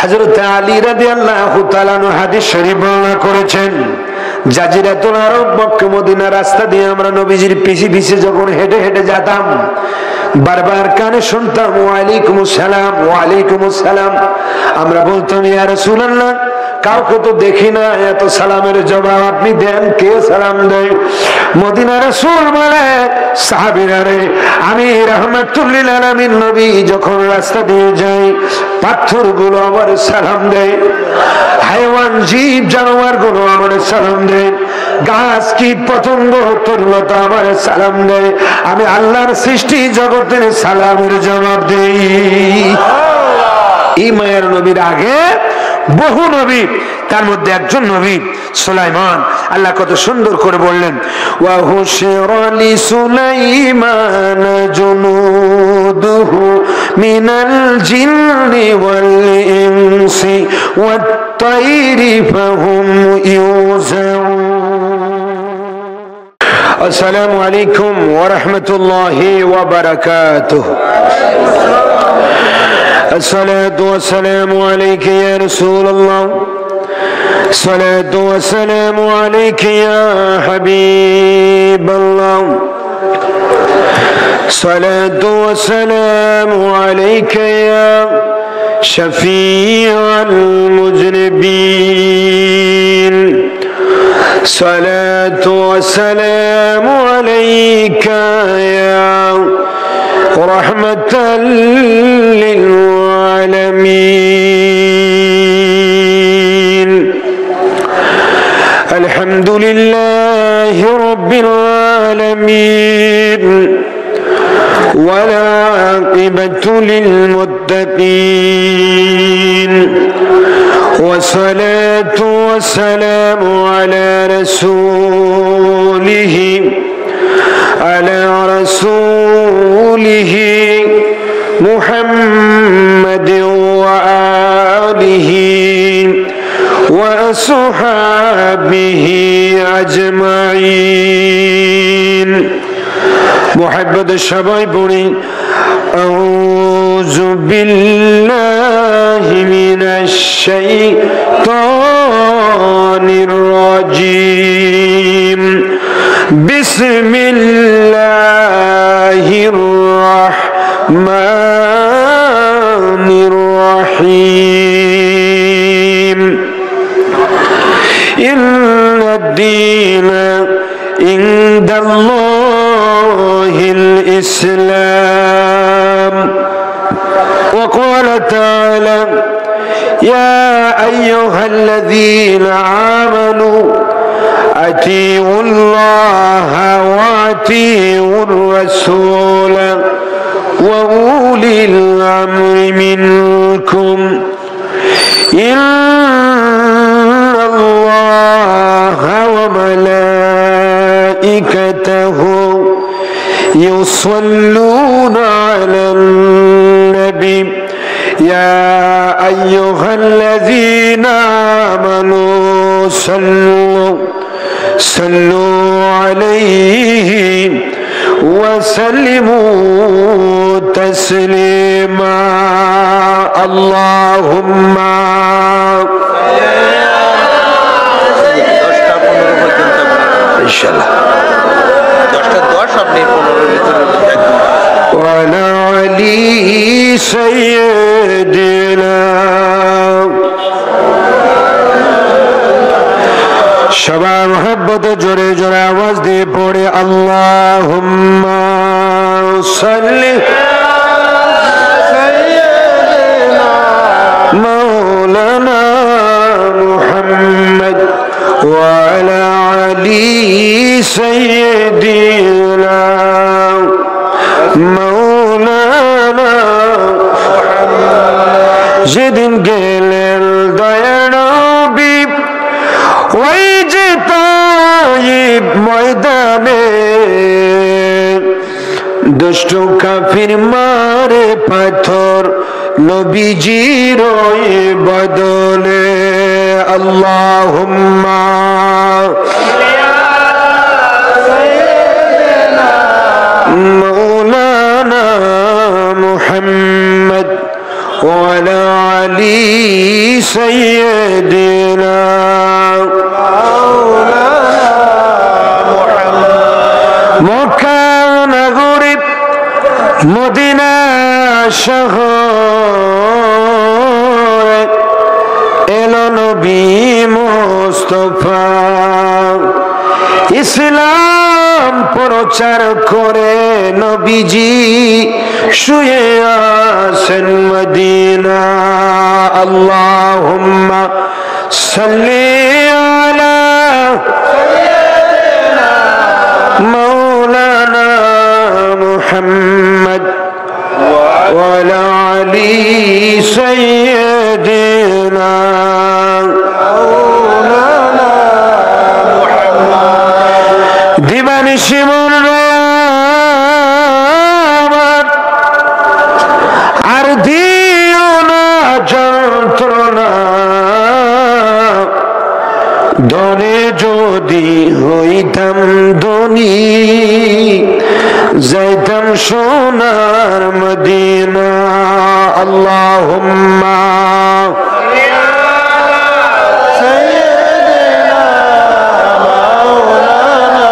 হযরত আলী রাদিয়াল্লাহু তাআলা হাদিস শরীফ বর্ণনা করেছেন, জাজিরাতুল আরব মক্কা মদিনা রাস্তা দিয়ে আমরা নবীজির পিছে পিছে যখন হেঁটে হেঁটে যেতাম, বারবার কানে শুনতাম ওয়ালাইকুমুস সালাম, ওয়ালাইকুমুস সালাম। আমরা বলতাম ইয়া রাসূলুল্লাহ, কাউকে তো দেখি না, এত সালামের জবাব আপনি দেন, কে সালাম দেয়? মদিনা রাসূল বলে, সাহাবীরা রে, আমি রাহমাতুল লিল আলামিন নবী যখন রাস্তা দিয়ে যাই, পাথরগুলো আমার সালাম দেয়, হাইওয়ান জীব জানোয়ার গুলো আমার সালাম দেয়, গাছ কীট পতঙ্গ তরুলতা আমার সালাম দেয়। আমি আল্লাহর সৃষ্টি জগতের সালামের জবাব দেই। এই মায়ের নবীর আগে বহু নবী, তার মধ্যে একজন নবী সুলাইমান। আল্লাহ কত সুন্দর করে বললেন, ওয়া হুশিরা লি সুলাইমান জুনুদুহু মিনাল জিন্নি ওয়াল ইনসি ওয়াত তায়রি ফাহুম ইউজাউন। আসসালামু আলাইকুম ওয়া রাহমাতুল্লাহি ওয়া বারাকাতুহু। الصلاة والسلام عليك يا رسول الله، الصلاة والسلام عليك يا حبيب الله، الصلاة والسلام عليك يا شفيع المذنبين، الصلاة والسلام عليك يا رحمة للعالمين. الحمد لله رب العالمين، والعاقبة للمتقين، والصلاة والسلام على رسوله محمد وآله وصحابه أجمعين. محبت الشباب بني أعوذ بالله من الشيطان الرجيم. بسم الله الرحمن الرحيم. إن الدين عند الله الإسلام. وقال تعالى يا أيها الذين آمنوا أطيعوا الله وأطيعوا الرسول وأولي الأمر منكم. إن الله وملائكته يصلون على النبي يا أيها الذين آمنوا صلوا عليه وسلموا تسليما. اللهم ইনশাআল্লাহ وعلى علي سيدنا. সবার মহব্বতে জোরে জোরে আওয়াজ দিয়ে পড়ে আল্লাহুম্মা সাল্লি সাইয়্যিদিনা মাওলানা মুহাম্মদ ওয়া আলা আলি সাইয়্যিদিনা মাওলানা মুহাম্মদ. যেদিন গেলেন দয়ার নবী ওই যে তাইব ময়দানে, দুষ্ট কাফির মারে পাথর নবীজির বদলে. আল্লাহুম্মা মাওলানা মুহাম্মদ ওয়া আলা আলি سيدنا মক্কা নগরী মদিনা শহরে এলো নবী মুস্তাফা ইসলাম প্রচার করে নবীজি শুয়ে আছেন মদিনা আল্লাহুম্মা সাল্লি আলা মাওলানা মুহাম্মদ ওয়া আলা আলি সাইয়্যিদিনা মাওলানা মুহাম্মদ দিবানিশি মন আর দিও না যন্ত্রণা ধনে যদি হইতাম ধনী যাইতাম সোনার মদিনা আল্লাহুম্মা সাইয়্যিদিনা মাওলানা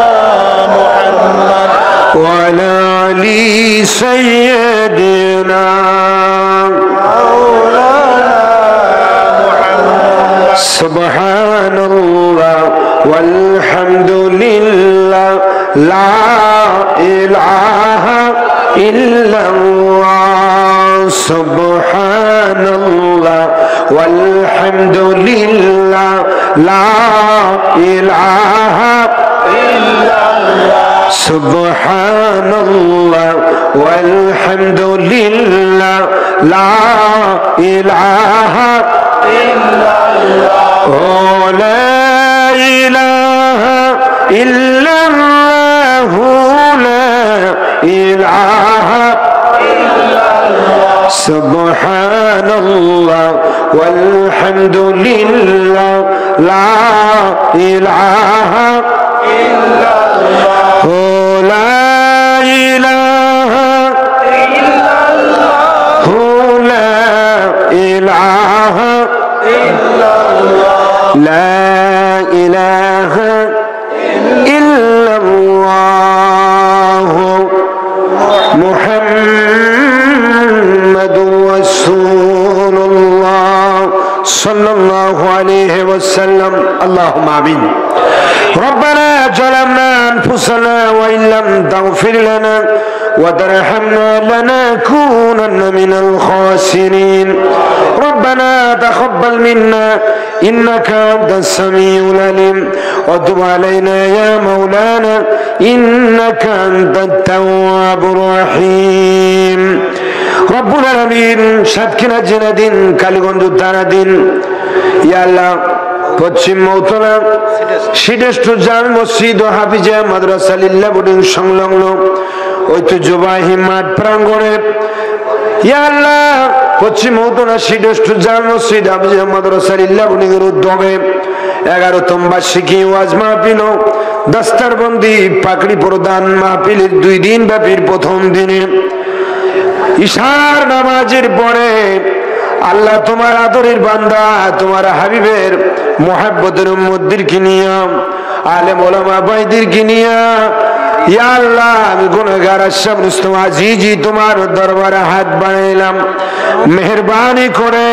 মুহাম্মদ ওয়া আলা আলি সাইয়্যিদিনা মাওলানা মুহাম্মদ সুবহানাল্লাহ والحمد لله لا إله إلا الله سبحان الله والحمد لله لا إله إلا الله سبحان الله والحمد لله لا إله إلا الله لا إله إلا الله لا إله إلا الله سبحان الله والحمد لله لا إله إلا الله لا إله إلا الله لا إله إلا الله لا إله إلا الله محمد رسول الله صلى الله عليه وسلم اللهم آمين ربنا ظلمنا أنفسنا وإن لم تغفر لنا وترحمنا لنكونن من الخاسرين ربنا تقبل منا إنك أنت السميع العليم وتب علينا يا مولانا إنك أنت التواب الرحيم رب العالمين সাতক্ষীরা জেনাদিন কালীগঞ্জ থানাধীন ইয়া আল্লাহ পশ্চিম মৌতলা সিডেস্টু জামে মসজিদ ও হাফিজিয়া মাদ্রাসা লিল্লাহ বোর্ডিং সংলগ্ন ঐতিহ্যবাহী মাঠ প্রাঙ্গণে ইয়া আল্লাহ পশ্চিম মৌতলা সিডেস্টু জামে মসজিদ হাফিজিয়া মাদ্রাসা লিল্লাহ বোর্ডিং এর উদ্যোগে 11তম বার্ষিকী ওয়াজ মাহফিল ও দস্তারবন্দি পাকড়ি প্রদান মাহফিলের 2 দিন ব্যাপীর প্রথম দিনে ইশার নামাজের পরে আল্লাহ তোমার আদরের বান্দা তোমার হাবিবের মুহাব্বতের উম্মতদেরকে নিয়ে আলেম ওলামা ভাইদেরকে নিয়ে ইয়া আল্লাহ আমি গুনাহগার আশরাফ রুস্তম আজিজি তোমার দরবারে হাত বাড়াইলাম মেহেরবানি করে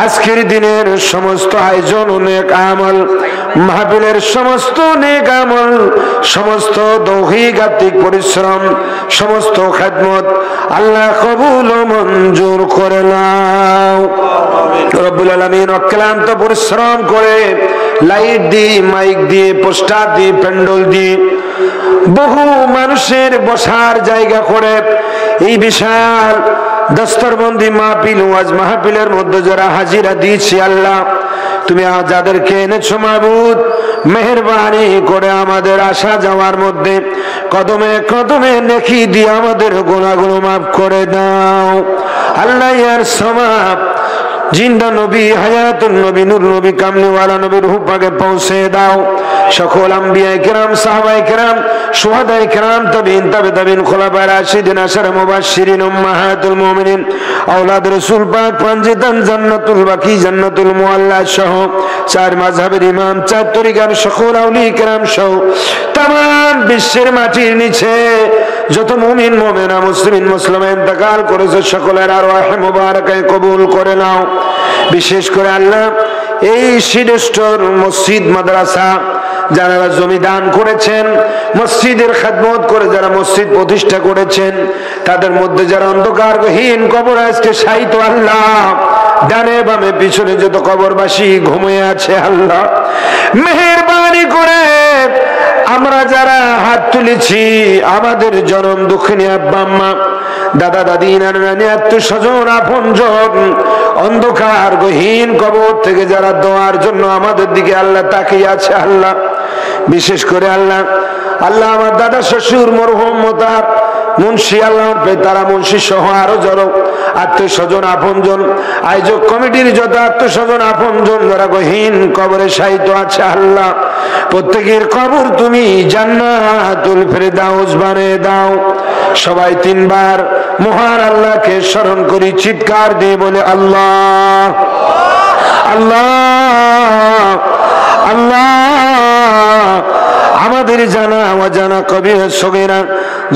আজকের দিনের সমস্ত আয়োজন ও নেক আমল মাহফিলের সমস্ত নেক আমল সমস্ত দৈহিক আত্মিক পরিশ্রম সমস্ত খেদমত আল্লাহ কবুল ও মঞ্জুর করে নাও রব্বুল আলামিন অক্লান্ত পরিশ্রম করে লাইট দিয়ে মাইক দিয়ে পোস্টার দিয়ে প্যান্ডেল দিয়ে বহু মানুষের বসার জায়গা করে এই বিশাল দস্তরবন্দি মাহফিল ওয়াজ মাহফিলের মধ্যে যারা হাজিরা দিয়েছি আল্লাহ তুমি যাদেরকে এনেছো মাবুদ মেহেরবানি করে আমাদের আসা যাওয়ার মধ্যে কদমে কদমে নেকি দিয়ে আমাদের গুনাহগুলো মাফ করে দাও আল্লাহ ইয়ার সওয়াব জিন্দা নবী, হায়াতুন নবী, নূর নবী, কামলিওয়ালা নবী রূহ পাকে পৌঁছে দাও। সকল আম্বিয়া কিরাম, সাহাবায়ে কিরাম, শুহাদায়ে কিরাম, তাবিঈন, তাবে তাবিঈন, খুলাফায়ে রাশিদিন, আশারে মুবাশশিরিন, উম্মাহাতুল মুমিনিন, আওলাদ রাসূল পাক, পঞ্জিতান জান্নাতুল বাকি, জান্নাতুল মুআল্লা সহ চার মাযহাবের ইমাম, চার তরিকার সকল আউলিয়া কিরাম সহ তামাম বিশ্বের মাটির নিচে যত মুমিন মুমিনা মুসলিম মুসলিমা ইন্তেকাল করেছে সকলের আরওয়াহ মুবারাকায়ে কবুল করে নাও। বিশেষ করে আল্লাহ এই শ্রেষ্ঠর মসজিদ মাদ্রাসা যারা জমি দান করেছেন, মসজিদের খেদমত করে যারা মসজিদ প্রতিষ্ঠা করেছেন, তাদের মধ্যে যারা অন্ধকারহীন কবর আজকে শায়িত, আল্লাহ ডানে বামে পিছনে যত কবরবাসী ঘুমিয়ে আছে, আল্লাহ মেহেরবানি করে আমরা যারা হাত তুলেছি, আমাদের জনম দুঃখিনী আব্বা আম্মা, দাদা দাদি, নানা নানি, আত্মীয় স্বজন, আপনজন অন্ধকার গহীন কবর থেকে যারা দোয়ার জন্য আমাদের দিকে আল্লাহ তাকিয়ে আছে, আল্লাহ বিশেষ করে আল্লাহ আমার দাদা শ্বশুর মরহুম মোতার মুন্সি, আল্লাহ তারা মুন্সি সহ আরো যারা আত্মীয় স্বজন আপনজন, আয়োজক কমিটির যত আত্মীয় স্বজন আপনজন যারা গহীন কবরে শায়িত আছে, আল্লাহ প্রত্যেকের কবর তুমি জান্নাতুল ফেরদাউস বানিয়ে দাও। সবাই তিনবার মহান আল্লাহকে স্মরণ করি, চিৎকার দিয়ে বলে আল্লাহ আল্লাহ আল্লাহ। আমাদের জানা অজানা কবিরা সগীরা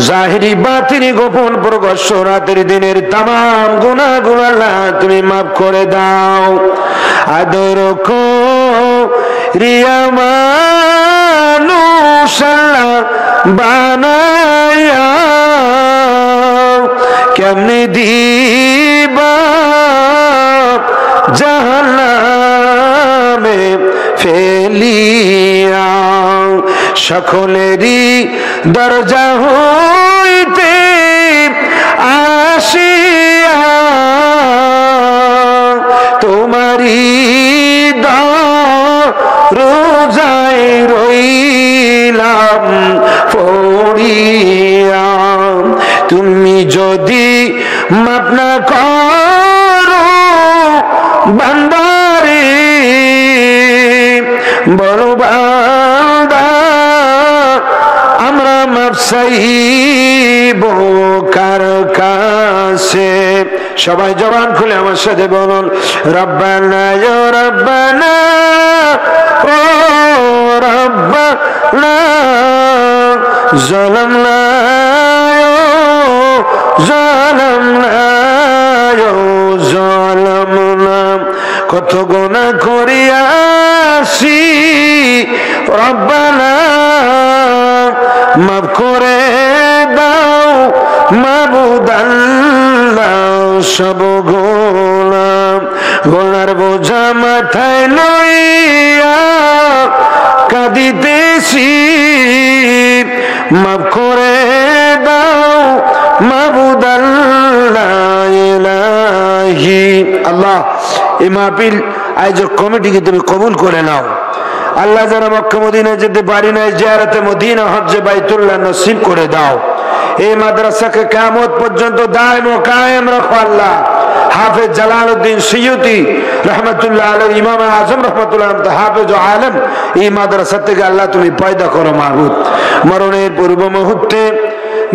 জাহিরি বাতিনি গোপন প্রকাশ্য রাতের দিনের তামাম গুনাহগুলো আল্লাহ তুমি মাফ করে দাও। আদর করিয়া মানুষ বানায়া কেমনে দিবা জাহান্নামে ফেলিয়া, সকলেরই দরজা হইতে আসিয়া তোমারি দরজায় রইলাম পড়িয়া। তুমি যদি মাফ না করো বান্দারে বড় বান্দা, আমরা মাফ চাইব কার কাছে? সবাই জবান খুলে আমার সাথে বলুন, রব্বানা ইয়া রব্বানা ও রব্বানা যালামনা যালামনা যালামনা, কত গুনাহ করিয়াছি রব্বানা মাফ করে দাও মাবুদ আল্লাহ। সব গুনার বোঝা মাথায় লইয়া কাঁদিতেছি, মাফ করে দাও মাবুদ আল্লাহ ইলাহি। আল্লাহ এই মাহফিল আয়োজক কমিটিকে তুমি কবুল করে নাও। আল্লাহ যারা মক্কা মদিনা যেতে পারি নাই, জিয়ারতে মদিনা হজ্জে বাইতুল্লাহ নসিব করে দাও। এই মাদ্রাসাকে কিয়ামত পর্যন্ত দায়েম ও কায়েম রাখো আল্লাহ। হাফেজ জালালউদ্দিন সৈয়দী রহমাতুল্লাহ আলাইহি, ইমাম আজম রাহমাতুল্লাহ আলাইহি, হাফেজ ও আলেম এই মাদ্রাসা থেকে আল্লাহ তুমি পয়দা করো মাহবুব। মরণের পূর্ব মুহূর্তে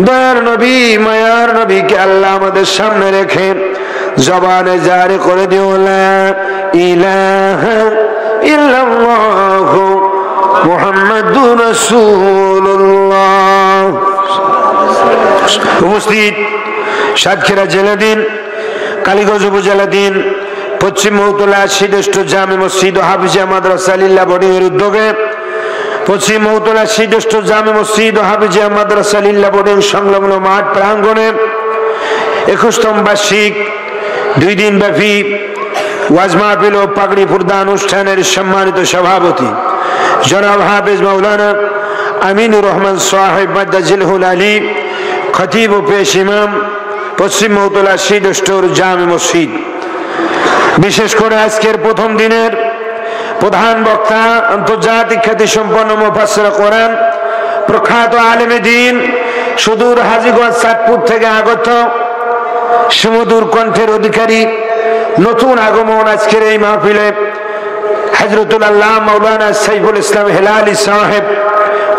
দয়ার নবী মায়ার নবীকে আল্লাহ আমাদের সামনে রেখে জবানে জারি করে দিও লা ইলাহা ইল্লাল্লাহু মুহাম্মাদুর রাসূলুল্লাহ। উপস্থিত সাতক্ষীরা জেলাধীন, কালীগঞ্জ উপজেলাধীন পশ্চিম মহকুমা শ্রেষ্ঠ জামে মসজিদ ও হাফিজিয়া মাদ্রাসা লিল্লাহ বোর্ডিং এর উদ্যোগে পশ্চিম মহকুমা শ্রেষ্ঠ জামে মসজিদ ও হাফিজিয়া মাদ্রাসা লিল্লাহ বোর্ডিং সংলগ্ন মাঠ প্রাঙ্গণে 21তম বার্ষিক 2 দিন ব্যাপী ওয়াজ মাহফিল ও পাগড়ি ফুরদা অনুষ্ঠানের সম্মানিত সভাপতি জনাব হাফেজ মাওলানা আমিনুর রহমান সাহেব মাদ্দাজিলহুল আলী, খতিব ও পেশ ইমাম পশ্চিম মহকুমা শ্রেষ্ঠ জামে মসজিদ। বিশেষ করে আজকের প্রথম দিনের প্রধান বক্তা আন্তর্জাতিক খ্যাতি সম্পন্ন মুফাসসির কোরআন, প্রখ্যাত আলেমে দ্বীন, সুদূর হাজীগঞ্জ চাঁদপুর থেকে আগত সুমধুর কণ্ঠের অধিকারী নতুন আগমন আজকের এই মাহফিলে হযরতুল আল্লাহ মাওলানা সাইফুল ইসলাম হেলালি সাহেব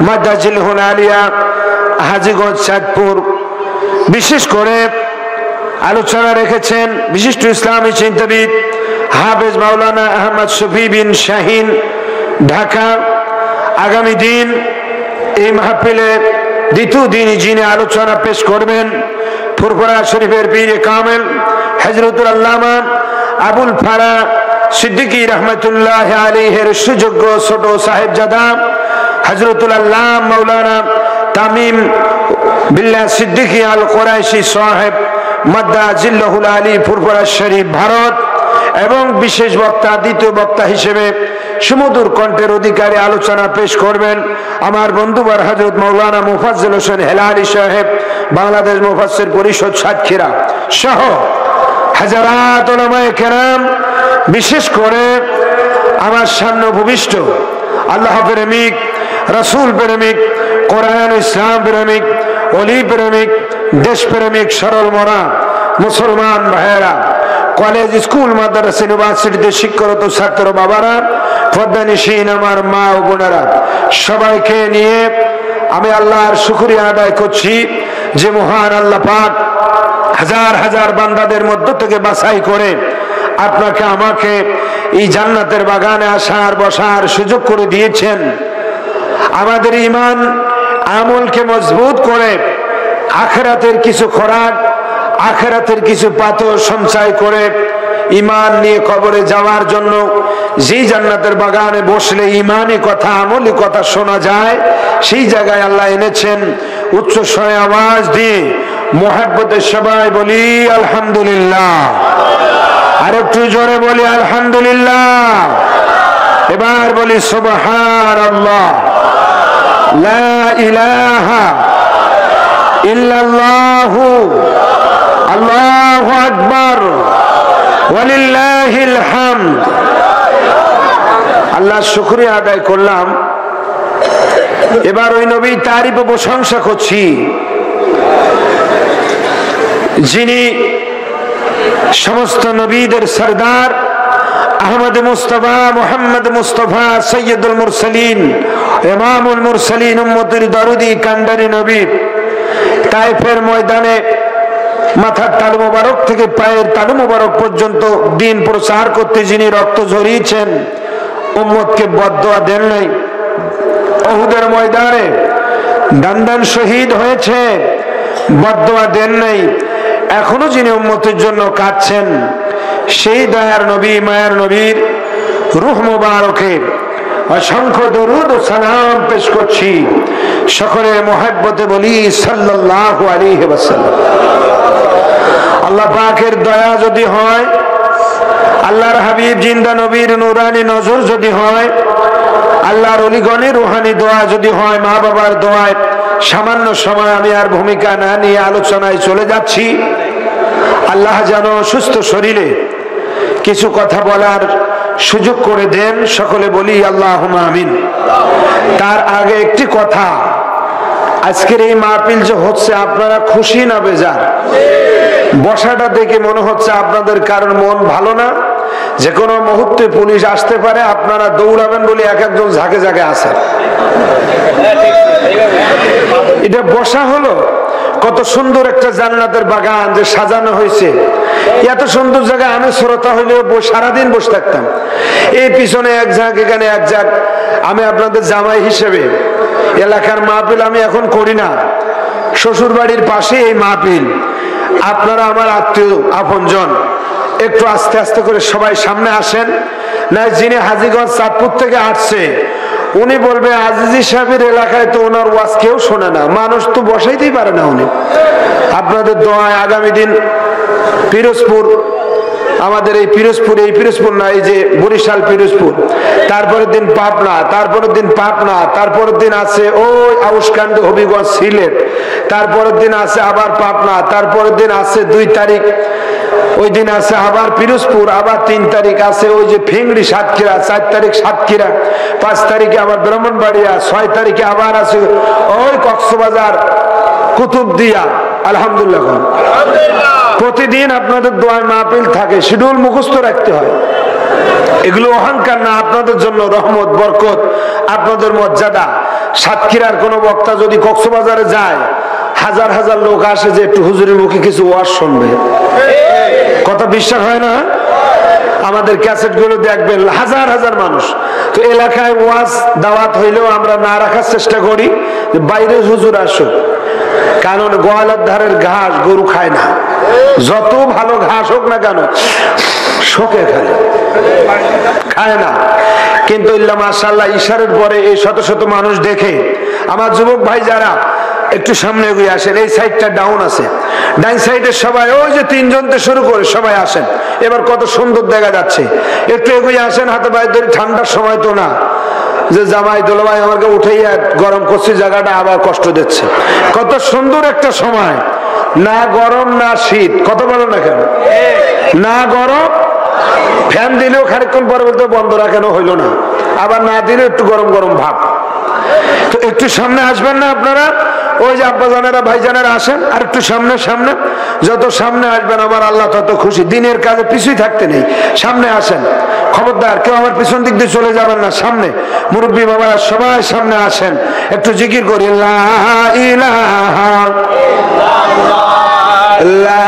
মাদ্দাজিলহুল আলিয়া হাজীগঞ্জ চাঁদপুর বিশেষ করে আলোচনা রেখেছেন বিশিষ্ট ইসলামী চিন্তাবিদ হাফেজ মাওলানা আহমদ শফি বিন শাহিন ঢাকা। আগামী দিন এই মাহফিলে দ্বিতীয় দিন যিনি আলোচনা পেশ করবেন ফুরফুরা শরীফের পীরে কামেল হযরতুল আল্লামা আবুল ফারা সিদ্দিকী রহমতুল্লাহ আলাইহির সুযোগ্য ছোট সাহেবজাদা হযরতুল আল্লাহ মাওলানা তামিম বিল্লাহ সিদ্দিকী আল কুরাইশি সাহেব মাদ্দাজিল্লাহুল আলী ফুরফুরা শরীফ ভারত। এবং বিশেষ বক্তা দ্বিতীয় বক্তা হিসেবে সুমধুর কণ্ঠের অধিকারী আলোচনা পেশ করবেন আমার বন্ধুবার হযরত মাওলানা মুফাজ্জল হোসেন হেলালি সাহেব বাংলাদেশ মুফাসসির পরিষদ সাতক্ষীরা সহ হাজারাত উলামায়ে কেরাম। বিশেষ করে আমার সামনে ভূমিষ্ঠ আল্লাহ প্রেমিক রাসূল প্রেমিক কোরআন ইসলাম প্রেমিক ওলি প্রেমিক দেশ প্রেমিক সরল মনা মুসলমান ভাইয়েরা, কলেজ স্কুল মাদ্রাসা ইউনিভার্সিটিতে শিক্ষারত ছাত্র বাবারা, পর্দানিশীন আমার মা ও বোনেরা, সবাইকে নিয়ে আমি আল্লাহর শুকরিয়া আদায় করছি যে মহান আল্লাহ পাক হাজার হাজার বান্দাদের মধ্য থেকে বাছাই করে আপনাকে আমাকে এই জান্নাতের বাগানে আসার বসার সুযোগ করে দিয়েছেন। আমাদের ঈমান আমলকে মজবুত করে আখিরাতের কিছু খোরাক আখিরাতের কিছু পাথর সঞ্চয় করে ঈমান নিয়ে কবরে যাওয়ার জন্য যেই জান্নাতের বাগানে বসলে ঈমানি কথা আমলি কথা শোনা যায় সেই জায়গায় আল্লাহ এনেছেন। উচ্চ স্বরে আওয়াজ দিয়ে মুহাব্বতের সবাই বলি আলহামদুলিল্লাহ, আরেকটু জোরে বলি আলহামদুলিল্লাহ, এবার বলি সুবহানাল্লাহ, লা ইলাহা ইল্লাল্লাহু আল্লাহু আকবার ওয়ালিল্লাহিল হামদ। আল্লাহর শুকরিয়া আদায় করলাম। এবার ওই নবীর তারিফ ও প্রশংসা করছি যিনি সমস্ত নবীদের সরদার আহমদ মুস্তাফা মুহাম্মদ মুস্তাফা সৈয়দুল মুরসালিন ইমামুল মুরসালিন উম্মতের দরদি কান্ডারি নবী। তায়েফের ময়দানে মাথার তালু মোবারক থেকে পায়ের তালু মোবারক পর্যন্ত দিন প্রচার করতে যিনি রক্ত ঝরিয়েছেন, উম্মতকে বদদোয়া দেন নাই। উহুদের ময়দানে দান শহীদ হয়েছে, বদদোয়া দেন নাই। এখনো যিনি উম্মতের জন্য কাঁদছেন সেই দয়ার নবী মায়ার নবীর রূহ মুবারকে অসংখ্য দরুদ ও সালাম পেশ করছি। সকলের মুহাব্বতে বলি সাল্লাল্লাহু আলাইহি ওয়াসাল্লাম। আল্লাহ পাকের দয়া যদি হয়, আল্লাহর হাবিব জিন্দা নবীর নূরানি নজর যদি হয়, আল্লাহর ওলিগণের রূহানি দোয়া যদি হয়, মা বাবার দোয়ায় সামান্য সময় আমি আর ভূমিকা না নিয়ে আলোচনায় চলে যাচ্ছি। আল্লাহ যেন সুস্থ শরীরে কিছু কথা বলার সুযোগ করে দেন। সকলে বলি আল্লাহুম্মা আমিন। তার আগে একটি কথা, আজকের এই মাহফিল যে হচ্ছে আপনারা খুশি না বেজার? বসাটা দেখে মনে হচ্ছে আপনাদের কারোর মন ভালো না, যে কোনো মুহূর্তে পুলিশ আসতে পারে, আপনারা দৌড়াবেন বলে এক একজন ঝাঁকে ঝাঁকে আসেন। এটা বসা হলো, কত সুন্দর একটা জান্নাতের বাগান যে সাজানো হয়েছে, এত সুন্দর জায়গায় আমি শ্রোতা হইলে সারাদিন বসে থাকতাম। এই পিছনে এক ঝাঁক এখানে এক ঝাঁক। আমি আপনাদের জামাই হিসেবে এলাকার মাহফিল আমি এখন করি না, শ্বশুর বাড়ির পাশে এই মাহফিল। আপনারা আমার আত্মীয় আপনজন, একটু আস্তে আস্তে করে সবাই সামনে আসেন। না যিনি হাজীগঞ্জ চাঁদপুর থেকে আসছে উনি বলবে আজিজি সাহেবের এলাকায় তো ওনার ওয়াজ কেউ শোনে না, মানুষ তো বসাইতেই পারে না। উনি আপনাদের দোয়ায় আগামী দিন পিরোজপুর, আমাদের এই পিরোজপুর না, এই যে বরিশাল পিরোজপুর, তারপরের দিন পাবনা, তারপরের দিন পাবনা, তারপরের দিন আছে ওই আউশকান্দি হবিগঞ্জ সিলেট, তারপরের দিন আছে আবার পাবনা, তারপরের দিন আছে 2 তারিখ ওই দিন আছে আবার পিরোজপুর, আবার 3 তারিখ আছে ওই যে ফিংড়ি সাতক্ষীরা, 4 তারিখ সাতক্ষীরা, 5 তারিখে আবার ব্রাহ্মণবাড়িয়া, 6 তারিখে আবার আছে ওই কক্সবাজার কুতুবদিয়া, আলহামদুলিল্লাহ। প্রতিদিন আপনাদের দোয়ায় মাহফিল থাকে, শিডিউল মুখস্থ রাখতে হয়। এগুলো অহংকার না, আপনাদের জন্য রহমত, বরকত, আপনাদের মর্যাদা। সাতক্ষীরার কোন বক্তা যদি কক্সবাজারে যায়, হাজার হাজার লোক আসে যে একটু হুজুরের মুখে কিছু ওয়াজ শুনবে। কথা বিশ্বাস হয় না? আমাদের ক্যাসেট গুলো দেখবেন, হাজার হাজার মানুষ। তো এলাকায় ওয়াজ দাওয়াত হইলেও আমরা না রাখার চেষ্টা করি, বাইরে হুজুর আসুক। কারণ গোয়ালের ধারের ঘাস গরু খায় না, যত ভালো ঘাস হোক না কেন শোকে খায় না। কিন্তু মাশাআল্লাহ ইশারের পরে এই শত শত মানুষ দেখে, আমার যুবক ভাই যারা একটু সামনে এগিয়ে আসেন, এই সাইডটা ডাউন আছে, ডাইন সাইডের সবাই ওই যে তিনজনতে শুরু করে সবাই আসেন। এবার কত সুন্দর দেখা যাচ্ছে, একটু এগিয়ে আসেন, হাতে পায়ে ধরে। ঠান্ডার সময় তো না যে জামাই দোলাভাই আমাকে উঠেই গরম করছে, জায়গাটা আবার কষ্ট দিচ্ছে। কত সুন্দর একটা সময়, না গরম না শীত। কত বলো না কেন, না গরম, ফ্যান দিলেও খানিকক্ষণ পরে বলতে বন্ধ রাখানো হইলো না, আবার না দিলেও একটু গরম গরম ভাব। তো একটু সামনে আসবেন না আপনারা? ওই যে আব্বা জানেরা ভাই জানেরা আসেন, আর একটু সামনে সামনে। যত সামনে আসবেন আমার আল্লাহ তত খুশি। দিনের কাজে পিছুই থাকতে নেই, সামনে আসেন। খবরদার কেউ আমার পিছন দিক দিয়ে চলে যাবেন না, সামনে। মুরব্বী বাবারা সবাই সামনে আসেন, একটু জিকির করি লা ইলাহা লা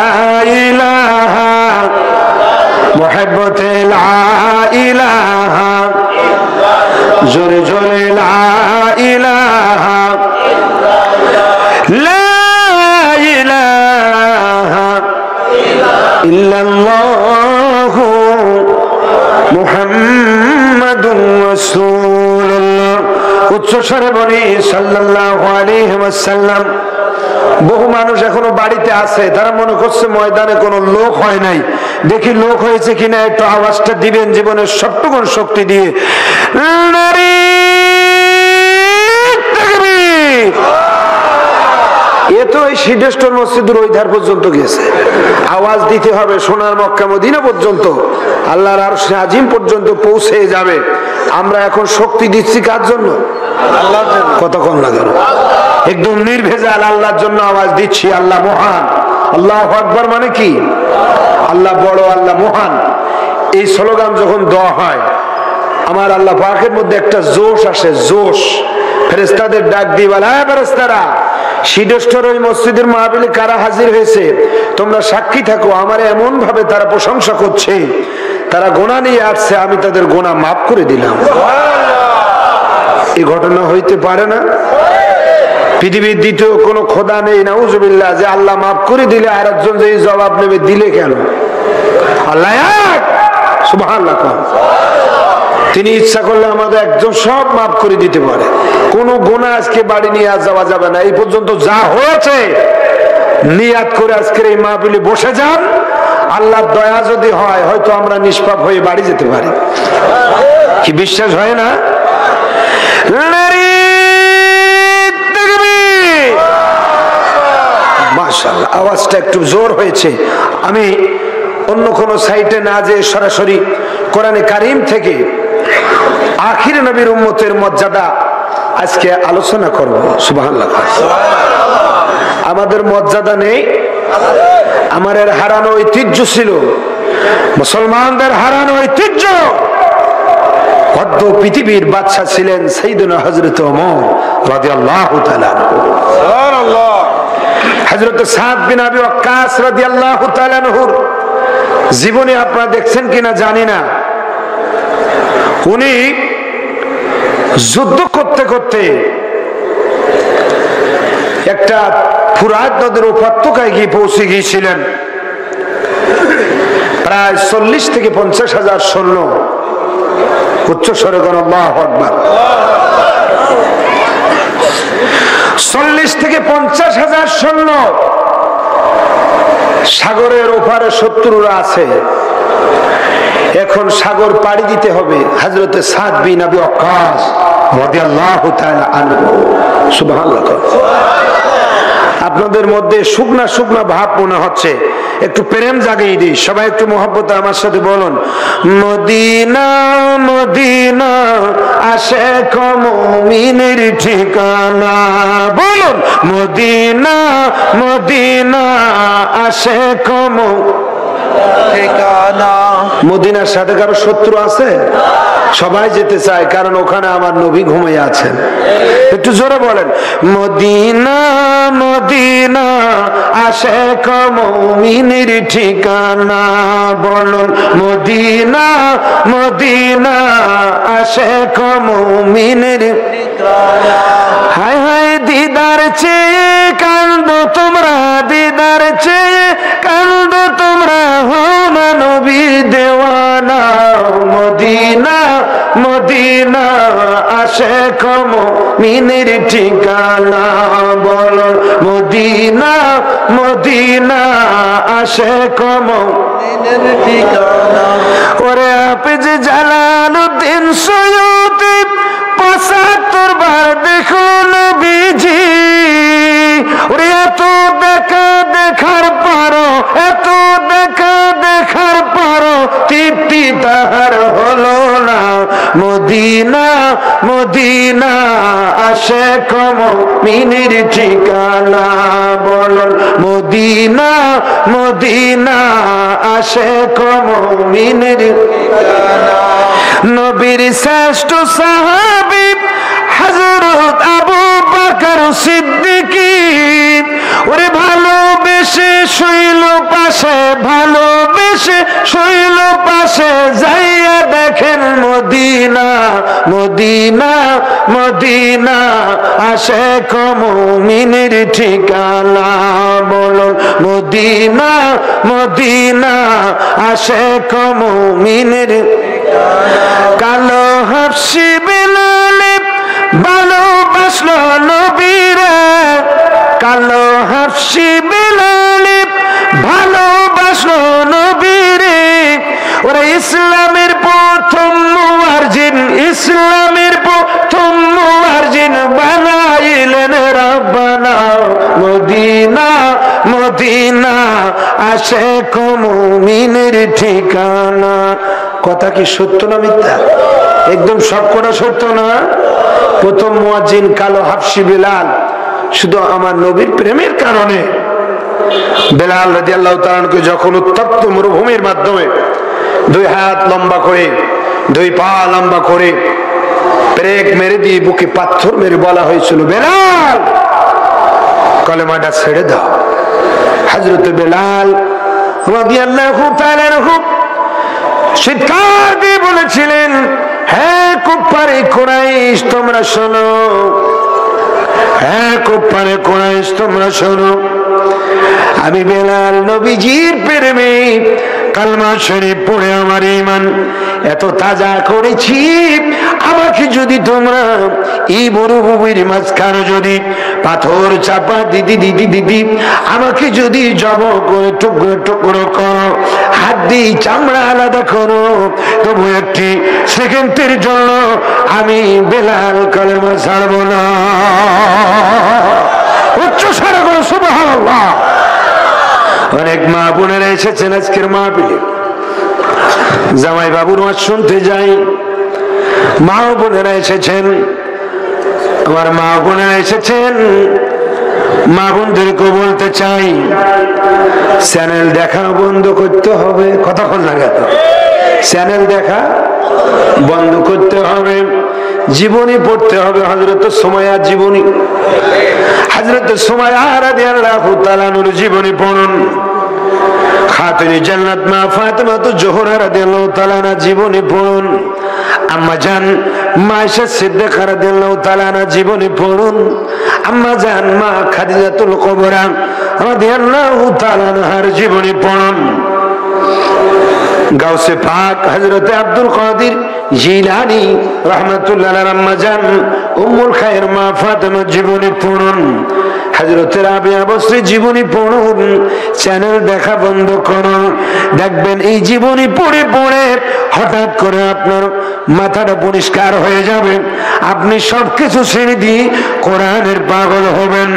ইলাহা মুহাব্বতে লা ইলাহা, জোরে জোরে লা ইলাহা লা ইলাহা ইল্লাল্লাহু মুহাম্মাদুর রাসূলুল্লাহ। উচ্চস্বরে বলি সাল্লাল্লাহু আলাইহি ওয়াসাল্লাম। বহু মানুষ এখনো বাড়িতে আছে, তারা মনে করছে ময়দানে কোনো লোক হয় নাই। দেখি লোক হয়েছে কিনা, একটু আওয়াজটা দিবেন জীবনের সবটুকু শক্তি দিয়ে। এ তো এই সিদ্ধেশ্বর মসজিদের ওই ধার পর্যন্ত গেছে, আওয়াজ দিতে হবে সোনার মক্কা মদিনা পর্যন্ত, আল্লাহর আরশ আজিম পর্যন্ত পৌঁছে যাবে। আমরা এখন শক্তি দিচ্ছি কার জন্য? আল্লাহর জন্য। কতক্ষণ লাগে? একদম নির্ভেজাল আল্লাহর জন্য আওয়াজ দিচ্ছি। আল্লাহ মহান, আল্লাহু আকবার মানে কি? আল্লাহ বড়, আল্লাহ মহান। এই স্লোগান যখন দেওয়া হয়, আমার আল্লাহ পাকের মধ্যে একটা জোশ আসে, জোশ। ফেরেশতাদের ডাক দিয়ে বলে, হ্যাঁ ফেরেশতারা, সিদ্ধেশ্বর ওই মসজিদের মাহফিলে কারা হাজির হয়েছে তোমরা সাক্ষী থাকো। আমার এমন ভাবে তারা প্রশংসা করছে, তারা গোনা নিয়ে আসছে, আমি তাদের গোনা মাফ করে দিলাম। এই ঘটনা হইতে পারে না? পৃথিবীর দ্বিতীয় কোন খোদা নেই নাউজুবিল্লাহ যে আল্লাহ মাফ করে দিলে আর একজন যে জবাব নেবে, দিলে কেন? আল্লাহ এক, সুবহানাল্লাহ। তিনি ইচ্ছা করলে আমাদের একজন সব মাফ করে দিতে পারে। কোন গুনাহ আজকে বাড়ি নিয়ে যাওয়া যাবে না। এই পর্যন্ত যা হয়েছে নিয়াত করে আজকের এই মাহফিলে বসে যান, আল্লাহর দয়া যদি হয় হয়তো আমরা নিষ্পাপ হয়ে বাড়ি যেতে পারি। কি বিশ্বাস হয় না? মাশাআল্লাহ, আওয়াজটা একটু জোর হয়েছে। আমি অন্য কোন সাইটে না যে সরাসরি কোরআনে কারীম থেকে আখির নবীর উম্মতের মর্যাদা আজকে আলোচনা করব। সুবহানাল্লাহ। আমাদের মর্যাদা নেই, আমাদের হারানো ঐতিহ্য ছিল, মুসলমানদের হারানো ঐতিহ্য। কত পৃথিবীর বাদশা ছিলেন সাইয়েদনা হযরত ওমর রাদিয়াল্লাহু তাআলা আনহু। সুবহানাল্লাহ। হযরত সাদ বিন আবি ওয়াক্কাস রাদিয়াল্লাহু তাআলা আনহুর জীবনে আপনারা দেখছেন কিনা জানি না, উনি যুদ্ধ করতে করতে একটা ফুরাত নদীর উপত্যকায় গিয়ে পৌঁছে গিয়েছিলেন। প্রায় 40 থেকে 50 হাজার সৈন্য, উচ্চ স্বরে বলেন আল্লাহু আকবার। 40 থেকে 50 হাজার সৈন্য, সাগরের ওপারে শত্রুরা আছে। এখন সাগর পাড়ি দিতে হবে। হযরত সাদ বিন আবি ওয়াক্কাস রাদিয়াল্লাহু তাআলা আনহু। সুবহানাল্লাহ। আপনাদের মধ্যে শুকনা শুকনা ভাব মনে হচ্ছে, একটু প্রেম জাগিয়ে দিই। সবাই একটু মহব্বতে আমার সাথে বলুন, মদিনা মদিনা আশিক মুমিনের ঠিকানা। বলুন মদিনা মদিনা আশিক ঠিকানা। মদিনার সাথে কারো শত্রু আছে? সবাই যেতে চায়, কারণ ওখানে আমার নবী ঘুমিয়ে আছেন। একটু জোরে বলেন মদিনা মদিনা আশিক মুমিনের ঠিকানা। বলুন মদিনা মদিনা আশিক মুমিনের ঠিকানা। হায় হায় দিদার চেয়ে কান্দো তোমরা, দিদার চেয়ে কান্দো তোমরা, হো না নবীর দেওয়ানা। মদিনা মদিনা আশিক মুমিনের ঠিকানা। বলো মদিনা মদিনা আশিক মুমিনের ঠিকানা। ওরে হাফেজ জালালউদ্দিন সৈয়দী ৭৫ বার দেখো নবীজি। ওরে এত দেখা দেখার পরও, এত দেখা দেখার পরও তৃপ্তি তাহার হলো না। মদিনা মদিনা আশিক মুমিনের ঠিকানা। বলুন মদিনা মদিনা আশিক মুমিনের ঠিকানা। নবীর শ্রেষ্ঠ সাহাবী হযরত আবু বকর সিদ্দিকী, ওরে ভালোবেসে শৈল পাশে, ভালোবেসে শৈল পাশে যাইয়া দেখেন মদিনা মদিনা মদিনা আশিক মুমিনের ঠিকানা। বলুন মদিনা মদিনা আশিক মুমিনের ঠিকানা। কালো হাফসি বেলালে ভালোবাসলো নবীরে, কালো হাফসি বেলালে ভালোবাসলো নবীরে। ওরা ইসলামের প্রথম মুয়াজ্জিন, ইসলামের প্রথম মুয়াজ্জিন বানাইলেন রাব্বানা। মদিনা মদিনা আশিক মুমিনের ঠিকানা। কথা কি সত্য না মিথ্যা? একদম সবকটা সত্য না? প্রথম মুয়াজ্জিন কালো হাফসি বেলাল, শুধু আমার নবীর প্রেমের কারণে বেলাল রাদিয়াল্লাহু তাআলা আনহু যখন উত্তপ্ত মরুভূমির মাধ্যমে 2 হাত লম্বা করে, 2 পা লম্বা করে ব্রেক মেরে দিয়ে বুকে পাথর মেরে বলা হয়েছিল, বেলাল কলেমাটা ছেড়ে দাও। হযরত বেলাল রাদিয়াল্লাহু তাআলা আনহু চিৎকার দিয়ে বলেছিলেন, হ্যাঁ কুফারে কুরাইশ তোমরা শোনো, হ্যাঁ কুফারে কুরাইশ তোমরা শোনো, আমি বেলাল নবীজির প্রেমে কালমা শরীফ পড়ে আমার ঈমান এত তাজা করেছি। আমাকে যদি তোমরা এই মরুভূমির মাঝখানে যদি পাথর চাপা দিদি দিদি দিদি আমাকে যদি জব করে টুকরো টুকরো করো, হাত দিয়ে চামড়া আলাদা করো, তবু একটি সেকেন্ডের জন্য আমি বেলাল কালেমা ছাড়বো না। উচ্চ স্বরে করো সুবহানাল্লাহ। অনেক মা বোনেরা এসেছেন আজকের মাহফিলে, জামাই বাবুর ওয়াজ শুনতে যাই, মা বোনেরা এসেছেন, আমার মা বোনেরা এসেছেন, মা বোনদেরকে বলতে চাই চ্যানেল দেখা বন্ধ করতে হবে। কতক্ষণ লাগে? চ্যানেল দেখা বন্ধ করতে হবে, জীবনী পড়তে হবে। হযরত সুমাইয়ার জীবনী, হযরত সুমাইয়া রাদিয়াল্লাহু তাআলা আনহার জীবনী পড়ুন। খাতুনে জান্নাত মা ফাতেমা জোহরা রাদিয়াল্লাহু তাআলা আনহার জীবনী পড়ুন। আম্মা জান মা আয়েশা সিদ্দিকা রাদিয়াল্লাহু তাআলা আনহার জীবনী পড়ুন। আম্মা জান মা খাদিজাতুল কুবরা রাদিয়াল্লাহু তাআলা আনহার জীবনী পড়ুন। গাউসে পাক হযরত আব্দুল কাদির জিলানী রাহমাতুল্লাহ আলাইহি আম্মা জান উম্মুল খায়র মা ফাতেমার জীবনী পড়ুন। হযরত রাবিয়া বসরি জীবনী পড়ুন। চ্যানেল দেখা বন্ধ করুন, দেখবেন এই জীবনী পড়ে পড়ে হঠাৎ করে আপনার মাথাটা পরিষ্কার হয়ে যাবে। আপনি সবকিছু ছেড়ে দিয়ে কোরআনের পাগল হবেন,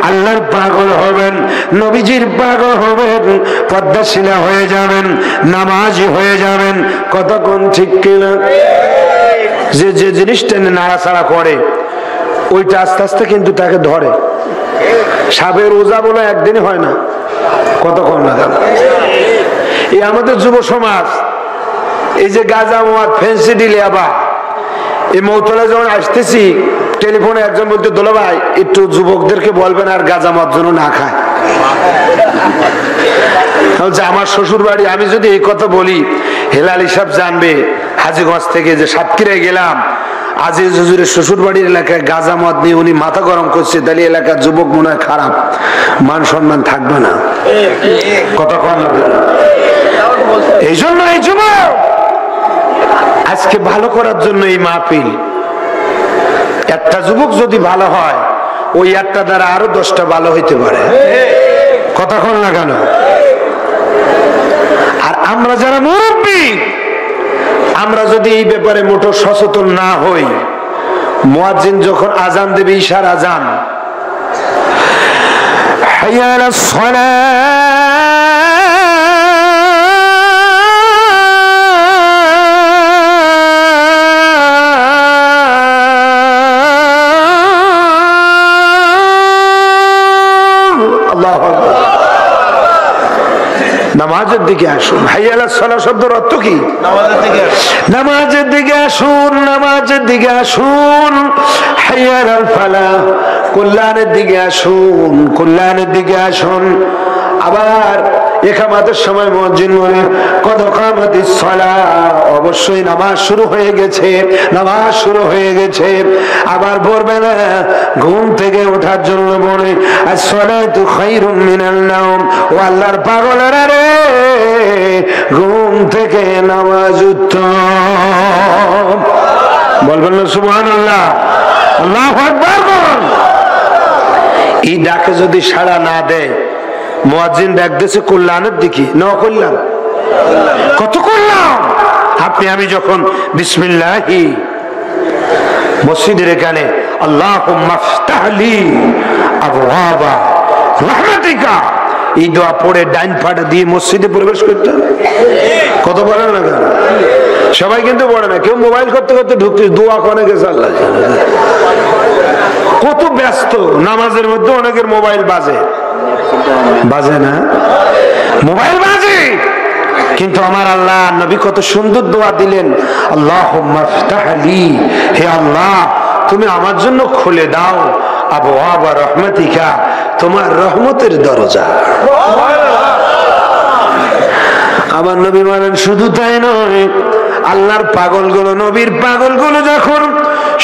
আল্লাহর পাগল হবেন, নবীজির পাগল হবেন, পদ্মাশীলা হয়ে যাবেন, নামাজি হয়ে যাবেন। কতক্ষণ ঠিক কিনা? যে যে জিনিসটা নাড়াচাড়া করে ওইটা আস্তে আস্তে কিন্তু তাকে ধরে। সাপের ওজা বলে একদিনে হয় না, কতক্ষণ লাগে। এই আমাদের যুব সমাজ এই যে গাঁজা মদ ফেন্সি ডিলে আবার এই মৌতলা যখন আসতেছি টেলিফোনে একজন বলতে দোলা ভাই একটু যুবকদেরকে বলবেন আর গাঁজা মদ যেন না খায়। আমার শ্বশুর বাড়ি, আমি যদি এই কথা বলি হেলাল হিসাব জানবে হাজীগঞ্জ থেকে যে সাতক্ষীরায় গেলাম, আজিজ হুজুরের শ্বশুর বাড়ির এলাকায় গাঁজা মদ নিয়ে উনি মাথা গরম করছে, তাহলে এলাকার যুবক মনে হয় খারাপ, মান সম্মান থাকবে না। কতক্ষণ এই জন্য এই যুবক আজকে ভালো করার জন্য এই মাহফিল। একটা যুবক যদি ভালো হয় ওই একটা দ্বারা আরো 10টা ভালো হইতে পারে। কতক্ষণ লাগানো। আর আমরা যারা মুরব্বী আমরা যদি এই ব্যাপারে মোটো সচেতন না হই, মুয়াজ্জিন যখন আজান দেবে ইশার আজান, হাইয়া আলাস সালাহ, নামাজের দিকে আসুন। হাইয়া আলাস সালাহ শব্দের অর্থ কি? নামাজের দিকে আসুন, নামাজের দিকে আসুন। হাইয়া আলাল ফালাহ, কল্যাণের দিকে আসুন, কল্যাণের দিকে আসুন। আবার ইকামতের সময় মুয়াজ্জিন বলে কদ কামাতিস সালাহ, অবশ্যই নামাজ শুরু হয়ে গেছে, নামাজ শুরু হয়ে গেছে। আবার ভোরবেলা ঘুম থেকে ওঠার জন্য বলে আস-সালাতু খায়রুম মিনান নাওম, ও আল্লাহর পাগলেরা রে ঘুম থেকে নামাজ উত্তম। বলবেন না সুবহানাল্লাহ, আল্লাহু আকবার বল। এই ডাকে যদি সাড়া না দেয়, মুয়াজ্জিন ডাক দিয়েছে কল্যাণের দিকে, না কল্যাণ? কত কল্যাণ। আপনি আমি যখন বিসমিল্লাহি মসজিদের এখানে আল্লাহুম্মা ফতাহলি আবওয়াবা রাহমাতিকা এই দোয়া পড়ে ডাইন পাটা দিয়ে মসজিদে প্রবেশ করতে হবে। কত বলেন না কেন? সবাই কিন্তু পড়ে না, কেউ মোবাইল করতে করতে ঢুকতে দোয়া করে গেছে। আল্লাহ কত ব্যস্ত, নামাজের মধ্যে অনেকের মোবাইল বাজে, বাজে না? মোবাইল বাজে, কিন্তু আমার আল্লাহ নবী কত সুন্দর দোয়া দিলেন, আল্লাহুম্মা ফতাহলি, হে আল্লাহ তুমি আমার জন্য খুলে দাও আবওয়াবা রাহমাতিকা, তোমার রহমতের দরজা। আমার নবী বলেন শুধু তাই নয়, আল্লাহর পাগলগুলো, নবীর পাগলগুলো যখন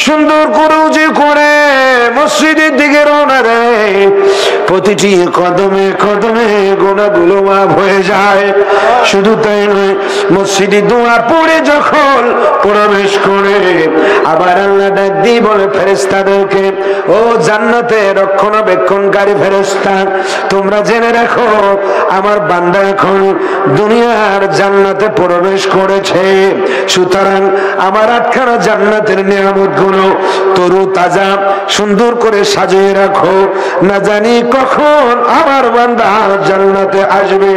সুন্দর করে উজু করে মসজিদের দিকে রওনা দেয়, প্রতিটি কদমে কদমে গুনাহগুলো মাফ হয়ে যায়। শুধু তাই নয়, মসজিদে দোয়া পড়ে যখন প্রবেশ করে আবার আল্লাহ ডাক দিয়ে বলে ফেরেশতাদেরকে, ও জান্নাতে রক্ষণাবেক্ষণকারী ফেরেশতা, তোমরা জেনে রাখো আমার বান্দা এখন দুনিয়ার জান্নাতে প্রবেশ করেছে, সুতরাং আমার আটখানা জান্নাতের নিয়ামতগুলো তরু তাজা সুন্দর করে সাজিয়ে রাখো, না জানি কখন আমার বান্দা জান্নাতে আসবে।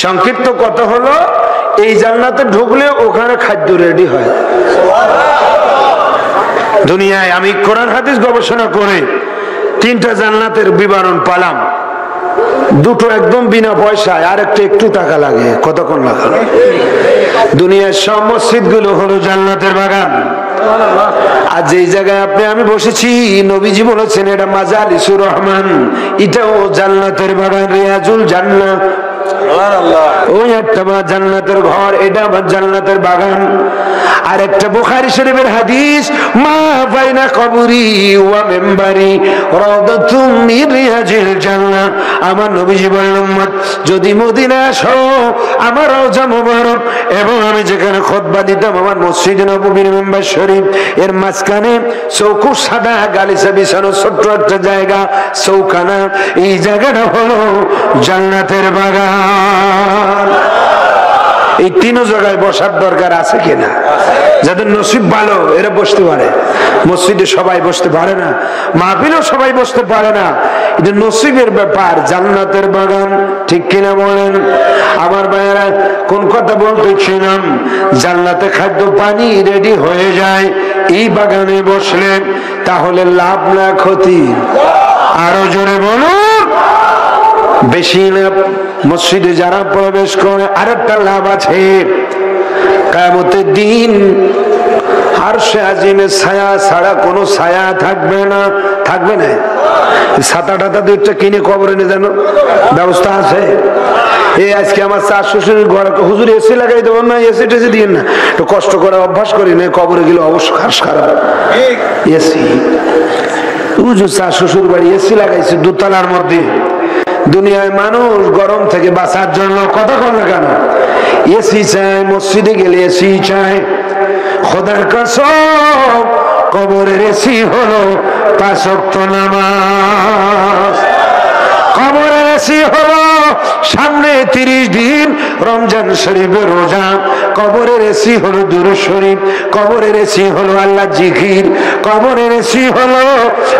সংক্ষিপ্ত কথা হলো, এই জান্নাতে ঢুকলে ওখানে খাদ্য রেডি হয়। দুনিয়ায় আমি কোরআন হাদিস গবেষণা করে 3টা জান্নাতের বিবরণ পালাম, দুটো একদম বিনা পয়সায়, আর একটা একটু টাকা লাগে। কতক্ষণ লাগে? দুনিয়ার সব মসজিদ গুলো হলো জান্নাতের বাগান। আর যেই জায়গায় আপনি আমি বসেছি, নবীজি বলেছেন এটা মাজালিসুর রহমান, এটাও জান্নাতের বাগান, রিয়াজুল জান্নাহ। ওই একটা জান্নাতের ঘর, এটা আবার জান্নাতের বাগান। আর একটা বুখারী শরীফের হাদিস, মা বাইনা কবরি ওয়া মিম্বারি রাওদাতুম মিন রিয়াজিল জান্নাহ। আমার নবীজি বলেন, উম্মত যদি মদিনা আসো, আমার রওজা মুবারক এবং আমি যেখানে খুতবা দিতাম আমার মসজিদ নববীর মিম্বার শরীফ, এর মাঝখানে চৌকো সাদা গালিচা বিছানো ছোট্ট একটা জায়গা, চৌকানা, এই জায়গাটা হলো জান্নাতের বাগান। এই তিন জায়গায় বসার দরকার আছে কিনা? যাদের নসিব ভালো এরা বসতে পারে। মসজিদে সবাই বসতে পারে না, মাহফিলেও সবাই বসতে পারে না, এটা নসিবের ব্যাপার, জান্নাতের বাগান। ঠিক কিনা বলেন আমার ভাইয়েরা? কোন কথা বলতেছিলাম? জান্নাতে খাদ্য পানি রেডি হয়ে যায় এই বাগানে বসলে, তাহলে লাভ না ক্ষতি? আরো জোরে বলুন। বেশি লাভ। মসজিদে যারা প্রবেশ করে আরেকটা লাভ আছে, কিয়ামতের দিন আরশে আজিমের ছায়া ছাড়া কোনো ছায়া থাকবে না। থাকবে না? ছাতা টাতা দুইটা কিনে কবরে নিয়ে যেন ব্যবস্থা আছে। এই আজকে আমার চার শ্বশুরের ঘরে হুজুর এসি লাগাই দেবো না, এসি টেসি দিয়ে না, একটু কষ্ট করে অভ্যাস করি না, কবরে গেলে অবশ্য খাস খারাপ। এসি হুজুর চার শ্বশুর বাড়ি এসি লাগাইছে দোতলার মধ্যে। দুনিয়ায় মানুষ গরম থেকে বাঁচার জন্য কথা বল না কেন? এসি চায়, মসজিদে গেলে এসি চায়। খোদার কসম কবরের এসি হলো 5 ওয়াক্ত নামাজ। কবরের এসি হলো সামনে 30 দিন রমজান শরীফের রোজা। কবরের এসি হলো দুরূদ শরীফ। কবরের এসি হলো আল্লাহ জিকির। কবরের এসি হলো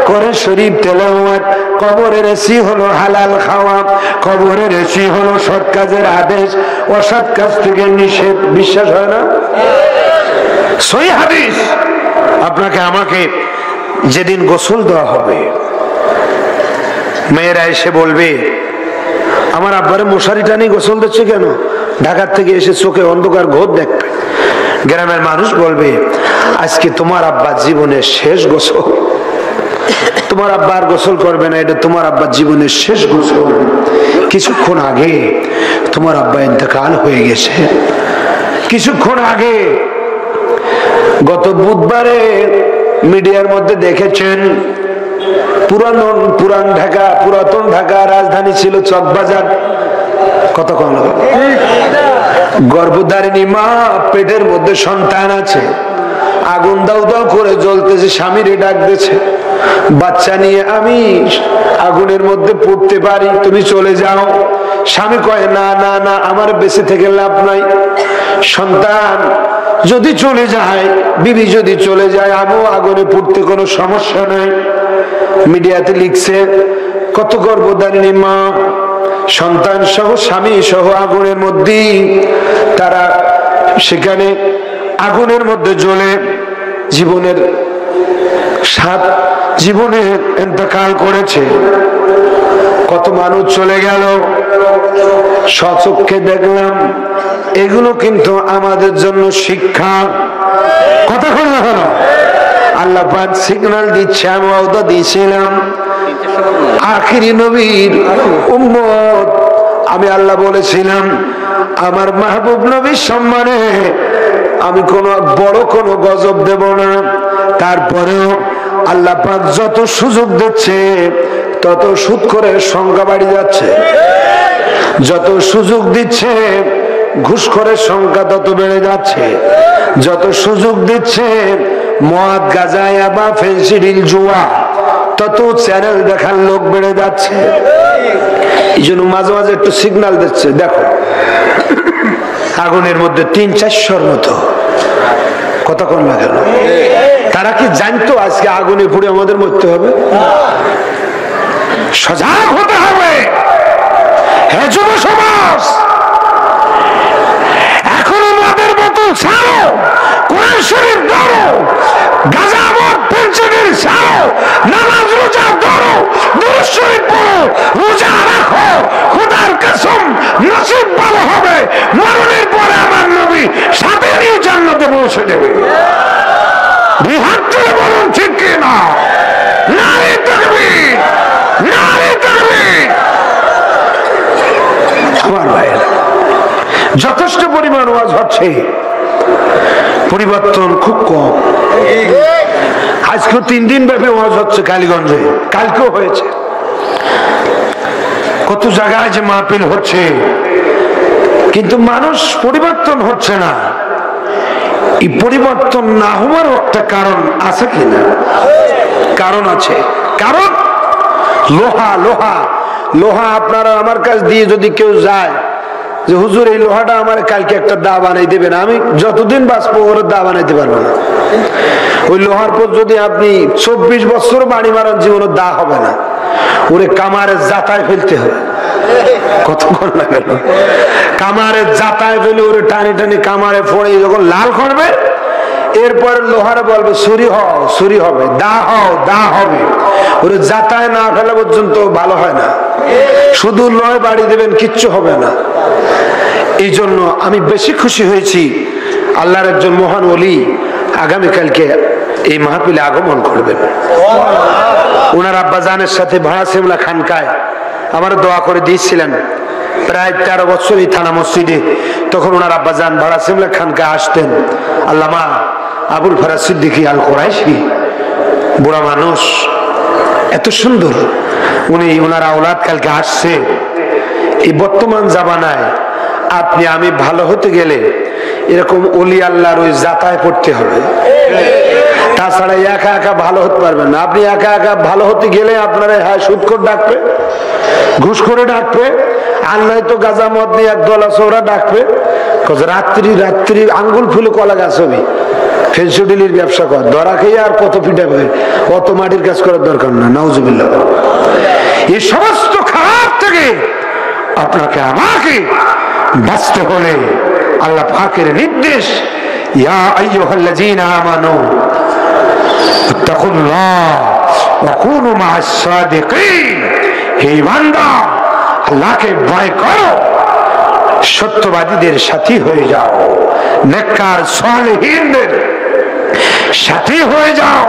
কোরআন শরীফ তেলাওয়াত। কবরের এসি হলো হালাল খাওয়া। কবরের এসি হলো সৎ কাজের আদেশ, অসৎ কাজ থেকে নিষেধ। বিশ্বাস হয় না? সহিহ হাদিস। আপনাকে আমাকে যেদিন গোসল দেওয়া হবে, মেয়েরা এসে বলবে আমার আব্বারে মশারি টানি গোসল দিচ্ছে কেন? ঢাকার থেকে এসে চোখে অন্ধকার ঘোর দেখবে। গ্রামের মানুষ বলবে আজকে তোমার আব্বার জীবনের শেষ গোসল। তোমার আব্বা আর গোসল করবে না, এটা তোমার আব্বার জীবনের শেষ গোসল। কিছুক্ষণ আগে তোমার আব্বা ইন্তেকাল হয়ে গেছে। কিছুক্ষণ আগে গত বুধবারে মিডিয়ার মধ্যে দেখেছেন, পুরাতন ঢাকা রাজধানী ছিল চকবাজার। কত কম গর্ভধারিণী মা, পেটের মধ্যে সন্তান আছে, আগুন দাউ দাউ করে জ্বলতেছে, স্বামীরে ডাক দিয়েছে বাচ্চা নিয়ে আমি আগুনের মধ্যে পড়তে পারি, তুমি চলে যাও। স্বামী কয় না না না, আমার বেঁচে থেকে লাভ নাই। সন্তান যদি চলে যায়, বিবি যদি চলে যায়, আমিও আগুনে পড়তে কোনো সমস্যা নাই। মিডিয়াতে লিখছে কত গর্ভধারিণী মা সন্তান সহ স্বামী সহ আগুনের মধ্যে, তারা সেখানে আগুনের মধ্যে জ্বলে জীবনের জীবনে ইন্তেকাল করেছে। কত মানুষ চলে গেল, স্বচক্ষে দেখলাম। এগুলো কিন্তু আমাদের জন্য শিক্ষা। কথা বলা হলো, আল্লাহ পাক সিগন্যাল দিচ্ছে, আমি ওয়াদা দিয়েছিলাম আখিরি নবীর উম্মত। আমি আল্লাহ বলেছিলাম আমার মাহবুব নবীর সম্মানে আমি বড় কোনো গজব দেব না। তারপরেও আল্লাহ পাক যত সুযোগ দিচ্ছে তত সুদখোরের সংখ্যা বাড়ি যাচ্ছে। যত সুযোগ দিচ্ছে ঘুষখোরের সংখ্যা তত বেড়ে যাচ্ছে। যত সুযোগ দিচ্ছে মদ, গাঁজা, ইয়াবা, ফেন্সিডিল, জুয়া, তত চ্যানেল দেখার লোক বেড়ে যাচ্ছে। এই জন্য মাঝে মাঝে একটু সিগন্যাল দিচ্ছে, দেখো আগুনের মধ্যে 300-400 মতো। কতক্ষণ লাগে? তারা কি জানতো আজকে আগুনে পুড়ে আমাদের মরতে হবে? সজাগ হতে হবে। হে যুব সমাজ, এখনো মদের বোতল ছাড়ো, কোরআন শরীফ ধরো, গাঁজা, মদ, পেনশনের ছাড়ো, নামাজ রোজা ধরো, দুরূদ শরীফ পড়ো, রোজা রাখো। খোদার কসম নসিব ভালো হবে। মরণের পরে আমার নবী সাথে নিয়ে জান্নাতে পৌঁছে দেবে। দুই হাত তুলে বলুন ঠিক কিনা? নারে তাকবীর, নারে তাকবীর। আমার ভাইয়েরা, যথেষ্ট পরিমাণ ওয়াজ হচ্ছে, পরিবর্তন খুব কম। আজকে 3 দিন ব্যাপী ওয়াজ হচ্ছে কালীগঞ্জে, কালকেও হয়েছে। কত জায়গায় যে মাহফিল হচ্ছে, কিন্তু মানুষ পরিবর্তন হচ্ছে না। এই পরিবর্তন না হওয়ার একটা কারণ আছে কিনা? কারণ আছে। কারণ লোহা লোহা লোহা আপনারা আমার কাছ দিয়ে যদি কেউ যায়, যে হুজুর এই লোহাটা আমার কালকে একটা দা বানাই দেবেন, আমি যতদিন বাঁচবো ওর দা বানাইতে পারবো না। ওই লোহার পর যদি আপনি 24 বছর বাড়ি মারান জীবনে দা হবে না, ওরে কামারে জাতায় ফেলতে হবে। কতক্ষণ লাগে কামারে জাতায় ফেলে ওরে টানি টানি কামারে ফোড়ে যখন লাল করবে, এরপর লোহার বলবে ছুরি হও, ছুরি হবে, দা হও, দা হবে। ওরে জাতায় না ফেলা পর্যন্ত ভালো হয় না। শুধু লয় বাড়ি দেবেন, কিচ্ছু হবে না। এই জন্য আমি বেশি খুশি হয়েছি, আল্লাহর একজন মহান ওলি আগামীকালকে এই মাহফিলে আগমন করবেন। ওনার আব্বাজানের সাথে ভাড়া সেমলা খানকায় আমার দোয়া করে দিয়েছিলেন প্রায় 13 বছর এই থানা মসজিদে। তখন ওনার আব্বাজান ভাড়া সেমলা খানকায় আসতেন। আল্লামা আবুল ফরাজ সিদ্দিকী আল কুরাইশি, বুড়া মানুষ, এত সুন্দর। উনি ওনার আওলাদ কালকে আসছে। এই বর্তমান জামানায় আপনি আমি ভালো হতে গেলে এরকম ওলি আল্লাহর ওই জাতায় পড়তে হবে, তাছাড়া একা একা ভালো হতে পারবেন না। আপনি একা একা ভালো হতে গেলে আপনারা হ্যাঁ সুদখোর ডাকবে, ঘুষ করে ডাকবে, আর নয়তো গাঁজা মদ দিয়ে একদল আছে ওরা ডাকবে। রাত্রি রাত্রি আঙ্গুল ফুলে কলা গাছ হবে, ফেন্সিডিলির ব্যবসা কর, ধরা খেয়ে আর কত পিটাবে, অত মাটির কাজ করার দরকার না। নাউজুবিল্লাহ। এই সমস্ত খারাপ থেকে আপনাকে আমাকে বাঁচতে হলে আল্লাহ পাকের নির্দেশ, ইয়া আইয়ুহাল্লাযীনা আমানু ইত্তাকুল্লাহ ওয়া কুনু মা'আস সাদিকিন। হে বান্দা, আল্লাহকে ভয় করো, সত্যবাদীদের সাথী হয়ে যাও, নেককার সালেহীনদের সাথী হয়ে যাও,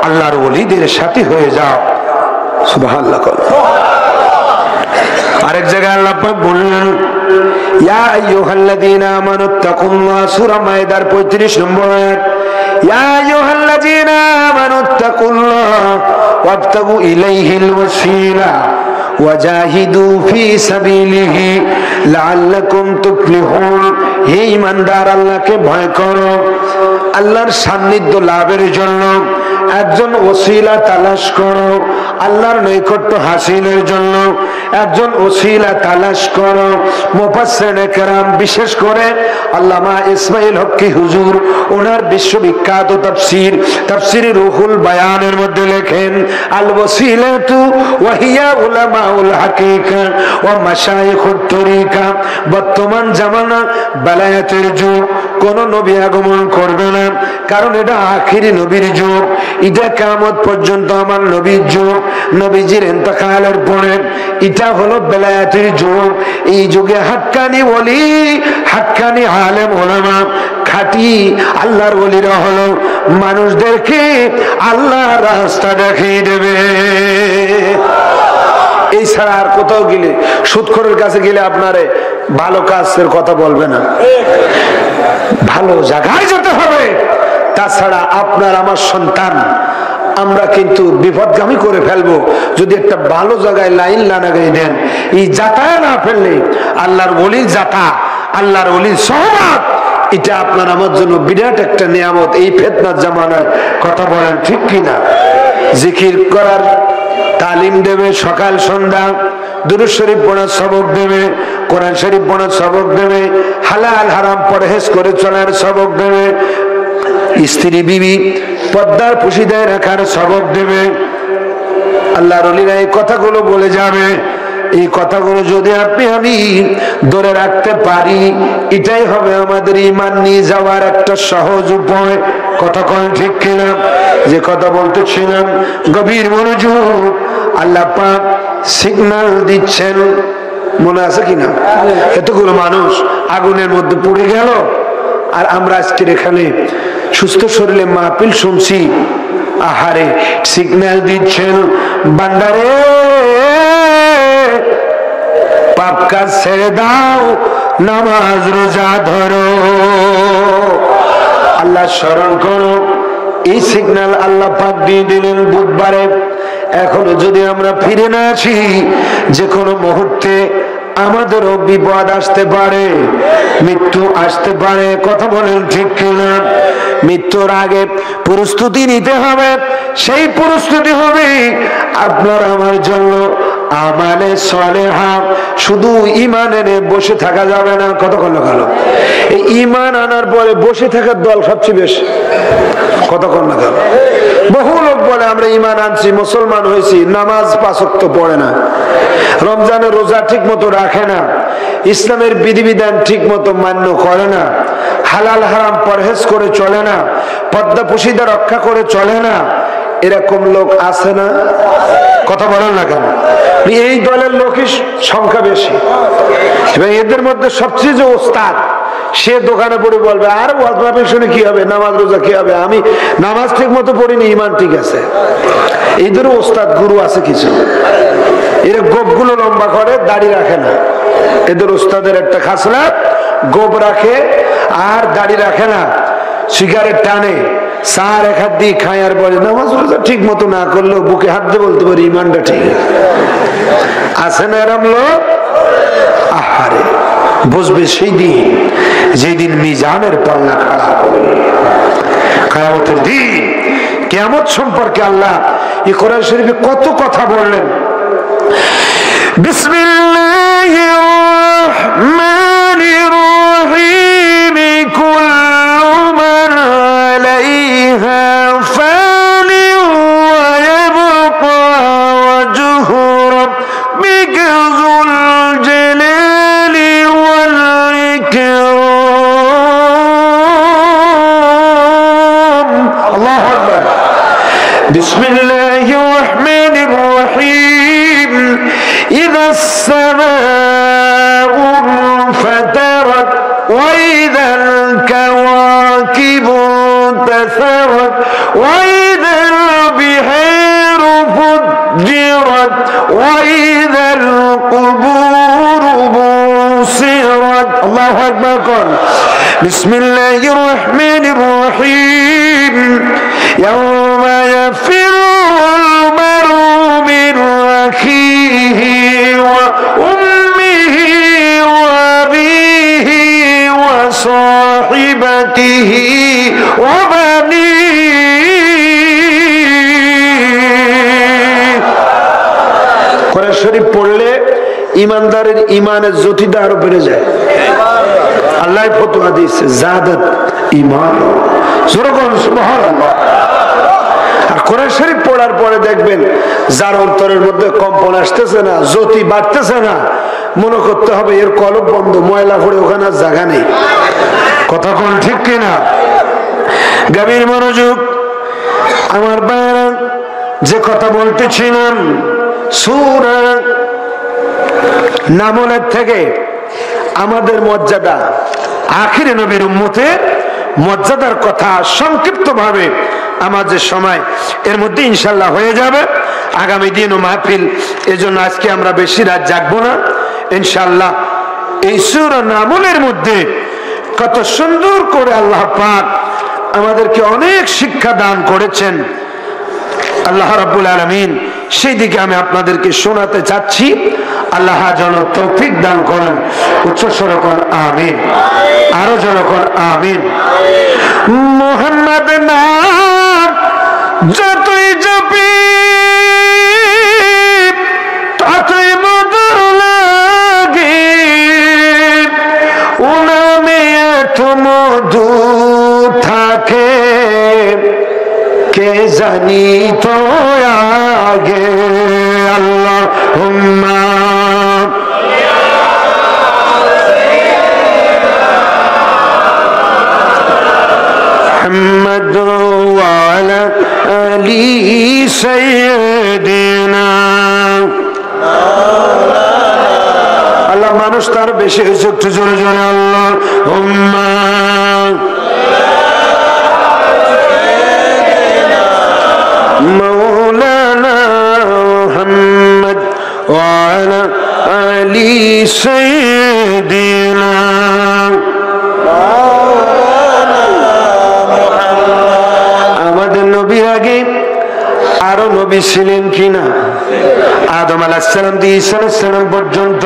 আল্লাহর ওলিদের সাথী হয়ে যাও। সুবহানাল্লাহ। আরেক জায়গায় আল্লাহ পাক বললেন, ইয়া আইয়ুহাল্লাযীনা আমানুত্তাকুল্লাহ, সূরা মায়েদার 35 নম্বর আয়াত। ইয়া আইয়ুহাল্লাযীনা আমানুত্তাকুল্লাহ ওয়াবতাগু ইলাইহিল ওয়াসিলা ওয়াজাহিদু ফি সাবিলিহি লাআল্লাকুম তুফলিহুন। হে ঈমানদার, আল্লাহকে ভয় করো, আল্লাহর সান্নিধ্য লাভের জন্য একজন ওসিলা তালাশ করো, আল্লাহর নৈকট্য হাসিলের জন্য একজন ওসিলা তালাশ করো। মুফাসসিরিনে কেরাম, বিশেষ করে আল্লামা ইসমাইল হক্কি হুজুর, ওনার বিশ্ববিখ্যাত তাফসীর তাফসীরে রুহুল বায়ানের মধ্যে লেখেন, আল ওয়াসিলাতু ওয়া হিয়া উলামাউল হাকিকা ওয়া মাশায়েখুত তরিকা। বর্তমান জামানা বেলায়েতের যুগ, কোন নবী আগমন করবে না, কারণ এটা আখিরি নবীর যুগ, এটা কিয়ামত পর্যন্ত আমার নবীর যুগ। নবীজির ইন্তেকালের পরে এটা হলো বেলায়েতের যুগ। এই যুগে হাক্কানি ওলি, হাক্কানি আলেম ওলামা, খাঁটি আল্লাহর ওলিরা হলো মানুষদেরকে আল্লাহর রাস্তা দেখিয়ে দেবে। এই ছাড়া আর কোথাও গেলে, সুদখোরের কাছে গেলে আপনারে ভালো কাজের কথা বলবে না, ভালো জায়গায় যেতে হবে। তাছাড়া আপনার আমার সন্তান আমরা কিন্তু বিপদগামী করে ফেলবো যদি একটা ভালো জায়গায় লাইন না লাগাই দেন। এই জাতায় না ফেললে আল্লাহর ওলির জাতা, আল্লাহর ওলির সহমত, এটা আপনার আমার জন্য বিরাট একটা নিয়ামত। এই ফিতনার জামানায় কথা বলেন ঠিক কিনা? জিকির করার তালিম দেবে সকাল সন্ধ্যা, দুরূদ শরীফ পড়ার সবক দেবে, কোরআন শরীফ পড়ার সবক দেবে, হালাল হারাম পরহেজ করে চলার সবক দেবে, স্ত্রী বিবি পর্দার পুশিদায় রাখার সবক দেবে। আল্লাহর ওলিরা এই কথাগুলো বলে যাবে। এই কথাগুলো যদি আপনি আমি ধরে রাখতে পারি, এটাই হবে আমাদের ঈমান নিয়ে যাওয়ার একটা সহজ উপায়। কথা কোন ঠিক কিনা? যে কথা বলতেছিলাম, গভীর মনোযোগ। আল্লাহ পাক সিগন্যাল দিচ্ছেন, মনে আছে কিনা? এতগুলো মানুষ আগুনের মধ্যে পুড়ে গেল, আর আমরা আজকের এখানে সুস্থ শরীরে মাহফিল শুনছি। আহারে, সিগন্যাল দিচ্ছেন, বান্দারে পাপ কাজ ছেড়ে দাও, নামাজ রোজা ধরো, আল্লাহ স্মরণ করো। এই সিগন্যাল আল্লাহ পাক দিয়ে দিলেন বুধবারে। এখনো যদি আমরা ফিরে না আসি, যে কোনো মুহূর্তে আমাদেরও বিপদ আসতে পারে, মৃত্যু আসতে পারে। কথা বলেন ঠিক কিনা? মৃত্যুর আগে প্রস্তুতি নিতে হবে। সেই প্রস্তুতি হবে আপনার আমার জন্য আমালে সালেহা। শুধু ঈমান এনে বসে থাকা যাবে না। কতক্ষণ লাগালো এই ঈমান আনার পরে বসে থাকার দল সবচেয়ে বেশি। কতক্ষণ লাগালো। বহু লোক বলে আমরা ঈমান আনছি, মুসলমান হয়েছি, নামাজ 5 ওয়াক্ত পড়ে না, রমজানের রোজা ঠিক মতো রাখে না, ইসলামের বিধিবিধান ঠিক মতো মান্য করে না, হালাল হারাম পরহেজ করে চলে না, পর্দা পুশিদা রক্ষা করে চলে না। এরকম লোক আছে না? কথা বলেন না কেন? এই দলের লোকই সংখ্যা বেশি। এবং এদের মধ্যে সবচেয়ে যে ওস্তাদ, সে দোকানে পড়ে বলবে আর ওয়াজ শুনে কি হবে, নামাজ রোজা কি হবে, আমি নামাজ ঠিক মতো পড়িনি, ঈমান ঠিক আছে। এদেরও ওস্তাদ গুরু আছে কিছু। এরা গোপগুলো লম্বা করে, দাড়ি রাখে না। এদের ওস্তাদের একটা খাসলাত, গোপ রাখে আর দাড়ি রাখে না, সিগারেট টানে, সার এক হাত দিয়ে খায় আর বলে নামাজ রোজা ঠিক মতো না করলেও বুকে হাত দিয়ে বলতে পারি ঈমানটা ঠিক আছে না? এরম লোক আহারে বুঝবে সেই দিন, যেদিন মিজানের পাল্লা খাড়া হবে, কিয়ামতের দিন। কিয়ামত সম্পর্কে আল্লাহ এই কোরআন শরীফে কত কথা বললেন। বিসমিল্লাহির রাহমানির রহিম। কুল্লু মান আলাইহা ফান ওয়া ইয়াবকা ওয়াজহু রাব্বিকা যুল জালালি ওয়াল ইকরাম। আল্লাহু আকবার। বিসমিল্লাহির রাহমানির রহিম। ইযা السماء انفطرت وإذا الكواكب انتثرت وإذا البحار فجرت وإذا القبور بصرت. الله أكبر. بسم الله الرحمن الرحيم. يوم يفر المرء من أخيه وأمه وأبيه وصاحبته وبنيه. কোরআন শরীফ পড়লে ইমানদারের ইমানের জ্যোতিটা আরো বেড়ে যায়। আল্লাহ ফতোয়া দিয়েছে জাদাত ঈমান। সুবহানাল্লাহ। আর কোরআন শরীফ পড়ার পরে দেখবেন যার অন্তরের মধ্যে কম্পন আসতেছে না, জ্যোতি বাড়তেছে না, মনে করতে হবে এর কলব বন্ধ, ময়লা পড়ে ওখানে আর জায়গা নেই। কথা কোন ঠিক কিনা? গভীর মনোযোগ। আমার ভাইরা, যে কথা বলতেছিলাম সূরা নামলের থেকে আমাদের মর্যাদা, আখিরে নবীর উম্মতের মর্যাদার কথা সংক্ষিপ্ত ভাবে আমাদের সময় এর মধ্যে ইনশাল্লাহ হয়ে যাবে। আগামী দিন ও মাহফিল, এজন্য আজকে আমরা বেশি রাত জাগবো না ইনশাল্লাহ। এই সূরা নামলের মধ্যে কত সুন্দর করে আল্লাহ পাক আমাদেরকে অনেক শিক্ষা দান করেছেন। আল্লাহ রাব্বুল আলামিন সেই দিকে আমি আপনাদেরকে শোনাতে চাচ্ছি। আল্লাহ যেন তৌফিক দান করেন। উচ্চ স্বরে করেন আমিন, আরো জোরে করেন আমিন। মুহাম্মদ নাম যতই জপি ততই মধুর লাগে, ও নামে এত মধু থাকে কে জানি তো আগে। আল্লাহুম্মা মুহাম্মদ ওয়া আলা আলি সাইয়্যিদিনা। আল্লাহ, মানুষ তার বেশি হয়েছে, একটু জোরে জোরে আল্লাহুম্মা مولانا محمد وعلى آل سيدنا আমাদের নবীর আগে আরো নবী ছিলেন কিনা? আদম আলাইহিস সালাম থেকে ঈসা আলাইহিস সালাম পর্যন্ত।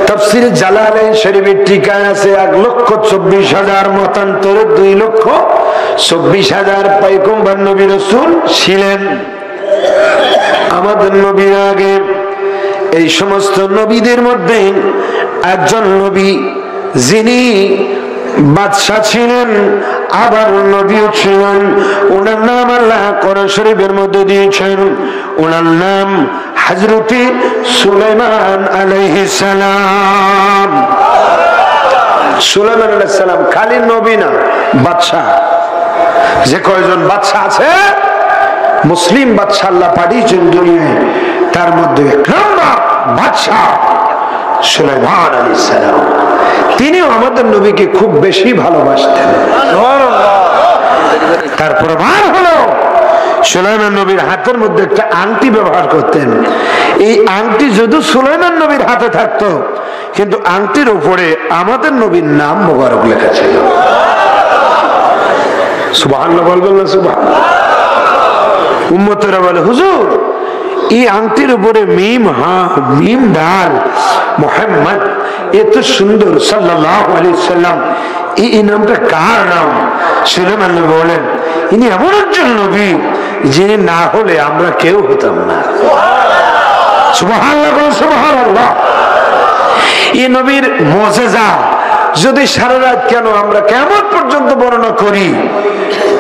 তাফসীরে জালালাইন শরীফের টিকায় আছে 1,24,000 মতান্তরে 2,24,000 পয়গম্বর নবী রাসূল ছিলেন। আমাদের নবীর আগে এই সমস্ত নবীদের মধ্যে একজন নবী যিনি বাদশা ছিলেন, আবার নবীও ছিলেন। ওনার নাম আল্লাহ কোরআন শরীফের মধ্যে দিয়েছেন। ওনার নাম হযরতে সুলাইমান আলাইহিস সালাম। সুলাইমান আলাইহিস সালাম খালি নবী না, বাদশা। যে কয়জন বাদশা আছে, মুসলিম বাদশা আল্লাহ পাঠিয়েছেন দুনিয়ায়, তার মধ্যে এক নম্বর বাদশা সুলাইমান আলাইহিস সালাম। তিনিও আমাদের নবীকে খুব বেশি ভালোবাসতেন। তার প্রমাণ হলো সুলাইমান নবীর হাতের মধ্যে একটা আংটি ব্যবহার করতেন। এই আংটি যদি সুলাইমান নবীর হাতে থাকতো, কিন্তু আংটির উপরে আমাদের নবীর নাম মোবারক লেখা ছিল। সুবহানাল্লাহ বলবেন না? সুবহানাল্লাহ। উম্মতেরা বলে, হুজুর এই আংটির উপরে মিম হা মিম ডাল মুহাম্মদ এত সুন্দর সাল্লাল্লাহু আলাইহি সাল্লাম, এই নামটা কার নাম? সুলাইমান নবী বলেন, ইনি এমন একজন নবী যিনি না হলে আমরা কেউ হতাম না। সুবহানাল্লাহ, সুবহানাল্লাহ। এই নবীর মুজিজা যদি সারা রাত কেন আমরা কিয়ামত পর্যন্ত বর্ণনা করি,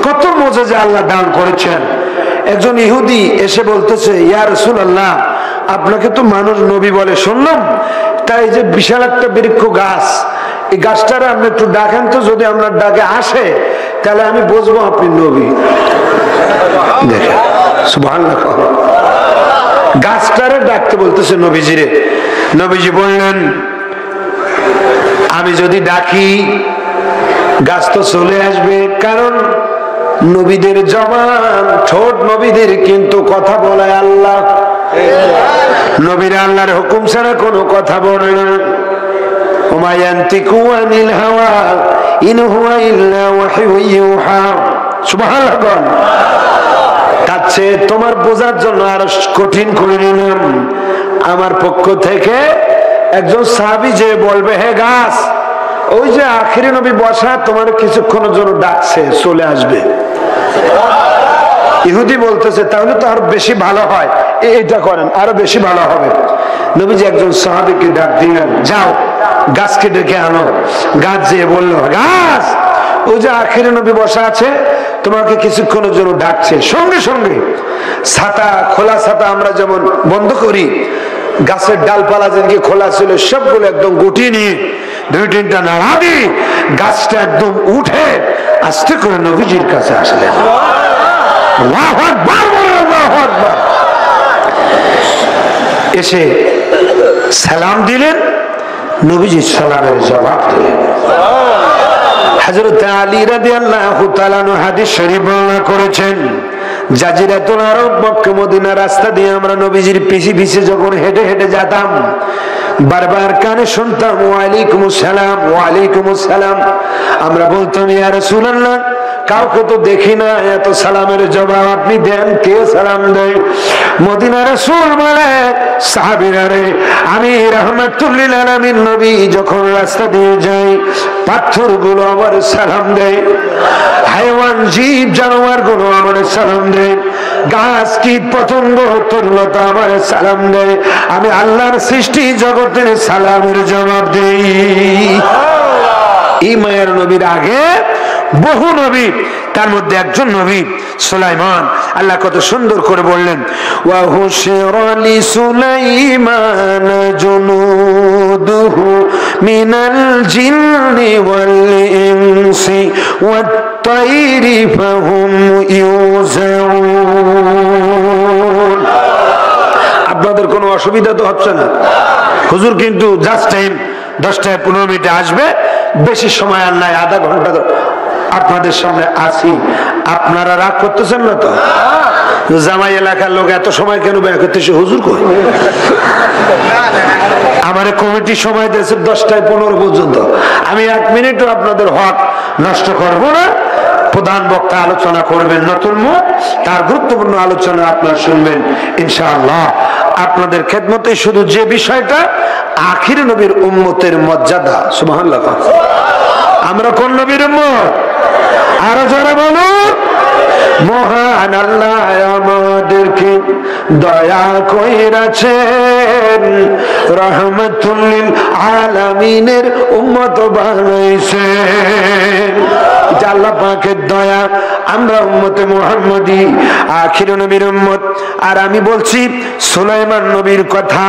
কত মুজিজা আল্লাহ দান করেছেন। একজন ইহুদি এসে বলতেছে, ইয়া রাসূলুল্লাহ, আপনাকে তো মানুষ নবী বলে শুনলাম, তাই যে বিশাল একটা বৃক্ষ গাছ, এই গাছটারে আপনি একটু ডাকেন তো, যদি আপনার ডাকে আসে তাহলে আমি বুঝবো আপনি নবী। দেখেন সুবহানাল্লাহ, গাছটারে ডাকতে বলতেছে নবীজিরে। নবীজি বললেন, আমি যদি ডাকি গাছ তো চলে আসবে, কারণ নবীদের জবান ঠোঁট, নবীদের কিন্তু কথা বলে আল্লাহ। নবীরা আল্লাহর হুকুম ছাড়া কোনো কথা বলে না। ওমা ইয়ানতিকু আনিল হাওয়া ইন হুয়া ইল্লা ওয়াহয়ু ইউহা। সুবহানাল্লাহ। তাছে তোমার বোঝার জন্য আরো কঠিন করে নিলাম, আমার পক্ষ থেকে একজন সাহাবী যে বলবে, হে গাছ, ওই যে আখিরি নবী বসা তোমার কিছুক্ষণের জন্য ডাকছে, চলে আসবে। ইহুদি বলতেছে, তাহলে তো আরো বেশি ভালো হয়, এইটা করেন, আরো বেশি ভালো হবে। নবীজি একজন সাহাবীকে ডাক দিলেন, যাও গাছকে ডেকে আনো। গাছ যেয়ে বলল, গাছ, ওই যে আখিরি নবী বসা আছে, তোমাকে কিছুক্ষণের জন্য ডাকছে। সঙ্গে সঙ্গে ছাতা, খোলা ছাতা আমরা যেমন বন্ধ করি, গাছের ডালপালা যেদিকে খোলা ছিল সবগুলো একদম গুটিয়ে নিয়ে দুই তিনটা নাড়া দিয়ে গাছটা একদম উঠে আস্তে করে নবীজির কাছে আসলেন। আল্লাহু আকবার, আল্লাহু আকবার। এসে সালাম দিলেন, নবীজি সালামের জবাব দিলেন। হযরত আলী রাদিয়াল্লাহু তাআলা হাদিস শরীফ বর্ণনা করেছেন, জাজিরাতুল আরব মক্কা মদিনা রাস্তা দিয়ে আমরা নবীজির পিছে পিছে যখন হেঁটে হেঁটে যেতাম, বারবার কানে শুনতাম ওয়ালাইকুমুস সালাম, ওয়ালাইকুমুস সালাম। আমরা বলতাম, ইয়া রাসূলুল্লাহ, কাউকে তো দেখি না এত সালামের জবাব আপনি দেন, কে সালাম দেয়? মদিনা রাসূল বলে, সাহাবীরা রে, আমি রাহমাতুল লিল আলামিন নবী যখন রাস্তা দিয়ে যাই, পাথরগুলো আমার সালাম দেয়, হাইওয়ান জীব জানোয়ার গুলো আমার সালাম দেয়, গাছ কীট পতঙ্গ তরুলতা আমার সালাম দেয়, আমি আল্লাহর সৃষ্টি জগতের সালামের জবাব দেই। এই মায়ের নবীর আগে বহু নবী, তার মধ্যে একজন নবী সুলাইমান। আল্লাহ কত সুন্দর করে বললেন, ওয়া হুশিরা লি সুলাইমান জুনুদুহু মিনাল জিন্নি ওয়াল ইনসি ওয়াত তাইরি ফাহুম ইউজাউন। আপনাদের কোনো অসুবিধা তো হচ্ছে না? হুজুর কিন্তু জাস্ট টাইম 10টায় 15 মিনিটে আসবে, বেশি সময় আর নাই, আধা ঘন্টা আপনাদের সামনে আসি। আপনারা রাগ করতেছেন না তো? জামাই এলাকার লোক এত সময় কেন ব্যয় করতেছে? হুজুর কই? আমার কমিটি সময় দিয়েছে 10টায় 15 পর্যন্ত। আমি 1 মিনিটও আপনাদের হক নষ্ট করব না। প্রধান বক্তা আলোচনা করবেন নতুন মুখ, তার গুরুত্বপূর্ণ আলোচনা আপনারা শুনবেন ইনশাআল্লাহ। আপনাদের খেদমতে শুধু যে বিষয়টা আখির নবীর উম্মতের মর্যাদা। সুবহানাল্লাহ। আমরা কোন নবীর উম্মত? আরো যারা বলো, মহান আল্লাহ আমাদেরকে দয়া কইরাছেন, রহমাতুল লিল আলামিনের উম্মত বানাইছেন। আল্লাহ পাকের দয়া, আমরা উম্মতে মুহাম্মদী আখির নবীর উম্মত। আর আমি বলছি সুলাইমান নবীর কথা,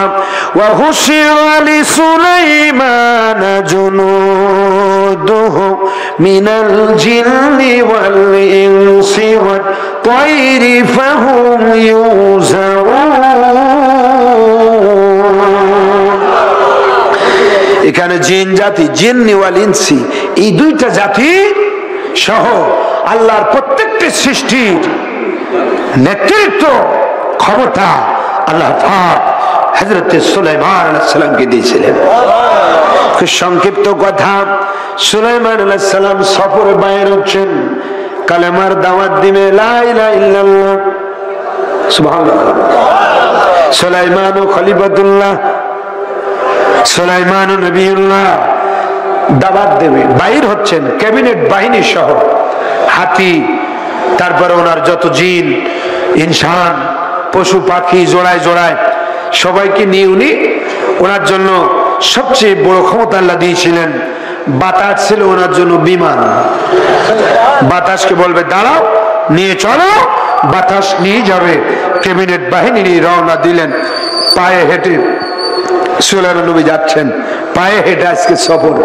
ওয়া হুশিরা লি সুলাইমান জুনুদুহু মিনাল জিন্নি ওয়াল ইনসি ওয়াত তায়রি ফাহুম ইউজাউন। এখানে জিন জাতি, জিন্নি ওয়াল ইনসি, এই দুইটা জাতি সহ আল্লাহর প্রত্যেকটি সৃষ্টির নেতৃত্ব ক্ষমতা আল্লাহ পাক হযরত সুলাইমান আলাইহিস সালামকে দিয়েছিলেন। খুব সংক্ষিপ্ত কথা, সুলাইমান আলাইহিস সালাম সফরে বাইর হচ্ছেন, কালেমার দাওয়াত দিবে, লা ইলাহা ইল্লাল্লাহ সুবহানাল্লাহ। সুলাইমান খলিফাতুল্লাহ, সুলাইমান নবিউল্লাহ, দাওয়াত দেবে, বাইর হচ্ছেন ক্যাবিনেট বাহিনী সহ, হাতি, তারপরে ওনার যত জিন ইনসান পশু পাখি জোড়ায় জোড়ায় সবাইকে নিয়ে উনি ওনার জন্য সবচেয়ে বড় ক্ষমতা আল্লাহ দিয়েছিলেন। বাতাস ছিল ওনার জন্য বিমান, বাতাসকে বলবে দাঁড়াও, নিয়ে চলো, বাতাস নিয়ে যাবে। ক্যাবিনেট বাহিনী নিয়ে রওনা দিলেন, পায়ে হেঁটে সুলাইমান নবী যাচ্ছেন, পায়ে হেঁটে আজকে সফর,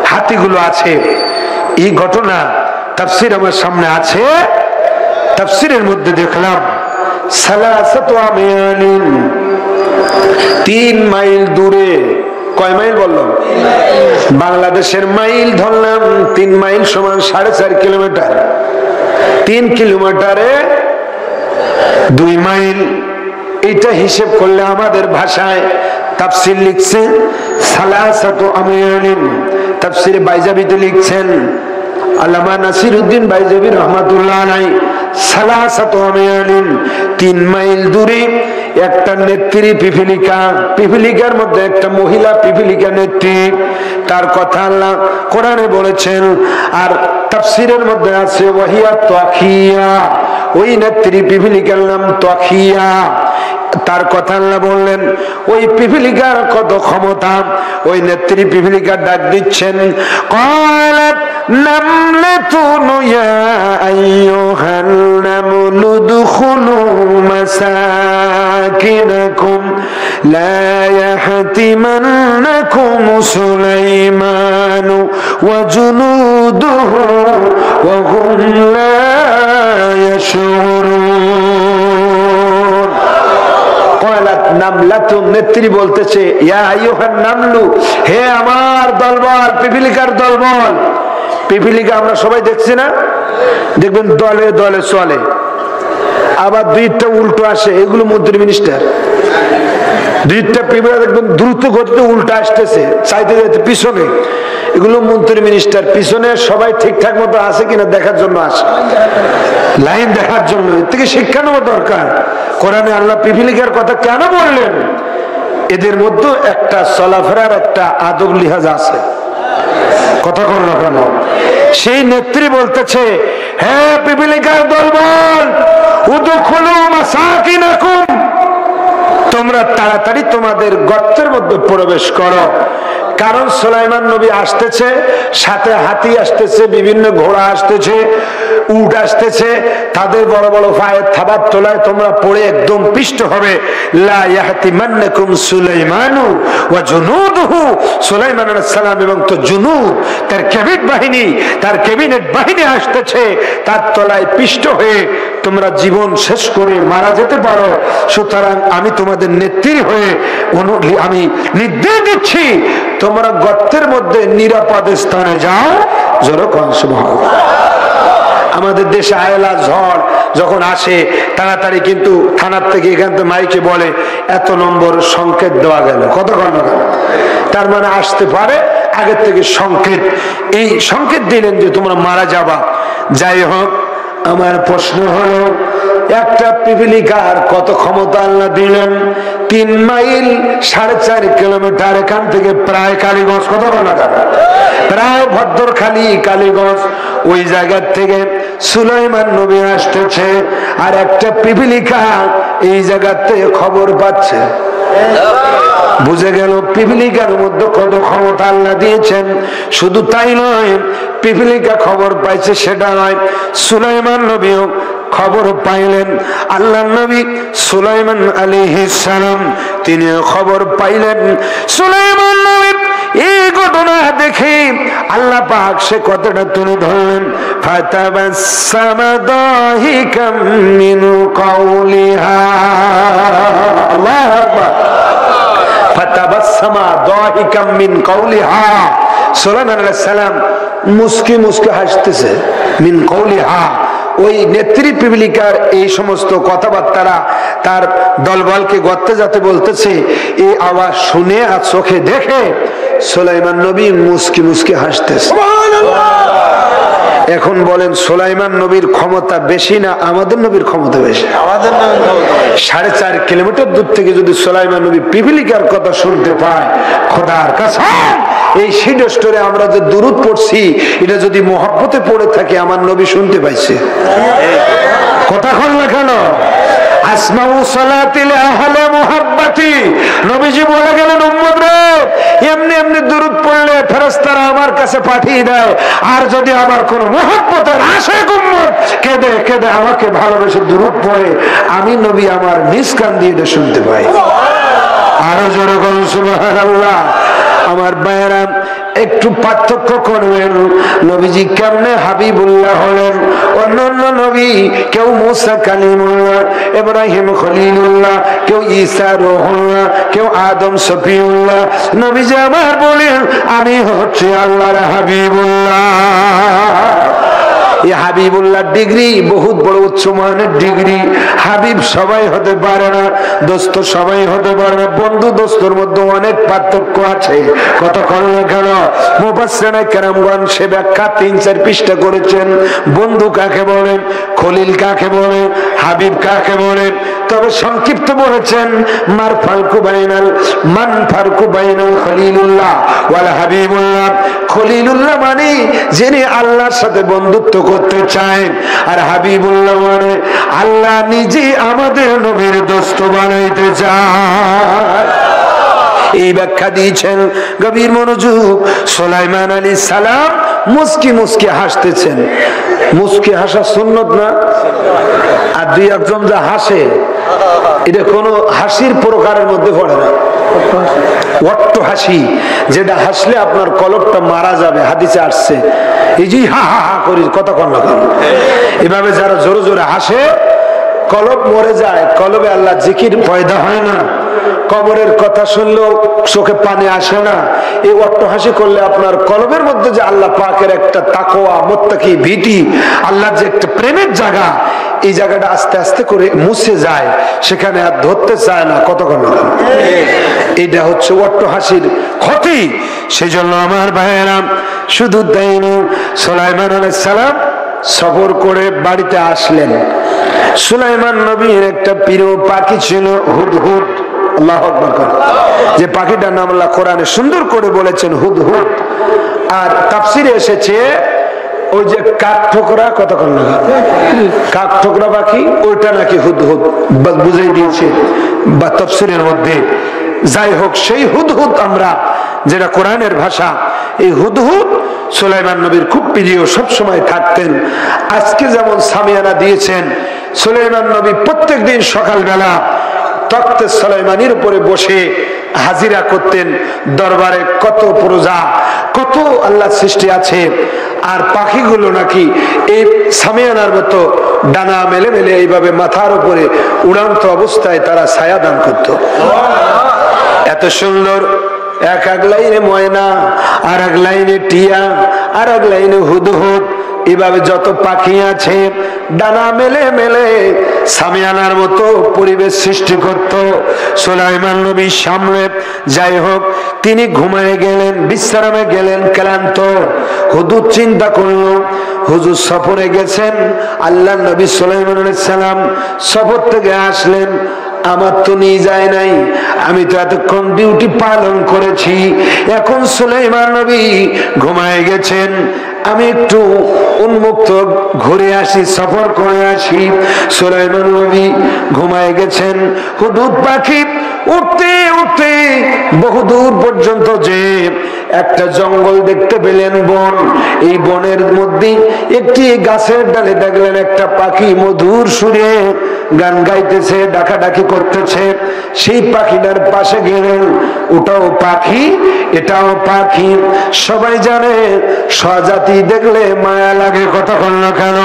হাতিগুলো আছে। এই ঘটনা তাফসীর আমার সামনে আছে, তাফসীরের মধ্যে দেখলাম সালাসাতু আময়ালিন, 3 মাইল দূরে। কয় মাইল বললাম? বাংলাদেশের মাইল ধরলাম, 3 মাইল সমান 4.5 কিলোমিটার। 3 কিলোমিটারে 2 মাইল, এটা হিসেব করলে আমাদের ভাষায় তাফসীর লিখছে সালাসাতু আময়ালিন। তাফসীরে বাইজাবিতে লিখছেন আল্লামা নাসিরউদ্দিন বাইজাবি রহমাতুল্লাহ আলাইহি, সালাসাতু আময়ালিন, 3 মাইল দূরে একটা নেত্রী পিপিলিকা, পিপিলিকার মধ্যে একটা মহিলা পিপিলিকা নেত্রী, তার কথা আল্লাহ কোরআনে বলেছেন। আর তাফসীরের মধ্যে আছে ওয়াহিয়া তাখিয়া, ওই নেত্রী পিপিলিকার নাম তাখিয়া, তার কথা আল্লাহ বললেন। ওই পিপিলিকার কত ক্ষমতা, ওই নেত্রী পিপিলিকার ডাক দিচ্ছেন, ক্বালাত নামলাতুন ইয়া আইয়ুহান নামলু দুখুলু মাসাকিনাকুম লা ইয়াহতিমান্নাকুম সুলাইমান ওয়া জুনুদুহু ওয়া হুম লা ইয়াশউরুন। নেত্রী বলতেছে, ইয়া আইয়ুহান নামলু, হে আমার দলবল, পিপিলিকার দলবল। পিপিলিকা আমরা সবাই দেখছি না, দেখবেন দলে দলে চলে, আবার 2টা উল্টো আসে, এগুলো মন্ত্রী মিনিস্টার। 2টা পিপিলিকা দেখবেন দ্রুত গতিতে উল্টো আসতেছে, চাইতে চাইতে পিছনে, এগুলো মন্ত্রী মিনিস্টার। পিছনে সবাই ঠিকঠাক মতো আছে কিনা দেখার জন্য আসে, লাইন দেখার জন্য। এর থেকে শিক্ষা নেওয়া দরকার। কোরআনে আল্লাহ পিপিলিকার কথা কেন বললেন? এদের মধ্যে একটা চলাফেরার একটা আদব লিহাজ আছে, কথা কোন রকম। সেই নেত্রী বলতেছে, হে পিপিলিকার দলবল, উদখুলু মাসাকিনাকুম, তোমরা তাড়াতাড়ি তোমাদের গর্তের মধ্যে প্রবেশ করো। কারণ সুলাইমান নবী আসতেছে, সাথে হাতি আসতেছে, বিভিন্ন ঘোড়া আসতেছে, উট আসতেছে, তাদের বড় বড় পায়ের থাবার তোলায় তোমরা পড়ে একদম পিষ্ট হবে। লা ইয়াহতিমান্নাকুম সুলাইমানু ওয়া জুনুদুহু, সুলাইমান আলাইহিস সালাম এবং তো জুনুদ, তার ক্যাবিনেট বাহিনী আসতেছে, তার তলায় পিষ্ট হয়ে তোমরা জীবন শেষ করে মারা যেতে পারো। সুতরাং আমি তোমাদের নেত্রী হয়ে আমি নির্দেশ দিচ্ছি, তোমরা গর্তের মধ্যে নিরাপদ স্থানে যাও। যেরকম সুবহানাল্লাহ। আমাদের দেশে আয়লা ঝড় যখন আসে, তাড়াতাড়ি কিন্তু থানার থেকে এখান থেকে মাইকে বলে এত নম্বর সংকেত দেওয়া গেল, কতক্ষণ, তার মানে আসতে পারে আগের থেকে সংকেত। এই সংকেত দিলেন যে তোমরা মারা যাবা। যাই হোক, আমার প্রশ্ন হলো, একটা পিপিলিকার কত ক্ষমতা আল্লাহ দিলেন? 3 মাইল 4.5 কিলোমিটার, এখান থেকে প্রায় কালীগঞ্জ, কত প্রায় ভদ্রখালী কালীগঞ্জ, ওই জায়গার থেকে সুলাইমান নবী আসতেছে, আর একটা পিপিলিকা এই জায়গাতে খবর পাচ্ছে। বুঝে গেল পিপিলিকার মধ্যে কত ক্ষমতা আল্লাহ দিয়েছেন। শুধু তাই নয়, পিপিলিকা খবর পাইছে সেটা নয়, সুলাইমান নবীও খবর পাইলেন। আল্লাহ নবী সুলাইমান আলাইহিস সালাম তিনি খবর পাইলেন। সুলাইমান নবী এই ঘটনা দেখে আল্লাহ পাক সে কথাটা তুলে ধরলেন, ফাতাবাসসামা দাহিকাম মিন কাওলিহা। আল্লাহু আকবার। ফাতাবাসসামা দাহিকাম মিন কাওলিহা। সুলাইমান আলাইহিস সালাম মুস্কি মুস্কি হাসতেছে। মিন কাওলিহা, ওই নেত্রী পিপিলিকার এই সমস্ত কথাবার্তারা তার দলবলকে গর্তে যাতে বলতেছে, এই আওয়াজ শুনে আর চোখে দেখে সুলাইমান নবী মুস্কি মুস্কি হাসতেছে। এখন বলেন, সুলাইমান নবীর ক্ষমতা বেশি না আমাদের নবীর ক্ষমতা বেশি? 4.5 কিলোমিটার দূর থেকে যদি সুলাইমান নবী পিপিলিকার কথা শুনতে পায়, খোদার কসম এই সিডস্টোরে আমরা যে দুরূদ পড়ছি এটা যদি মহব্বতে পড়ে থাকে আমার নবী শুনতে পাইছে। কথা কল না কেন? আসমাউ সালাতিল আহলে মুহাব্বতি, নবীজি বলে গেলেন, উম্মত রে এমনি এমনি দুরূদ পড়লে ফেরেশতারা আমার কাছে পাঠিয়ে দেয়, আর যদি আমার কোন মুহাব্বতের আশিক উম্মত কেঁদে কেঁদে আমাকে ভালোবেসে দুরূদ পড়ে, আমি নবী আমার নিজ কান দিয়ে এটা শুনতে পাই। আরো জোরে বলুন সুবহানাল্লাহ। আমার ভাইয়েরা একটু পার্থক্য করবেন, নবীজি কেমনে হাবিবুল্লাহ হলেন। অন্যান্য নবী কেউ মুসা কালিমুল্লাহ, ইব্রাহিম খলিলুল্লাহ, কেউ ঈসা রূহুল্লাহ, কেউ আদম সফিউল্লাহ। নবীজি আমার বলেন আমি হচ্ছে আল্লাহর হাবিবুল্লাহ। এই হাবিবুল্লাহ ডিগ্রি বহুত বড় উচ্চমানের ডিগ্রি। হাবিব সবাই হতে পারে না, দোস্ত সবাই হতে পারে না, বন্ধু দোস্তর মধ্যে অনেক পার্থক্য আছে। কতক্ষণ কেন মুফাসসিরিনে কেরামগণ সে ব্যাখ্যা 3-4 পৃষ্ঠা করেছেন। বন্ধু কাকে বলেন, খলিল কাকে বলেন, হাবিব কাকে বলেন। তবে সংক্ষিপ্ত বলেছেন মান ফারকু বাইনাল খলিলুল্লাহ ওয়াল হাবিবুল্লাহ। খলিলুল্লাহ মানে যিনি আল্লাহর সাথে বন্ধুত্ব করতে চায়, আর হাবিবুল্লাহ মানে আল্লাহ নিজে আমাদের নবীর দোস্ত বানাইতে চায়। এই ব্যাখ্যা দিয়েছেন গভীর মনোযোগ। সুলাইমান আলাইহিস সালাম মুস্কি মুস্কি হাসতেছেন। মুস্কি হাসা সুন্নত না? আর দুই একজন যা হাসে এটা কোনো হাসির প্রকারের মধ্যে পড়ে না। অট্ট হাসি, যেটা হাসলে আপনার কলবটা মারা যাবে, হাদিসে আসছে। এই যে হা হা হা করি কতক্ষণ না, এভাবে যারা জোরে জোরে হাসে কলব মরে যায়, কলবে আল্লাহ জিকির পয়দা হয় না, কবরের কথা শুনলেও চোখে পানি আসে না। এই অট্টহাসি করলে আপনার কলবের মধ্যে যে আল্লাহ পাকের একটা তাকওয়া, মুত্তাকি, ভীতি, আল্লাহর যে একটা প্রেমের জায়গা, এই জায়গাটা আস্তে আস্তে করে মুছে যায়, সেখানে আর ধরতে চায় না। কতক্ষণ এটা হচ্ছে অট্টহাসির ক্ষতি। সেই জন্য আমার ভাইয়েরা শুধু তাই না, সুলাইমান আলাইহিস সালাম সফর করে বাড়িতে আসলেন। সুলাইমান নবীর একটা প্রিয় পাখি ছিল হুদহুদ। আল্লাহু আকবার। যে পাখিটার নাম আল্লাহ কোরআনে সুন্দর করে বলেছেন হুদহুদ। আর তাফসিরে এসেছে ওই যে কাক ঠোকরা, কতক্ষণ না কাক ঠোকরা পাখি, ওইটা নাকি হুদহুদ বুঝাই দিয়েছে বা তাফসিরের মধ্যে। যাই হোক, সেই হুদহুদ আমরা যেটা কোরআনের ভাষা, এই হুদহুদ সুলাইমান নবীর খুব প্রিয়, সব সময় থাকতেন। আজকে যেমন সামিয়ানা দিয়েছেন, সুলাইমান নবী প্রত্যেক দিন সকালবেলা তখতে সুলাইমানির উপরে বসে হাজিরা করতেন। দরবারে কত প্রজা, কত আল্লাহ সৃষ্টি আছে, আর পাখিগুলো নাকি এই সামিয়ানার মতো ডানা মেলে মেলে এইভাবে মাথার উপরে উড়ান্ত অবস্থায় তারা ছায়া দান করত। এত সুন্দর এক এক লাইনে ময়না, আর এক লাইনে টিয়া, আর এক লাইনে হুদহুদ, এভাবে যত পাখি আছে ডানা মেলে মেলে সামিয়ানার মতো পরিবেশ সৃষ্টি করত সুলাইমান নবীর সামনে। যাই হোক, তিনি ঘুমিয়ে গেলেন, বিশ্রামে গেলেন, ক্লান্ত। হুদহুদ চিন্তা করলো, হুজুর সফরে গেছেন, আল্লাহ নবী সুলাইমান আলাইহিস সালাম সফর থেকে আসলেন, আমার তো নিয়ে যায় নাই, আমি তো এতক্ষণ ডিউটি পালন করেছি। এখন সুলাইমান নবী ঘুমায় গেছেন, আমি একটু উন্মুক্ত ঘুরে আসি, সফর করে আসি। সুলাইমান নবী ঘুমায় গেছেন। হুদহুদ পাখি উঠতে উঠতে বহুদূর পর্যন্ত যে একটা জঙ্গল দেখতে পেলেন, বন। এই বনের মধ্যে একটি গাছের ডালে দেখলেন একটা পাখি মধুর সুরে গান গাইতেছে, ডাকাডাকি করতেছে। সেই পাখিটার পাশে গেলেন। ওটাও পাখি, এটাও পাখি। সবাই জানে স্বজাতি দেখলে মায়া লাগে, কথা বল না কেন?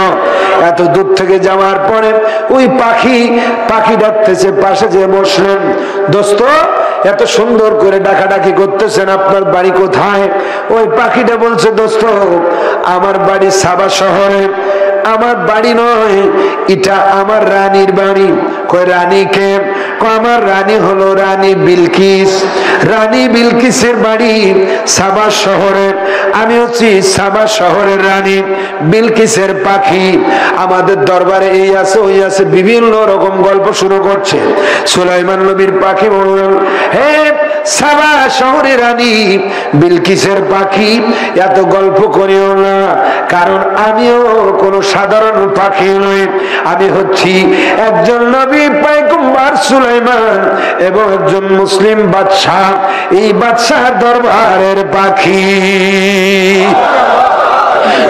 এত দূর থেকে যাওয়ার পরে ওই পাখি ডাকতেছে, পাশে যে বসলেন। দোস্ত, এত সুন্দর করে ডাকাডাকি করতেছেন, আপনার বাড়ি কোথায়? ওই পাখিটা বলছে, দোস্ত আমার বাড়ি সাবা শহরে। আমার বাড়ি নয়, এটা আমার রানীর বাড়ি। কয় রানী কে? আমার রানী হলো রানী বিলকিস। রানী বিলকিসের বাড়ি সাবা শহরে। আমি হচ্ছি সাবা শহরের রানী, বিলকিসের পাখি। আমাদের দরবারে এই আছে ওই আছে, বিভিন্ন রকম গল্প শুরু করছে। সুলাইমান নবীর পাখি বললেন, হে সাবা শহরের রানী বিলকিসের পাখি, এত গল্প করিও না, কারণ আমিও কোনো সাধারণ পাখি নই। আমি হচ্ছি একজন নবী পয়গম্বর সুলাইমান এবং একজন মুসলিম বাদশাহ। এই বাদশাহ দরবারের পাখি।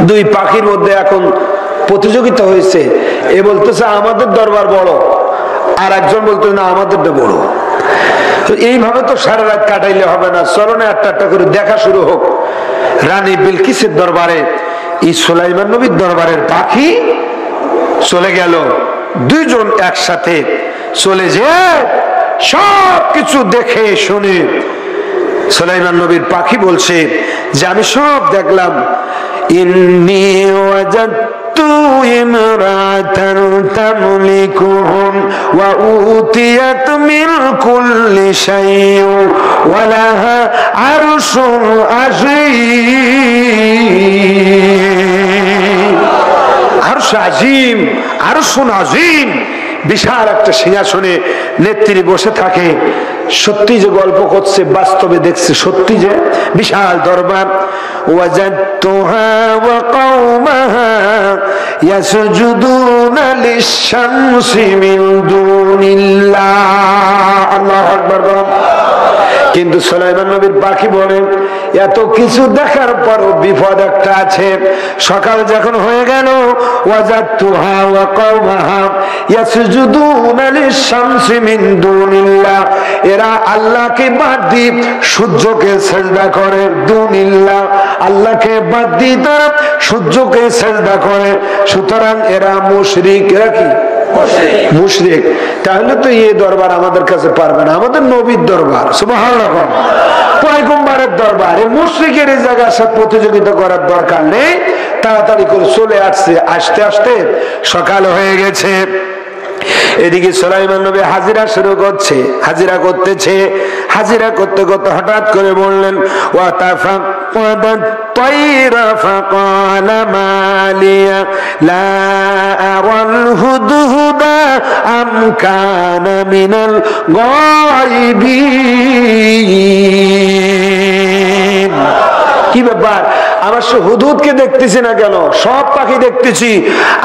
দুই পাখির মধ্যে এখন প্রতিযোগিতা হয়েছে। এ বলতেছে আমাদের দরবার বড়, আর একজন বলতেছে না আমাদেরটা বড়। এইভাবে তো সারা রাত কাটাইলে হবে না, চলো না একটা একটা করে দেখা শুরু হোক। রানী বিলকিসের দরবারে এই সুলাইমান নবীর দরবারের পাখি চলে গেল। দুইজন একসাথে চলে যায় সব কিছু দেখে শুনে। সুলাইমান নবীর পাখি বলছে যে আমি সব দেখলাম। ইন্নী ওয়াজাদতু ইমরাতান তামলিকুহুম ওয়া উতিয়াত মিন কুল্লি শাইইন ওয়া লাহা আরশুন আযীম। আরশ আযীম, আরশুন আযীম, বিশাল একটা সিংহাসনে নেত্রী বসে থাকে। সত্যি যে গল্প করছে, বাস্তবে দেখছে সত্যি যে বিশাল দরবার। ওয়াজাদতুহা ওয়া কওমাহা ইয়াসজুদুনা লিশ-শামসি মিন দুনিল্লাহ। আল্লাহু আকবার। কিন্তু সুলাইমান নবীর পাখি বলে এত কিছু দেখার পরও বিপদ একটা আছে। সকাল যখন হয়ে গেল, ওয়াজাদতুহা ওয়া কওমাহা ইয়াসজুদুনা লিশ-শামসি মিন দুনিল্লাহ, এরা আল্লাহকে বাদ দিয়ে সূর্যকে সিজদা করে। দুনিল্লাহ, আল্লাহকে বাদ দিয়ে তারা সূর্যকে সিজদা করে। সুতরাং এরা মুশরিক। এরা কি? মুশরিক। তাহলে তো এই দরবার আমাদের কাছে পারবে না, আমাদের নবীর দরবার, সুবহানাল্লাহ, পয়গম্বরের দরবার। এই মুশরিকের এই জায়গার সাথে প্রতিযোগিতা করার দরকার নেই। তাড়াতাড়ি করে চলে আসছে। আস্তে আস্তে সকাল হয়ে গেছে। এদিকে সুলাইমান নবী হাজিরা শুরু করছে, হাজিরা করতেছে। হাজিরা করতে করতে হঠাৎ করে বললেন, ওয়া তাফাক্কাদাত তায়রা ফাকালা মালিয়া লা আরাল হুদহুদা আম কানা মিনাল গায়বিন। কি ব্যাপার? আমার সে হুদহুদকে দেখতেছি না কেন? সব পাখি দেখতেছি,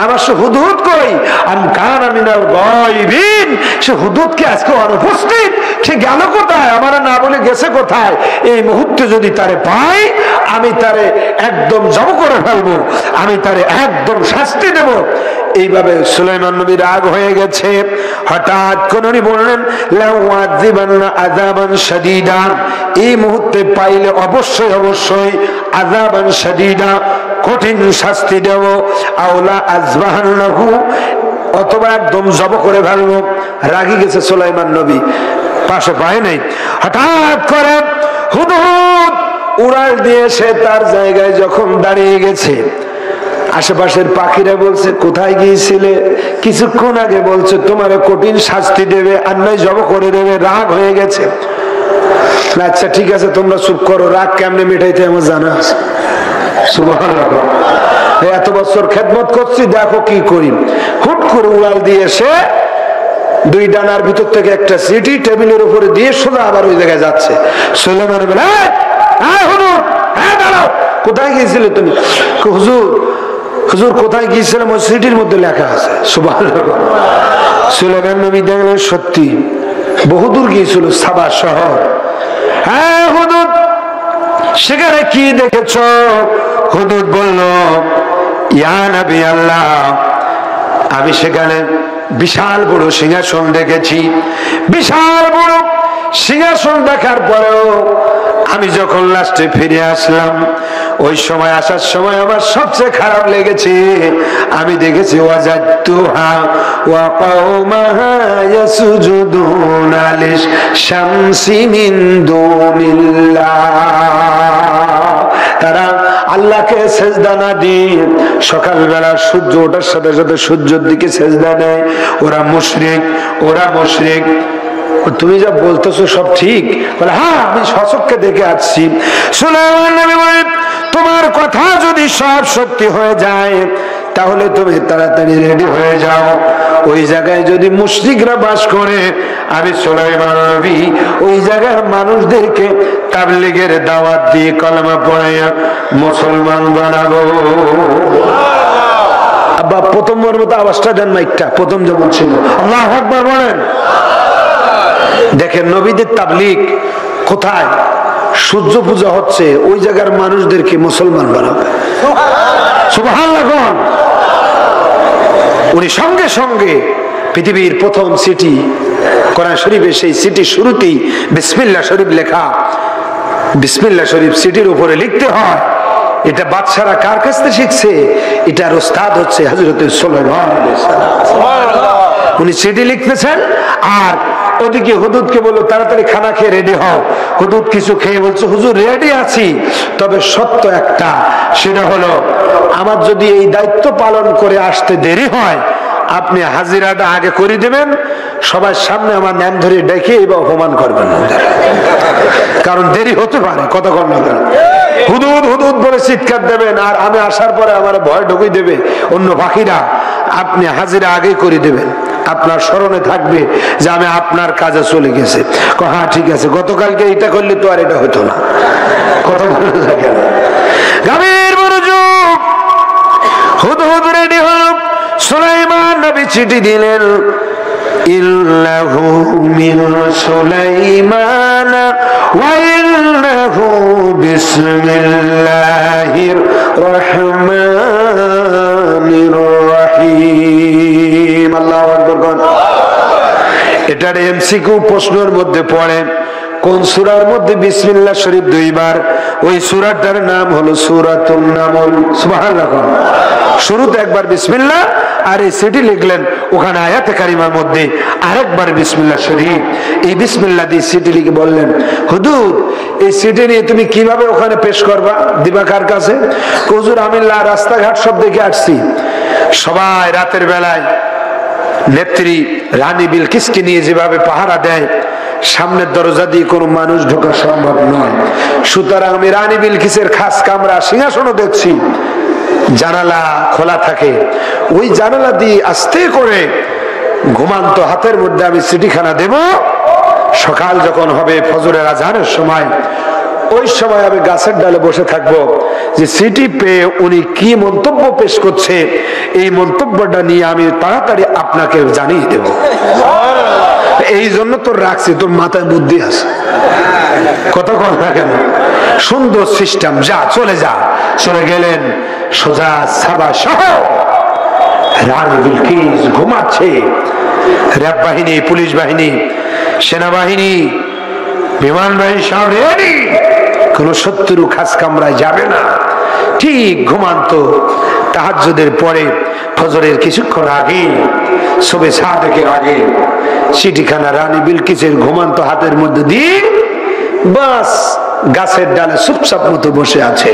আমার সে হুদহুদ কই? আম কানা মিনাল গায়বিন। সে হুদহুদকে আজকে অনুপস্থিত। সে গেল কোথায়? আমার না বলে গেছে কোথায়? এই মুহূর্তে যদি তারে পাই, আমি তারে একদম জব করে ফেলবো, আমি তারে একদম শাস্তি দেব। এইভাবে সুলাইমান নবী রাগ হয়ে গেছে। হঠাৎ করে বললেন, লাউআযিবান্না আযাবান শাদীদা, এই মুহূর্তে পাইলে অবশ্যই অবশ্যই আযাবান শাদীদা, কঠিন শাস্তি দেব। আওলা আযবাহান্নাহু, অথবা একদম জব করে ফেলবো। রাগি গেছে সুলাইমান নবী, পাশে পায় নাই। হঠাৎ করে হুদহুদ উড়াল দিয়ে সে তার জায়গায় যখন দাঁড়িয়ে গেছে, আশেপাশের পাখিরা বলছে, কোথায় গিয়েছিলে? কিছুক্ষণ আগে বলছে তোমার কঠিন শাস্তি দেবে, আর নয় জব করে দেবে। রাগ হয়ে গেছে। আচ্ছা ঠিক আছে, তোমরা চুপ করো, রাগ কেমনে মেটাইতে আমার জানা আছে। সুবহানাল্লাহ। এত বছর খেদমত করছি, দেখো কি করি। হুট করে উড়াল দিয়ে এসে দুই ডানার ভিতর থেকে একটা সিটি টেবিলের উপরে দিয়ে সোজা আবার ওই জায়গায় যাচ্ছে। সুলাইমান বলে, দাঁড়াও, কোথায় গিয়েছিলে তুমি? হুজুর হুজুর কোথায় গিয়েছিলাম? ওই সিটির মধ্যে লেখা আছে। সুবহানাল্লাহ। সুলাইমান নবী দেখলেন সত্যি বহুদূর গিয়েছিল, সাবা শহর। হ্যাঁ হুদুদ, সেখানে কি দেখেছ? হুদুদ বলল, ইয়া নবী আল্লাহ, আমি সেখানে বিশাল বড় সিংহাসন দেখেছি। বিশাল বড় সিংহাসন দেখার পরেও আমি যখন লাস্টে ফিরে আসলাম, ওই সময় আসার সময় আমার সবচেয়ে খারাপ লেগেছে, আমি দেখেছি ওয়াজাদতুহা ওয়া কওমাহা ইয়াসজুদুনা লিশ-শামসি মিন দুনিল্লাহ। তারা আল্লাহকে সেজদা না দিয়ে সকালবেলা সূর্য ওঠার সাথে সাথে সূর্যের দিকে সেজদা নেয়। ওরা মুশরিক, ওরা মুশরিক। তুমি যা বলতেছো সব ঠিক? বলে হ্যাঁ, আমি সচক্ষে দেখে আসছি। সুলাইমান নবী বলেন, তোমার কথা যদি সব সত্যি হয়ে যায় তাহলে তুমি তাড়াতাড়ি রেডি হয়ে যাও। ওই জায়গায় যদি মুশরিকরা বাস করে, আমি সুলাইমান নবী ওই জায়গার মানুষদেরকে তাবলীগের দাওয়াত দিয়ে কলেমা পড়াইয়া মুসলমান বানাবো। আব্বা প্রথমবার মতো আওয়াজটা দেন, মাইকটা প্রথম যেমন ছিল। আল্লাহু আকবার বলেন। দেখেন নবীদের তাবলীগ কোথায়? সূর্য পূজা হচ্ছে, ওই জায়গার মানুষদেরকে মুসলমান বানাবে। সুবহানাল্লাহ। উনি সঙ্গে সঙ্গে পৃথিবীর প্রথম সিটি কোরআন শরীফে, সেই সিটি শুরুতেই বিসমিল্লাহ শরীফ লেখা। বিসমিল্লাহ শরীফ সিটির উপরে লিখতে হয়। এটা বাদশারা কার কাছ থেকে শিখছে? এটার ওস্তাদ হচ্ছে হযরত সুলাইমান আলাইহিস সালাম। উনি সিটি লিখতেছেন, আর ওদিকে হুদুদকে বললো তাড়াতাড়ি খানা খেয়ে রেডি হও। হুদুদ কিছু খেয়ে বলছে, হুজুর রেডি আছি, তবে সত্য একটা, সেটা হলো আমার যদি এই দায়িত্ব পালন করে আসতে দেরি হয়, আপনি হাজিরাটা আগে করে দেবেন, সবার সামনে আমার নাম ধরে ডেকে বা অপমান করবেন, কারণ দেরি হতে পারে। কথা কর না, হুদুদ হুদুদ বলে চিৎকার দেবেন, আর আমি আসার পরে আমার ভয় ঢুকিয়ে দেবে অন্য পাখিরা। আপনি হাজিরা আগে করে দেবেন, আপনার স্মরণে থাকবে যে আমি আপনার কাজে চলে গেছে। হ্যাঁ ঠিক আছে, গতকালকে এটা করলে তো আর এটা হতো না। কথা বলে থাকে না। গাভীর মনোযোগ। হুদহুদ রেডি হল। সুলাইমান নবী চিঠি দিলেন, ইন্নাহু মিন সুলাইমান ওয়া ইন্নাহু বিসমিল্লাহির রহমানির রহিম। আল্লাহু আকবার। এটার এমসিকিউ প্রশ্নের মধ্যে পড়ে, কোন সূরার মধ্যে বিসমিল্লাহ শরীফ দুইবার? ওই সূরাটার নাম হলো সূরাতুন নামল। সুবহানাল্লাহ। শুরুতে একবার বিসমিল্লাহ, আর এই সিটি লিখলেন ওখানে আয়াতে কারিমার মধ্যে আরেকবার বিসমিল্লাহ শরীফ। এই বিসমিল্লাহ দিয়ে সিটি লিখে বললেন, হুজুর এই সিটি নিয়ে তুমি কিভাবে ওখানে পেশ করবা, দিবা কার কাছে? হুজুর আমি রাস্তাঘাট সব দেখে আসছি, সবাই রাতের বেলায় নেত্রী রানী বিলকিসকে নিয়ে যেভাবে পাহারা দেয়, সামনের দরজা দিয়ে কোনো মানুষ ঢোকা সম্ভব নয়। সুতরাং আমি রানী বিলকিসের খাস কামরা সিংহাসনও দেখছি, জানালা খোলা থাকে, ওই জানালা দিয়ে আস্তে করে ঘুমান্ত হাতের মধ্যে আমি চিঠিখানা দেব। সকাল যখন হবে ফজরের আজানের সময়, ওই সময় আমি গাছের ডালে বসে থাকবো, যে চিঠি পেয়ে উনি কি মন্তব্য পেশ করছে, এই মন্তব্যটা নিয়ে আমি তাড়াতাড়ি আপনাকে জানিয়ে দেব। এই জন্য তোর রাখছি, তোর মাথায় বুদ্ধি আছে। কত কথা কেন? সুন্দর সিস্টেম। যা চলে যা। চলে গেলেন সোজা সাবা শহর। রানী বিলকিস ঘুমাচ্ছে। র্যাব বাহিনী, পুলিশ বাহিনী, সেনাবাহিনী, বিমান বাহিনী সব রেডি। কোন শত্রু খাস কামরায় যাবে না। ঠিক ঘুমান্ত তাহাজ্জুদের পরে ফজরের কিছুক্ষণ আগে, সবে সাদেকের আগে চিঠিখানা রানী বিলকিসের ঘুমান্ত হাতের মধ্যে দিয়ে বাস গাছের ডালে চুপচাপ মতো বসে আছে।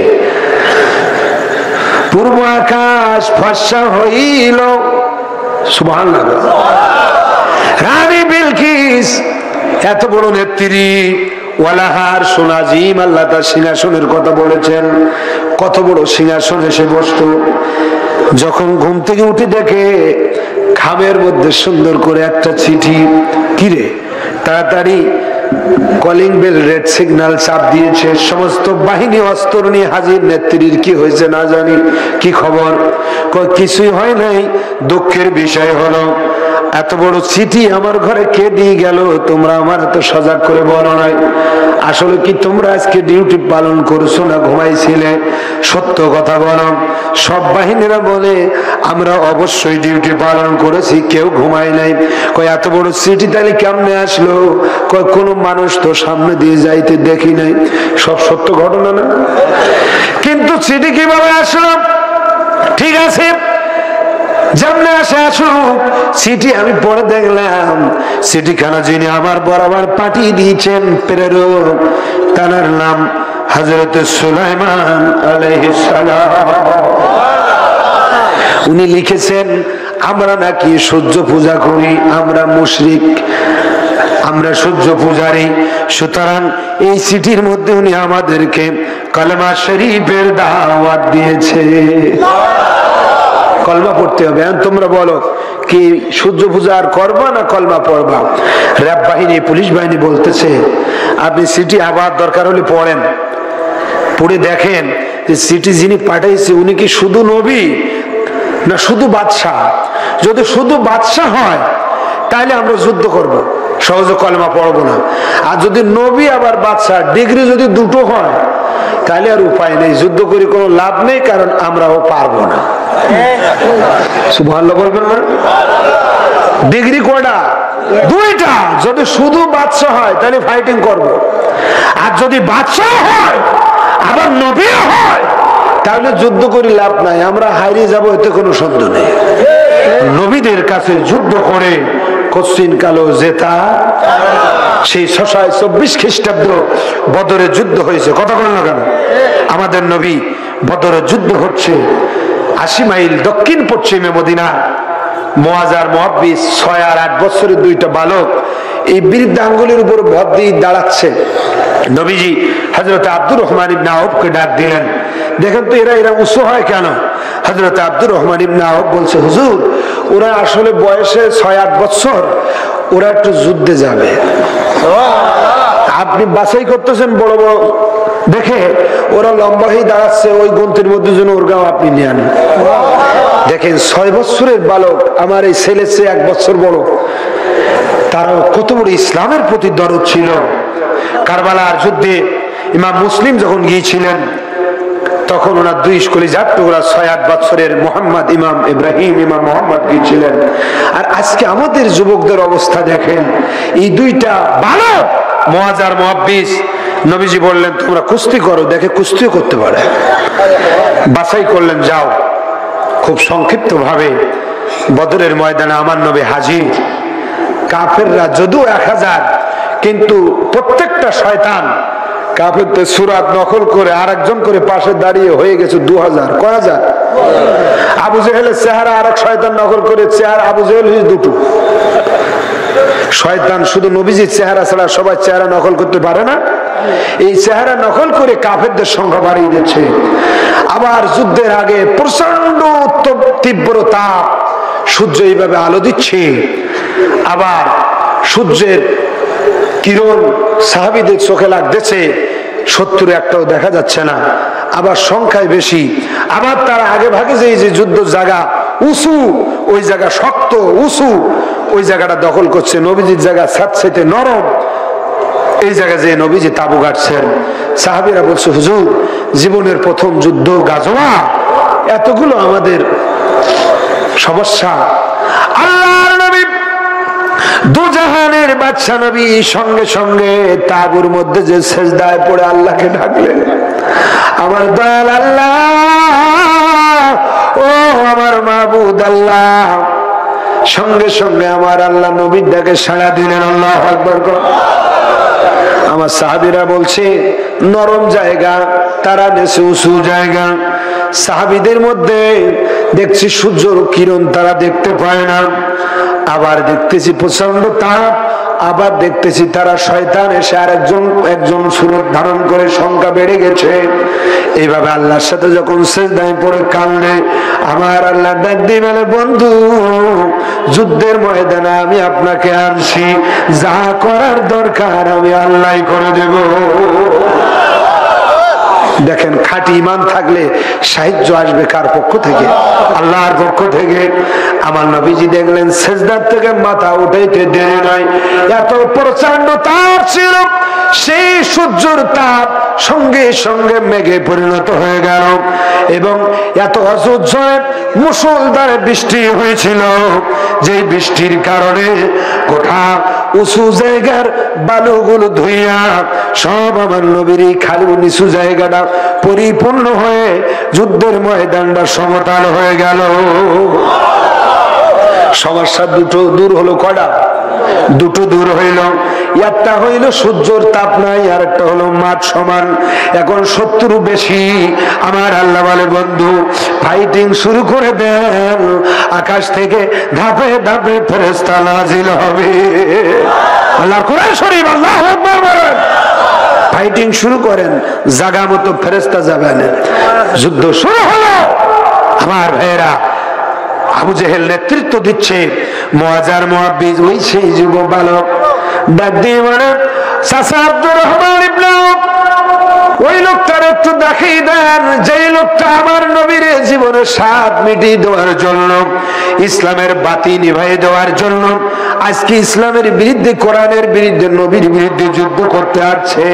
পূর্ব আকাশ ফর্সা হইল। সুবহানাল্লাহ। রানী বিলকিস এত বড় নেত্রী, ওয়ালাহার সোনাজিম, আল্লাহ তার সিংহাসনের কথা বলেছেন, কত বড় সিংহাসন এসে বসতো। যখন ঘুম থেকে উঠে দেখে খামের মধ্যে সুন্দর করে একটা চিঠি। কিরে তাড়াতাড়ি কলিং বেল রেড সিগন্যাল চাপ দিয়েছে, সমস্ত বাহিনী অস্ত্র নিয়ে হাজির। নেত্রীর কি হয়েছে না জানি, কি খবর? কিছুই হয় নাই। দুঃখের বিষয় হলো এত বড় চিঠি আমার ঘরে কে দিয়ে গেল, তোমরা আমার এত সজাগ করে বলো নাই। আসলে কি তোমরা আজকে ডিউটি পালন করছো না ঘুমাইছিলে? সত্য কথা বলো। সব বাহিনীরা বলে আমরা অবশ্যই ডিউটি পালন করেছি, কেউ ঘুমাই নাই। কই এত বড় চিঠি তাহলে কেমনে আসলো? কই কোন মানুষ তো সামনে দিয়ে যাইতে দেখি নাই। সব সত্য ঘটনা না? কিন্তু চিঠি কিভাবে আসলো? ঠিক আছে, যেমনে আসে আসুক, চিঠি আমি পরে দেখলাম চিঠিখানা যিনি আমার বরাবর পাঠিয়ে দিয়েছেন প্রেরক, তার নাম হযরত সুলাইমান আলাইহিস সালাম। উনি লিখেছেন আমরা নাকি সূর্য পূজা করি, আমরা মুশরিক, আমরা সূর্য পূজারী। সুতরাং এই চিঠির মধ্যে উনি আমাদেরকে কালেমা শরীফের দাওয়াত দিয়েছে। কলমা পড়তে হবে। তোমরা বলো কি সূর্য পূজা আর করবা না কলমা পড়বা? র‍্যাব বাহিনী, পুলিশ বাহিনী বলতেছে আপনি চিঠি আবার দরকার হলে পড়েন, পড়ে দেখেন যে চিঠি যিনি পাঠাইছে উনি কি শুধু নবী না শুধু বাদশাহ। যদি শুধু বাদশাহ হয় তাহলে আমরা যুদ্ধ করব, সহজে কলমা পড়বো না। আর যদি নবী আবার বাদশাহ ডিগ্রি যদি দুটো হয় তাহলে আর উপায় নেই, যুদ্ধ করে কোনো লাভ নেই, কারণ আমরাও পারবো না। সুবহানাল্লাহ বলবেন না? ডিগ্রি কয়টা? দুইটা। যদি শুধু বাদশাহ হয় তাহলে ফাইটিং করব, আর যদি বাদশাহ হয় আবার নবী হয় তাহলে যুদ্ধ করে লাভ নাই, আমরা হারিয়ে যাব, এতে কোনো সন্দেহ নেই। নবীদের কাছে যুদ্ধ করে কচ্ছিন কালো জেতা। সেই 624 খ্রিস্টাব্দ বদরের যুদ্ধ হয়েছে। কথা বলেন না কেন? আমাদের নবী বদরের যুদ্ধ হচ্ছে 80 মাইল দক্ষিণ পশ্চিমে মদিনা। মুআজ আর মুআব্বিস 6 আর 8 বছরের দুইটা বালক এই বৃদ্ধ আঙ্গুলের উপর ভর দিয়ে দাঁড়াচ্ছে। নবীজি হযরত আব্দুর রহমান ইবনে আউফকে ডাক দিলেন, দেখেন তো এরা উঁচু হয় কেন? হযরত আব্দুর রহমান ইবনে আউফ বলছে, হুজুর ওরা আসলে বয়সে 6-8 বছর, ওরা একটু যুদ্ধে যাবে। আপনি বাছাই করতেছেন বড় বড় দেখে, ওরা লম্বা হয়ে দাঁড়াচ্ছে, ওই গন্তির মধ্যে যেন ওর গাও আপনি নেন। দেখেন 6 বছরের বালক, আমার এই ছেলের চেয়ে 1 বছর বড়, তারাও কত বড় ইসলামের প্রতি দরদ ছিল। কারবালার যুদ্ধে ইমাম মুসলিম যখন গিয়েছিলেন তখন ওনার 2 কলিজার টুকরা 6-8 বছরের মোহাম্মদ ইমাম ইব্রাহিম ইমাম মোহাম্মদ গিয়েছিলেন। আর আজকে আমাদের যুবকদের অবস্থা দেখেন, এই দুইটা বালক মুআজ আর মুআব্বিস, নবীজি বললেন তোমরা কুস্তি করো, দেখে কুস্তিও করতে পারে। বাছাই করলেন, যাও। খুব সংক্ষিপ্ত ভাবে বদরের ময়দানে আমার নবী হাজির। কাফেররা যদিও 1000, কিন্তু প্রত্যেকটা শয়তান কাফেরদের সূরাত নকল করে আরেকজন করে পাশে দাঁড়িয়ে হয়ে গেছে 2000। কয় হাজার? আবু জেহেলের চেহারা আরেক শয়তান নকল করে, চেহারা আবু জেহেল হয়েছে 2টো। শয়তান শুধু নবীজির চেহারা ছাড়া সবার চেহারা নকল করতে পারে না। এই চেহারা নকল করে কাফেরদের সংখ্যা বাড়িয়ে দিচ্ছে। আবার যুদ্ধের আগে প্রচন্ড তীব্র তাপ, সূর্য এইভাবে আলো দিচ্ছে, আবার সূর্যের কিরণ সাহাবীদের চোখে লাগতেছে, শত্রু একটাও দেখা যাচ্ছে না, আবার সংখ্যায় বেশি। আবার তারা আগে ভাগে যে যুদ্ধ জায়গা উঁচু, ওই জায়গা শক্ত উঁচু, ওই জায়গাটা দখল করছে। নবীজির জায়গা ছাড়ছে নরম, এই জায়গায় যে নবীজি তাবু গাড়ছেন। সাহাবীরা বলছে, হুজুর জীবনের প্রথম যুদ্ধ গাজওয়া, এতগুলো আমাদের সমস্যা। আল্লাহর নবী দুজাহানের বাদশা নবী সঙ্গে সঙ্গে তাবুর মধ্যে যে সেজদায় পড়ে আল্লাহকে ডাকলেন, আমার দয়াল আল্লাহ, ও আমার মাবুদ আল্লাহ। সঙ্গে সঙ্গে আমার আল্লাহ নবীর ডাকে সাড়া দিলেন। আল্লাহু আকবার। আমার সাহাবীরা বলছে নরম জায়গা, তারা নেছে উঁচু জায়গা। সাহাবীদের মধ্যে দেখছি সূর্যের কিরণ তারা দেখতে পায় না, আবার দেখতেছি প্রচন্ড তাপ, আবার দেখতেছি তারা শয়তান এসে আর একজন সুরত ধারণ করে সংখ্যা বেড়ে গেছে। এইভাবে আল্লাহর সাথে যখন সিজদায় পড়ে কাঁদলে, আমার আল্লাহ ডাক দিয়ে বলে, বন্ধু যুদ্ধের ময়দানে আমি আপনাকে আনছি, যা করার দরকার আমি আল্লাহ করে দেব। দেখেন, খাঁটি ঈমান থাকলে সাহায্য আসবে কার পক্ষ থেকে? আল্লাহর পক্ষ থেকে। আমার নবীজি দেখলেন সেজদার থেকে মাথা উঠাইতে দেরি নয়, এত প্রচন্ড তাপ ছিল, সেই সূর্যের তাপ সঙ্গে সঙ্গে মেঘে পরিণত হয়ে গেল এবং এত অসহ্য মুষলধার বৃষ্টি হয়েছিল, যে বৃষ্টির কারণে গোটা উঁচু জায়গার বালুগুলো ধুইয়া সব আমার নবীর খালি নিচু জায়গাটা পরিপূর্ণ হয়ে যুদ্ধের ময়দানটা সমতল হয়ে গেল। সমস্যা দুটো দূর হলো, কয়টা? দুটো দূর হইল। একটা হইল সূর্যের তাপ নাই, আর একটা হলো মাঠ সমান। এখন শত্রু বেশি। আমার আল্লাহ বলে, বন্ধু ফাইটিং শুরু করে দেন, আকাশ থেকে ধাপে ধাপে ফেরেশতা নাজিল হবে। আল্লাহর কোরআন শরীফ, আল্লাহু আকবার বলেন। ফাইটিং শুরু করেন, জায়গা মতো ফেরেশতা যাবেন। যুদ্ধ শুরু হলো। আমার ভাইয়েরা, আবু জেহেল নেতৃত্ব দিচ্ছে, মুআজার মুআব্বিজ ওই সেই যুব বালক ডাক দিয়ে বলে, চাচা আব্দুর রহমান ইবনে আউফ, ওই লোকটার একটু দেখিয়ে দেন, যেই লোকটা আমার নবীর জীবনের স্বাদ মিটিয়ে দেওয়ার জন্য, ইসলামের বাতি নিভাই দেওয়ার জন্য আজকে ইসলামের বিরুদ্ধে, কোরআনের বিরুদ্ধে, নবীর বিরুদ্ধে যুদ্ধ করতে আসছে,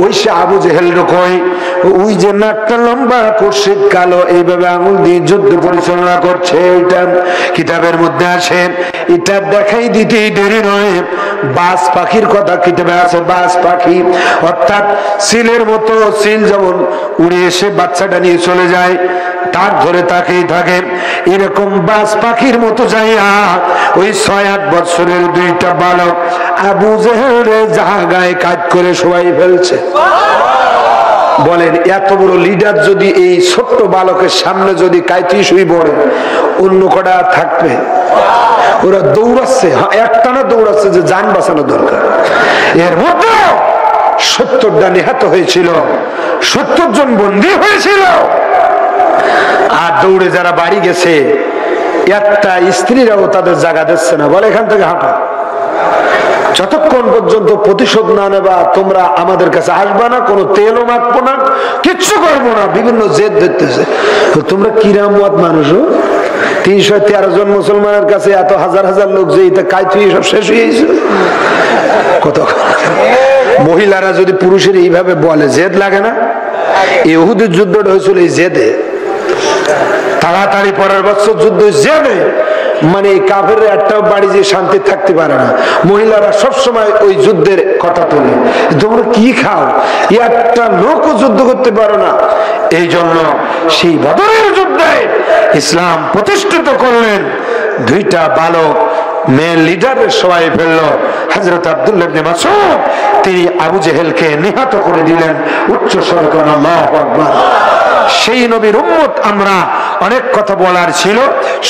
ওই সে আবু জেহেল কই, ওই যে নাকটা লম্বা, করছে কালো, এইভাবে আঙুল দিয়ে যুদ্ধ পরিচালনা করছে, ওইটা কিতাবের মধ্যে আছে। এটা দেখাই দিতেই দেরি নয়। বাজ পাখির কথা কিতাবে আছে, বাজ পাখি অর্থাৎ সিলের মতো, সিল যেমন উড়ে এসে বাচ্চাটা নিয়ে চলে যায়, তার ধরে তাকেই থাকে, এরকম বাজ পাখির মতো যাইয়া ওই 6-8 বছরের দুইটা বালক আবু জেহেলের জায়গায় কাজ করে শোয়াই ফেলছে। বলেন, এত বড় লিডার যদি এই ছোট্ট বালকের সামনে যদি কাইতি শুই পড়ে, অন্য কটা থাকবে? ওরা দৌড়াচ্ছে, একটানা দৌড়াচ্ছে যে যান বাঁচানো দরকার। এর মধ্যে 70টা নিহত হয়েছিল, 70 জন বন্দী হয়েছিল। আর দৌড়ে যারা বাড়ি গেছে, একটা স্ত্রীরাও তাদের জায়গা দিচ্ছে না, বলে এখান থেকে হাঁটা, যতক্ষণ পর্যন্ত প্রতিশোধ না নেবা তোমরা আমাদের কাছে আসবা না, কোনো তেলও মাখবো না, কিচ্ছু করবো না। বিভিন্ন জেদ ধরতেছে। তোমরা কিরামত মানুষ, 313 জন মুসলমানের কাছে এত হাজার হাজার লোক, যে এটা কাইতুই সব শেষ হয়ে গেছে। কত মহিলারা যদি পুরুষের এইভাবে বলে, জেদ লাগে না? এই উহুদের যুদ্ধটা হয়েছিল এই জেদে। তাড়াতাড়ি পরের বছর যুদ্ধ জেদে, মানে কাফের একটাও বাড়ি যে শান্তি থাকতে পারে না। মহিলারা সবসময় ওই যুদ্ধের কথা তোলে, তোমরা কি খাও, একটা লোকও যুদ্ধ করতে পারো না। এই জন্য সেই বদরের যুদ্ধে ইসলাম প্রতিষ্ঠিত করলেন। দুইটা বালক মেন লিডারের সবাই ফেলল। হযরত আব্দুল্লাহ ইবনে মাসউদ তিনি আবু জেহেলকে নিহত করে দিলেন। উচ্চ স্বরে কোন আল্লাহু আকবার। সেই নবীর উম্মত আমরা, অনেক কথা বলার ছিল,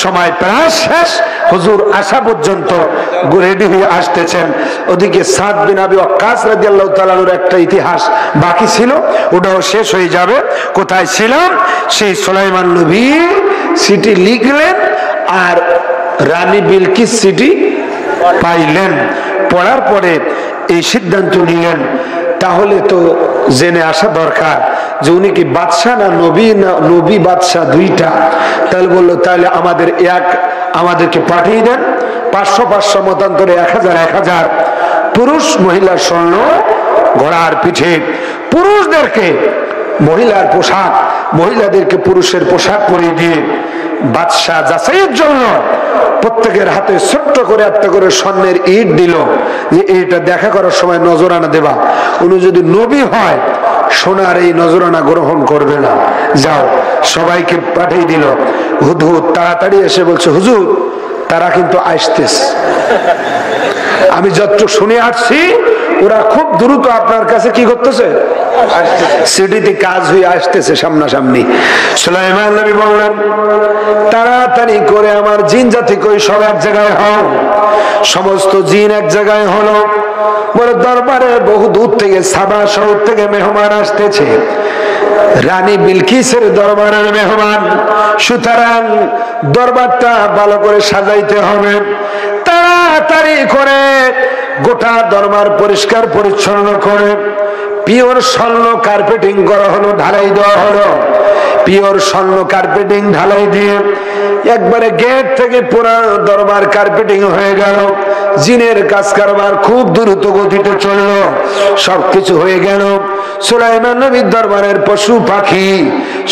সময় প্রায় শেষ। হুজুর আসা পর্যন্ত রেডি হয়ে আসতেছেন। ওদিকে সাদ বিন আবি ওয়াক্কাস রাদিয়াল্লাহু তাআলার একটা ইতিহাস বাকি ছিল, ওটাও শেষ হয়ে যাবে। কোথায় ছিলাম? সেই সুলাইমান নবী চিঠি লিখলেন আর রানী বিলকিস চিঠি পাইলেন। পড়ার পরে এই সিদ্ধান্ত নিলেন, তাহলে তো জেনে আসা দরকার যে উনি কি বাদশাহ না নবী, না নবী বাদশাহ দুইটা। তাহলে বললো, তাহলে আমাদেরকে পাঠিয়ে দেন 500 মতান্তরে 1000 পুরুষ মহিলার সৈন্য, ঘোড়ার পিঠে পুরুষদেরকে মহিলার পোশাক, মহিলাদেরকে পুরুষের পোশাক পরিয়ে দিয়ে বাদশাহ যাচাইয়ের জন্য প্রত্যেকের হাতে ছোট্ট করে একটা করে স্বর্ণের ইট দিল, যে এটা দেখা করার সময় নজরানা দেবা। উনি যদি নবী হয় সোনার এই নজরানা গ্রহণ করবে না। যাও, সবাইকে পাঠিয়ে দিল। হুদহুদ তাড়াতাড়ি এসে বলছে, হুজুর তারা কিন্তু আসতেছে। আমি যতটুকু শুনে আসছি, ওরা খুব দ্রুত আপনার কাছে কি করতেছে, সিটিতে কাজ হয়ে আসতেছে সামনাসামনি। সুলাইমান নবী বললেন, তাড়াতাড়ি করে আমার জিন জাতি কই সব এক জায়গায় হও। সমস্ত জিন এক জায়গায় হলো। বলে দরবারে বহু দূর থেকে, সাবা শহর থেকে মেহমান আসতেছে। রানী বিলকিসের দরবারের মেহমান, সুতরাং দরবারটা ভালো করে সাজাইতে হবে। তাড়াতাড়ি করে গোটা দরবার পরিষ্কার পরিচ্ছন্ন করে পিওর স্বর্ণ কার্পেটিং করা হলো, ঢালাই দেওয়া হলো। পিওর স্বর্ণ কার্পেটিং ঢালাই দিয়ে একবারে গেট থেকে পুরো দরবার কার্পেটিং হয়ে গেল। জিনের কাজ কারবার খুব দ্রুত গতিতে চললো, সবকিছু হয়ে গেল। সুলাইমান নবীর দরবারের পশু পাখি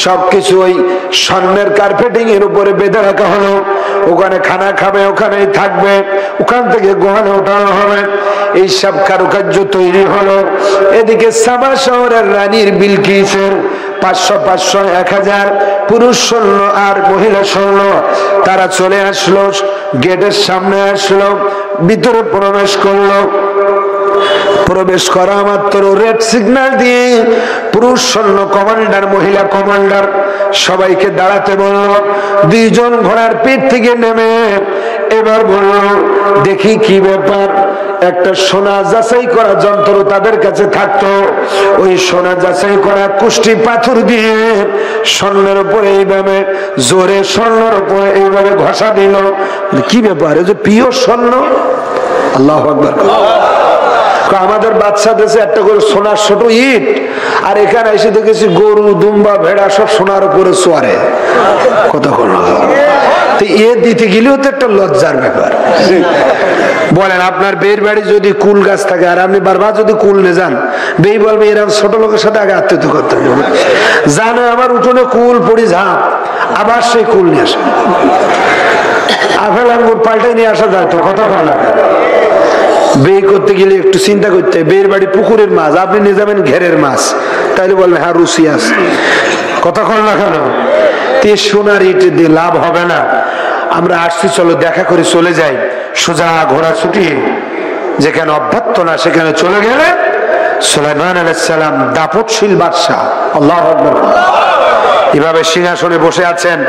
সবকিছু ওই স্বর্ণের কার্পেটিং এর উপরে বেঁধে রাখা হলো। ওখানে খানা খাবে, ওখানেই থাকবে, ওখান থেকে গোহানে ওঠানো হবে। এই সব কারুকার্য তৈরি হলো। এদিকে সাবা শহরের রানীর বিলকিসের 500 500 1000 পুরুষ সৈন্য আর মহিলা সৈন্য তারা চলে আসলো, গেটের সামনে আসলো, ভিতরে প্রবেশ করলো। প্রবেশ করা মাত্র রেড সিগন্যাল দিয়ে পুরুষ সৈন্য কমান্ডার, মহিলা কমান্ডার সবাইকে দাঁড়াতে বলল। 2 জন ঘোড়ার পিঠ থেকে নেমে এবার বলল, দেখি কি ব্যাপার। একটা সোনা যাচাই করা যন্ত্র তাদের কাছে থাকতো। ওই সোনা যাচাই করা কুষ্টি পাথর দিয়ে স্বর্ণের উপরে এইভাবে জোরে স্বর্ণের উপরে এইভাবে ঘষা দিল। কি ব্যাপার, এই যে প্রিয় স্বর্ণ। আল্লাহু আকবার। আমাদের বাচ্চা দেশে একটা করে সোনার ছোট ইট, আর এখানে এসে দেখেছি গরু, দুম্বা, ভেড়া সব সোনার উপরে সোয়ারে। কতক্ষণ এ দিতে গেলেও তো একটা লজ্জার ব্যাপার। বলেন, আপনার বের বাড়ি যদি কুল গাছ থাকে আর আপনি বারবার যদি কুল নে যান, বেই বলবে এরকম ছোট লোকের সাথে আগে আত্মীয়তা করতে হবে। জানে আমার উঠোনে কুল পড়ি ঝাঁপ, আবার সেই কুল নিয়ে আসে। আপেল আঙ্গুর পাল্টাই নিয়ে আসা যায় তো, কথা বলা। বে করতে গেলে একটু চিন্তা করতে হয়। বের বাড়ি পুকুরের মাছ, আপনি নিয়ে যাবেন ঘেরের মাছ, তাইলে বলবেন হ্যাঁ রুচি আছে। কতক্ষণ না কেন সোনার ইট দিয়ে লাভ হবে না। আমরা আসছি, চলো দেখা করে চলে যাই। সোজা ঘোড়া ছুটিয়ে যেখানে অভ্যর্থ না সেখানে চলে গেলে সুলাইমান আলাইহিস সালাম দাপটশীল বাদশা, আল্লাহু আকবার, এভাবে সিংহাসনে বসে আছেন।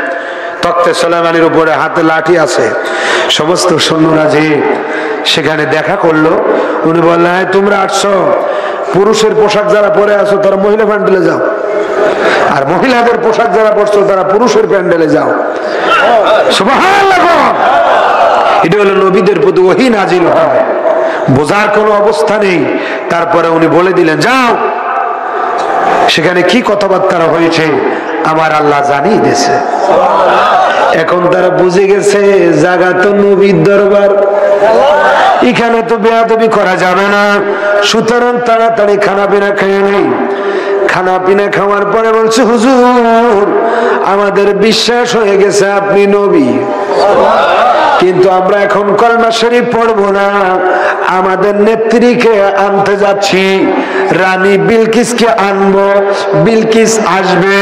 তখতে সুলাইমানের উপরে হাতে লাঠি আছে। সমস্ত সৈন্যরা যে সেখানে দেখা করলো, উনি বললেন, তোমরা আসছো, পুরুষের পোশাক যারা পরে আছো তারা মহিলা প্যান্ডেলে যাও, আর মহিলাদের পোশাক যারা পরছো তারা পুরুষের প্যান্ডেলে যাও। সুবহানাল্লাহ। এটা হলো নবীদের প্রতি ওহী নাজিল হয়, বোঝার কোনো অবস্থা নেই। তারপরে উনি বলে দিলেন, যাও, সেখানে কি কথাবার্তা হয়েছে আমার আল্লাহ জানিয়ে দিয়েছে। এখন তারা বুঝে গেছে জায়গা তো নবীর দরবার, এখানে তো বেয়াদবি করা যাবে না। সুতরাং তাড়াতাড়ি খানা পিনা খেয়ে নেই। খানা পিনা খাওয়ার পরে বলছে, হুজুর আমাদের বিশ্বাস হয়ে গেছে আপনি নবী, কিন্তু আমরা এখন কলমা শরীফ পড়বো না, আমাদের নেত্রীকে আনতে যাচ্ছি, রানী বিলকিসকে আনবো, বিলকিস আসবে,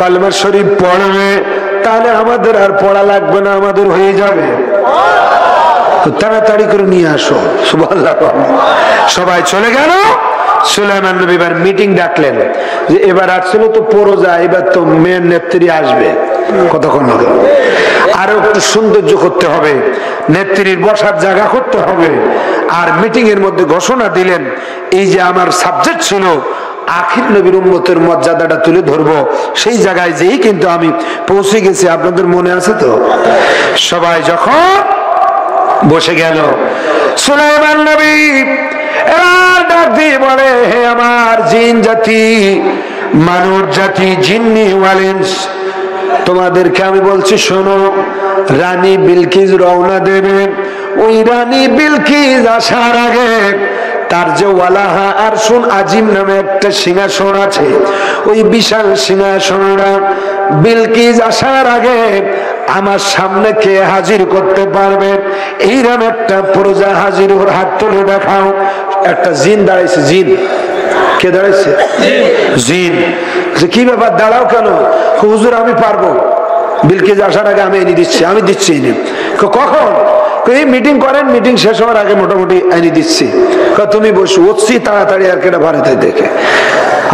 কলমা শরীফ পড়বে, তাহলে আমাদের আর পড়া লাগবে না, আমাদের হয়ে যাবে। তাড়াতাড়ি করে নিয়ে আসো। সুবহানাল্লাহ। সবাই চলে গেল। সুলাইমান নবী এবার মিটিং ডাকলেন যে এবার আসছিল তো পরজা, এবার তো মেয়ের নেত্রী আসবে, কতক্ষণ হবে, আরো একটু সৌন্দর্য করতে হবে, নেত্রীর বসার জায়গা করতে হবে। আর মিটিং এর মধ্যে ঘোষণা দিলেন, এই যে আমার সাবজেক্ট ছিল আখির নবীর উম্মতের মর্যাদাটা তুলে ধরবো, সেই জায়গায় যেই কিন্তু আমি পৌঁছে গেছি। আপনাদের মনে আছে তো? সবাই যখন বসে গেল, সুলাইমান নবী এবার ডাক দিয়ে বলে, হে আমার জিন জাতি, মানব জাতি, জিন্নি ওয়ালিন্স, তোমাদেরকে আমি বলছি শোনো, রানী বিলকিস রওনা দেবে। ওই রানী বিলকিস আসার আগে তার যে ওয়ালাহা আরশুন আজিম নামে একটা সিংহাসন আছে, ওই বিশাল সিংহাসনটা বিলকিস আসার আগে আমার সামনে কে হাজির করতে পারবে, এইরকম একটা প্রজা হাজির, ওর হাত তুলে দেখাও। একটা জিন দাঁড়াইছে। জিন কে দাঁড়াইছে? জিন। কি ব্যাপার, দাঁড়াও কেন? হুজুর আমি পারবো, বিলকিস আসার আগে আমি এনে দিচ্ছি, আমি দিচ্ছি এনে। কখন? এই মিটিং করেন, মিটিং শেষ হওয়ার আগে মোটামুটি এনে দিচ্ছি। তুমি বসো, উঠছি তাড়াতাড়ি আর কেটা ভারতে দেখে।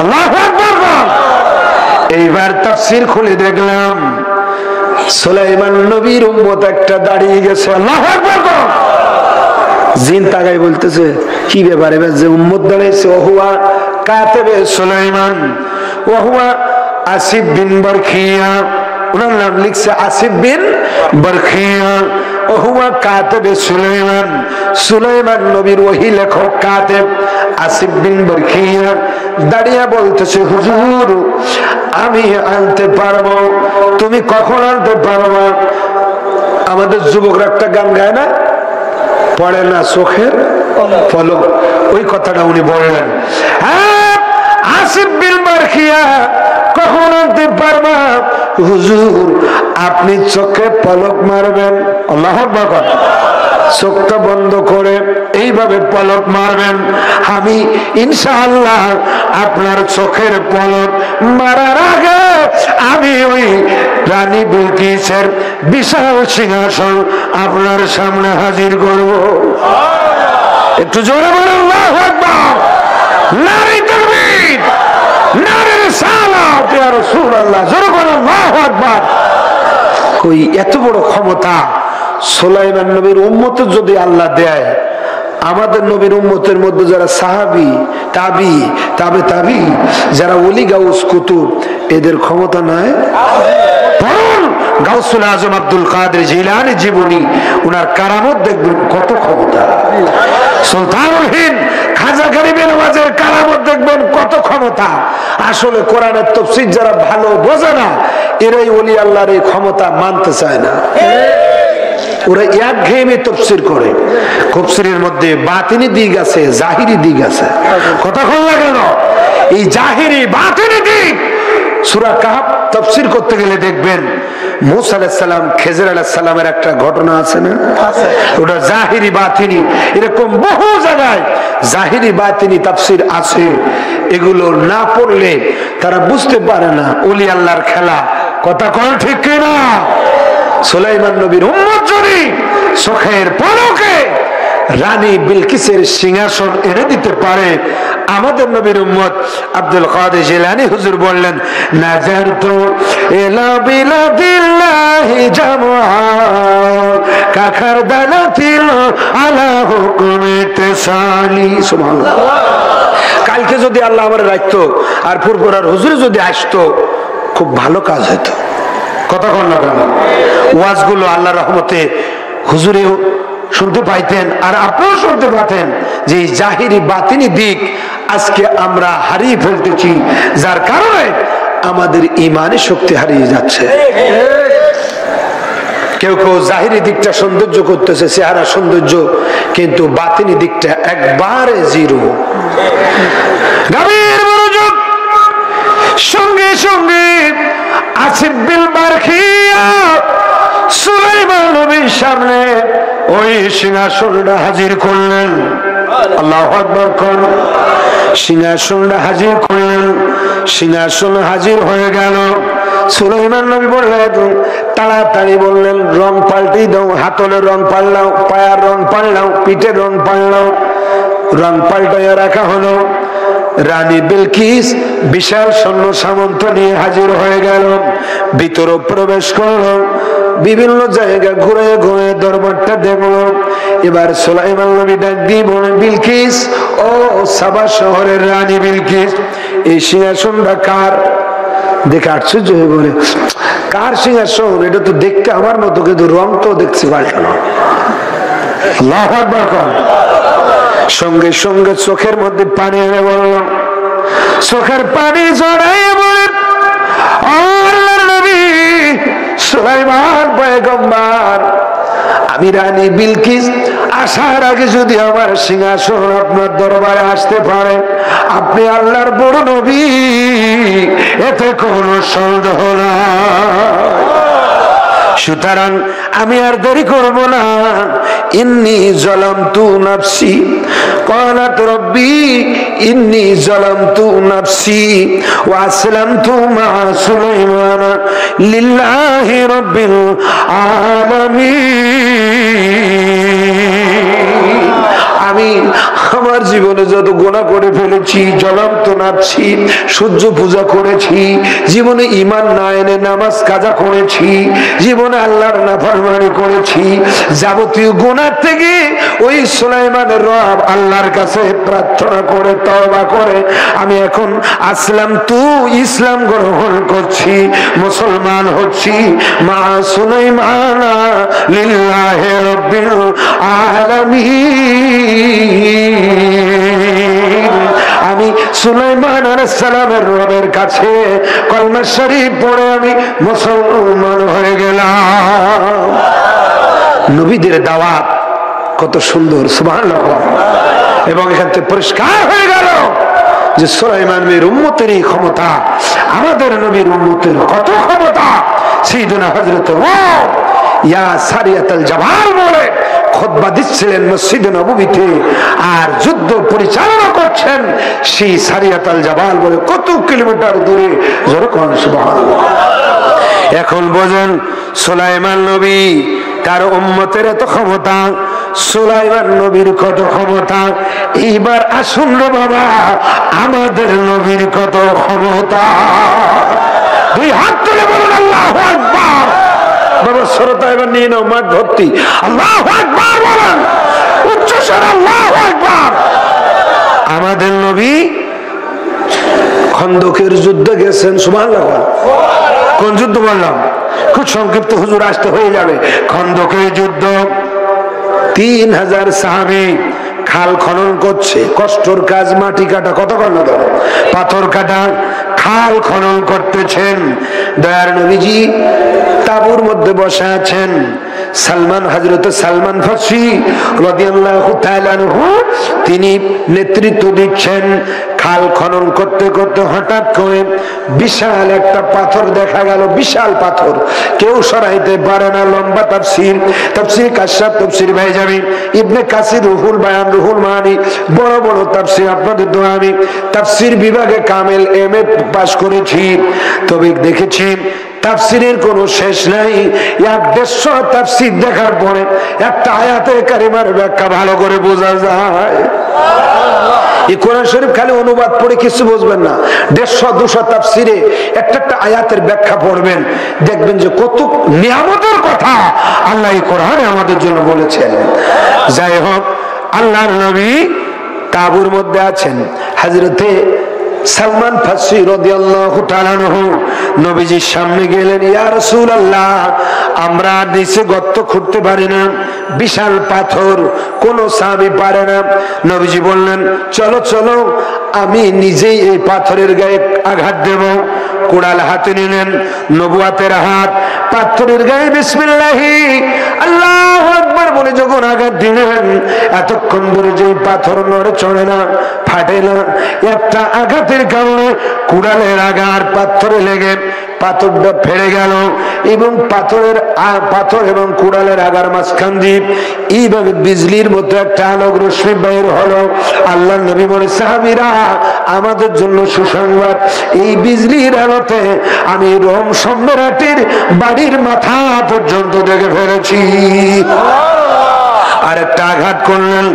আল্লাহু আকবার। এইবার তাফসীর খুলে দেখলাম সুলাইমান নবীর উম্মত একটা দাঁড়িয়ে গেছে। আল্লাহু আকবার। জিন তাকাই বলতেছে, কি ব্যাপার, এবার যে উম্মত দাঁড়িয়েছে, ওহুয়া কাতেবে সুলাইমান, ওহুয়া আসিফ বিন বারখিয়া, ওনার নাম লিখছে আসিফ বিন বারখিয়া। ওহুয়া কাতেবে সুলাইমান, সুলাইমান নবীর ওহী লেখক কাতেব আসিফ বিন বারখিয়া দাঁড়িয়ে বলতেছে, হুজুর আমি আনতে পারবো, তুমি কখন আনতে পারবা? আমাদের যুবকরা একটা গান গায় না, পড়ে না চোখের পলক, ওই কথাটা উনি বললেন। হ্যাঁ আসিফ বিন বারখিয়া কখন আনতে পারবা? হুজুর আপনি চোখে পলক মারবেন, আল্লাহু আকবার, চোখটা বন্ধ করে এইভাবে পলক মারবেন, আমি ইনশাআল্লাহ আপনার চোখের পলক মারার আগে আমি ওই রানী বিলকিসের বিশাল সিংহাসন আপনার সামনে হাজির করব। একটু জোরে বলুন আল্লাহু আকবার, নারে তাকবীর, নারে রিসালাত ইয়া রাসূলুল্লাহ, জোরে বলুন আল্লাহু আকবার। কই এত বড় ক্ষমতা সুলাইমান নবীর উম্মতের যদি আল্লাহ দেয়, আমাদের নবীর উম্মতের মধ্যে যারা সাহাবী, তাবি, তাবে তাবি, যারা ওলি গাউস কুতুব, এদের ক্ষমতা নাই? গাউসুল আজম আব্দুল কাদের জিলানী জীবনী, উনার কারামত দেখবেন কত ক্ষমতা। সুলতানুল হিন্দ খাজা গরিব নওয়াজের কারামত দেখবেন কত ক্ষমতা। আসলে কোরআনের তাফসীর যারা ভালো বোঝে না, এরাই ওলি আল্লাহর এই ক্ষমতা মানতে চায় না। ওরা একঘেয়েমি তাফসীর করে। তাফসীরের মধ্যে বাতিনি দিক আছে, জাহিরি দিক আছে। কথা কোন লাগে না, এই জাহিরি বাতিনি দিক সূরা কাহফ তাফসীর করতে গেলে দেখবেন মূসা আলাইহিস সালাম খেজর আলাইহিস সালামের একটা ঘটনা আছে না, ওটা জাহিরি বাতিনি, এরকম বহু জায়গায় জাহিরি বাতিনি তাফসীর আছে। এগুলো না পড়লে তারা বুঝতে পারে না ওলি আল্লাহর খেলা। কথা কোন ঠিক কিনা? সুলাইমান নবীর উম্মত যদি চোখের পলকে রানী বিলকিসের সিংহাসন এনে দিতে পারে, আমাদের নবীর উম্মত আব্দুল কাদের জিলানী হুজুর বললেন, নাজারতু ইলা বিলাদিল্লাহি জামআ কাখার দালাতিল আলা হুকমে তাসালি। সুবহানাল্লাহ। কালকে যদি আল্লাহ আমার রাখতো আর পুরপুরার হুজুর যদি আসতো, খুব ভালো কাজ হতো। কথা কন না কেন? ওয়াজগুলো আল্লাহর রহমতে হুজুরে শুনতে পাইতেন, আর আপনিও শুনতে পাতেন যে এই জাহিরি বাতিনি দিক আজকে আমরা হারিয়ে ফেলতেছি, যার কারণে আমাদের ইমানি শক্তি হারিয়ে যাচ্ছে। কেউ কেউ জাহিরি দিকটা সৌন্দর্য করতেছে, চেহারা সৌন্দর্য, কিন্তু বাতিনি দিকটা একবারে জিরো। গভীর মনোযোগ। সঙ্গে সঙ্গে আসিফ বিন বারখিয়া সুলাইমান নবীর সামনে ওই সিংহাসনটা হাজির করলেন। আল্লাহু আকবার কোন? সিংহাসনটা হাজির করলেন। সিংহাসন হাজির হয়ে গেল। সুলাইমান নবী বললেন, তাড়াতাড়ি বললেন, রং পাল্টি দাও, হাতলের রং পাল্টাও, পায়ের রং পাল্টাও, পিঠের রং পাল্টাও। রং পাল্টাইয়া রাখা হলো। রানী বিলকিস বিশাল সৈন্য সামন্ত নিয়ে হাজির হয়ে গেল। ভিতরে প্রবেশ করলো, বিভিন্ন জায়গা ঘুরে ঘুরে দরবারটা দেখলো। এবার সুলাইমান নবী ডাক দিয়ে বলে, বিলকিস, ও সাবা শহরের রানী বিলকিস, এই সিংহাসনটা কার? দেখে আশ্চর্য হয়ে বলে, কার সিংহাসন? এটা তো দেখতে আমার মতো, কিন্তু রং তো দেখছি পাল্টানো। আল্লাহু আকবার। সঙ্গে সঙ্গে চোখের মধ্যে পানি এনে বলল, চোখের পানি জড়াইয়ে বলে, আল্লাহর নবী সুলাইমান পয়গম্বর, আমি রানী বিলকিস আসার আগে যদি আমার সিংহাসন আপনার দরবারে আসতে পারে, আপনি আল্লাহর বড় নবী, এতে কোনো সন্দেহ না। সুতরাং আমি আর দেরি করব না। ইন্নী যালামতু নাফসি, ক্বালাত রব্বি ইন্নী যালামতু নাফসি ওয়া আসলামতু মা সুলাইমান লিল্লাহি রাব্বিল আলামিন। আমি আমার জীবনে যত গুনাহ করে ফেলেছি, যালামতু বানাচ্ছি, সূর্য পূজা করেছি, জীবনে ঈমান না এনে নামাজ কাজা করেছি, জীবনে আল্লাহর নাফরমানি করেছি, যাবতীয় গুনাহ থেকে ওই সুলাইমানের রব আল্লাহর কাছে প্রার্থনা করে তওবা করে আমি এখন আসলাম তু ইসলাম গ্রহণ করছি, মুসলমান হচ্ছি। মা সুলাইমান লিল্লাহি রাব্বিল আলামিন। আমি সুলাইমান আলাইহিস সালামের রবের কাছে কলমা শরীফ পড়ে আমি মুসলমান হয়ে গেলাম। নবীদের দাওয়াত কত সুন্দর, সুবহানাল্লাহ। এবং এখান থেকে পরিষ্কার হয়ে গেল যে সুলাইমান নবীর উম্মতের এই ক্ষমতা, আমাদের নবীর উম্মতের কত ক্ষমতা। সাইয়েদনা হযরত ইয়া সারিয়াতুল জাবাল বলে খুতবা দিচ্ছিলেন মসজিদে নববীতে, আর যুদ্ধ পরিচালনা করছেন সেই সারিয়াতুল জাবাল বলে কত কিলোমিটার দূরে। যখন সুবহানাল্লাহ। এখন বোঝেন সুলাইমান নবী তার উম্মতের এত ক্ষমতা, সুলাইমান নবীর কত ক্ষমতা। এইবার আসুন রে বাবা, আমাদের নবীর কত ক্ষমতা। দুই হাত তুলে বলুন আল্লাহু আকবার। বাবা শ্রোতা এবার নিয়ে নাও, মাঠ ভর্তি। আল্লাহু আকবার বলেন উচ্চ স্বরে, আল্লাহু আকবার। আমাদের নবী খন্দকের যুদ্ধে গেছেন, সুবহানাল্লাহ। কোন যুদ্ধ বললাম? খুব সংক্ষিপ্ত, হুজুর আসতে হয়ে যাবে। খন্দকের যুদ্ধ, 3000 সাহাবী খাল খনন করছে, কষ্টর কাজ, মাটি কাটা, কত করল পাথর কাটা, খাল খনন করতেছেন। দয়ার নবীজি তাঁবুর মধ্যে বসে আছেন। সালমান, হযরত সালমান ফারসি রাদিয়াল্লাহু তাআলা আনহু তিনি নেতৃত্ব দিচ্ছেন। খাল খনন করতে করতে হঠাৎ করে বিশাল একটা পাথর দেখা গেল, বিশাল পাথর, কেউ সরাইতে পারে না। লম্বা তাফসীর, তাফসীর কাশাফ, তাফসীর ভাইজামি, ইবনে কাসির, রুহুল বায়ান, রুহুল মানি, বড় বড় তাফসীর আপনাদের দোয়া। আমি তাফসীর বিভাগে কামেল এমএ পাস করেছি, তবে দেখেছি তাফসীরের কোনো শেষ নাই। 150 তাফসীর দেখার পরে একটা আয়াতে কারিমার ব্যাখ্যা ভালো করে বোঝা যায়। এই কোরআন শরীফ খালি অনুবাদ পড়ে কিছু বুঝবেন না, 150-200 তাফসীরে একটা একটা আয়াতের ব্যাখ্যা পড়বেন, দেখবেন যে কত নিয়ামতের কথা আল্লাহ এই কোরআনে আমাদের জন্য বলেছেন। যাই হোক, আল্লাহর নবী তাঁবুর মধ্যে আছেন। হযরতে সালমান ফারসি রাদিয়াল্লাহু তাআলা আনহু নবীজির সামনে গেলেন। ইয়া রাসূলুল্লাহ, আমরা নিচে গর্ত খুঁড়তে পারি না, বিশাল পাথর, কোন সাহাবী পারে না। নবীজি বললেন চলো চলো, আমি নিজেই এই পাথরের গায়ে আঘাত দেব। কুড়াল হাতে নিলেন, নবুয়াতের হাত, পাথরের গায়ে বিসমিল্লাহি আল্লাহু আকবার বলে যখন আঘাত দিলেন, এতক্ষণ ধরে যে পাথর নড়ে চড়ে না, ফাটে না, একটা আঘাতের কারণে কুড়ালের আঘাত পাথরে লেগে পাথরটা ফেড়ে গেল এবং পাথর এবং কুড়ালের আগার মাঝখান দিয়ে এইভাবে বিজলির মতো একটা আলোক রশ্মি বের হলো। আল্লাহ নবী বলে, সাহাবীরা আমাদের জন্য সুসংবাদ, এই বিজলির আলোতে আমি রোম সম্রাটের বাড়ির মাথা পর্যন্ত দেখে ফেলেছি। আরেকটা আঘাত করলেন,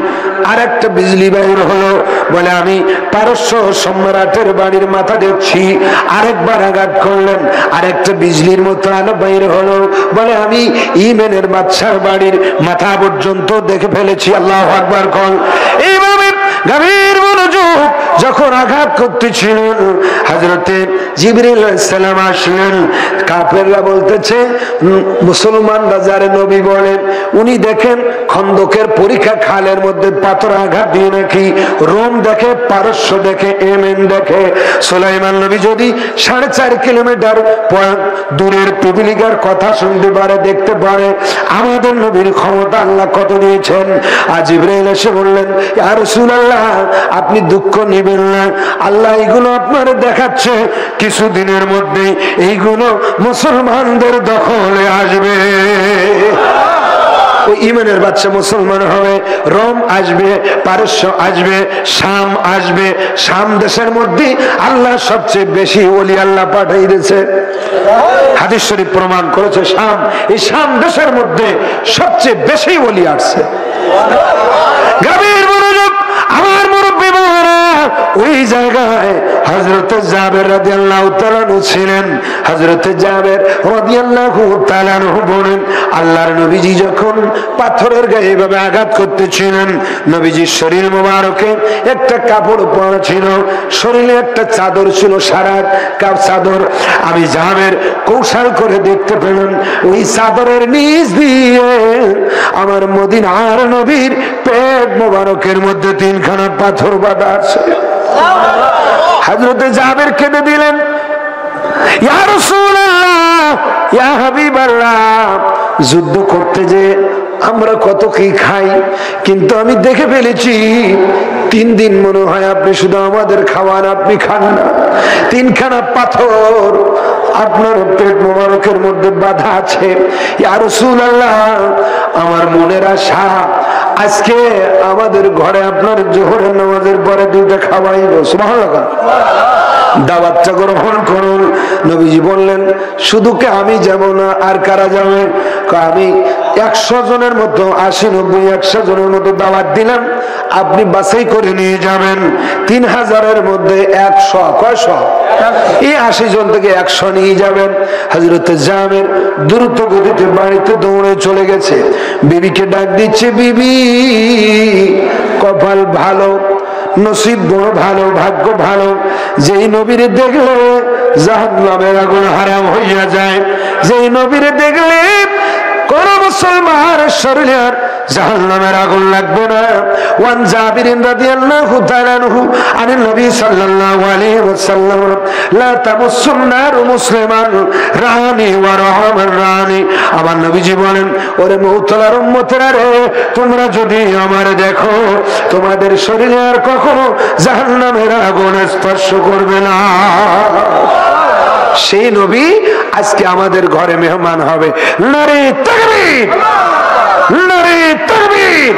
আরেকটা বিজলি বাইর হলো, বলে আমি পারস্য সম্রাটের বাড়ির মাথা দেখছি। আরেকবার আঘাত করলেন, আরেকটা বিজলির মতো আলো বাইর হলো, বলে আমি ইয়েমেনের বাদশার বাড়ির মাথা পর্যন্ত দেখে ফেলেছি। আল্লাহু আকবার কোন। এইভাবে গভীর মনোযোগ যখন আঘাত করতেছিলেন, হযরতে জিবরিল আলাইহিস সালাম আসলেন। কাফেররা বলতেছে, মুসলমান বাজারে নবী বলেন, উনি দেখেন খন্দকের পরীক্ষা, খালের মধ্যে পাথর আঘাত দিয়ে নাকি রোম দেখে, পারস্য দেখে, ইয়েমেন দেখে। সুলাইমান নবী যদি 4.5 কিলোমিটার দূরের পিপিলিকার কথা শুনতে পারে, দেখতে পারে, আমাদের নবীর ক্ষমতা আল্লাহ কত দিয়েছেন। আর জিবরাইল এসে বললেন, ইয়া রাসূলুল্লাহ, আপনি দুঃখ নেবেন না, আল্লাহ এইগুলো আপনার দেখাচ্ছে, কিছুদিনের মধ্যে এইগুলো মুসলমানদের দখলে আসবে। ওই ইয়েমেনের বাদশা মুসলমান হবে, রোম আসবে, পারস্য আসবে, শাম আসবে। শাম দেশের মধ্যে আল্লাহ সবচেয়ে বেশি ওলি আল্লাহ পাঠিয়ে দিয়েছে, হাদিস শরীফ প্রমাণ করেছে। শাম, এই শাম দেশের মধ্যে সবচেয়ে বেশি ওলি আসছে। গভীর মনোযোগ আমার মুরব্বি বাবারা, ওই জায়গায় হযরত জাবের রাদিয়াল্লাহু তাআলা ছিলেন। হযরত জাবের রাদিয়াল্লাহু তাআলা বলেন, আল্লাহর নবীজি যখন পাথরের গায়ে এভাবে আঘাত করতেছিলেন, নবীজির শরীর মোবারকে একটা কাপড় পরা ছিল, শরীরে একটা চাদর ছিল, সারা কাপ চাদর। আমি জাবের কৌশল করে দেখতে পেলাম ওই চাদরের নিচ দিয়ে আমার মদিনার নবীর পেট মোবারকের মধ্যে 3খানা পাথর বাঁধা আছে। হযরত জাবের কেঁদে দিলেন, ইয়া রাসূলুল্লাহ, ইয়া হাবিবাল্লাহ, যুদ্ধ করতে যে আমরা কত কি খাই, কিন্তু আমি দেখে ফেলেছি 3 দিন মনে হয় আপনি শুধু আমাদের খাওয়ান, আপনি খান না। 3খানা পাথর আপনার পেট মোবারকের মধ্যে বাঁধা আছে। ইয়া রাসূলুল্লাহ, আমার মনের আশা আজকে আমাদের ঘরে আপনার জোহরের নামাজের পরে 2টা খাওয়াইব। সুবহানাল্লাহ, দাওয়াতটা গ্রহণ করুন। নবীজি বললেন, শুধু কে আমি যাব না, আর কারা যাবে? আমি 100 জনের মতো, 80, 90, 100 জনের মতো দাওয়াত দিলাম, আপনি বাছাই করে নিয়ে যাবেন। 3000-এর মধ্যে 100, কয়শো? এই 80 জন থেকে 100 নিয়ে যাবেন। হযরত জাবের দ্রুত গতিতে বাড়িতে দৌড়ে চলে গেছে। বিবিকে ডাক দিচ্ছে, বিবি কপাল ভালো, নসিব বড় ভালো, ভাগ্য ভালো, যেই নবীরে দেখলে জাহান্নামের আগুন হারাম হইয়া যায়, যেই নবীরে দেখলে কোন মুসলমানের শরীরে আর জাহান্নামের আগুন লাগবে না। ওয়ান জাবির রাদিয়াল্লাহু তাআলা আনহু আনিন নবী সাল্লাল্লাহু আলাইহি ওয়াসাল্লাম, লা তামাসসুন নার মুসলিমান রানি ওয়া রাহামার রানি। আমার নবীজি বলেন, ওরে মুতলার উম্মতেরা রে, তোমরা যদি আমার দেখো, তোমাদের শরীরে আর কখনো জাহান্নামের আগুন স্পর্শ করবে না। সেই নবী আজকে আমাদের ঘরে মেহমান হবে। নারে তাকবীর, নারে তাকবীর,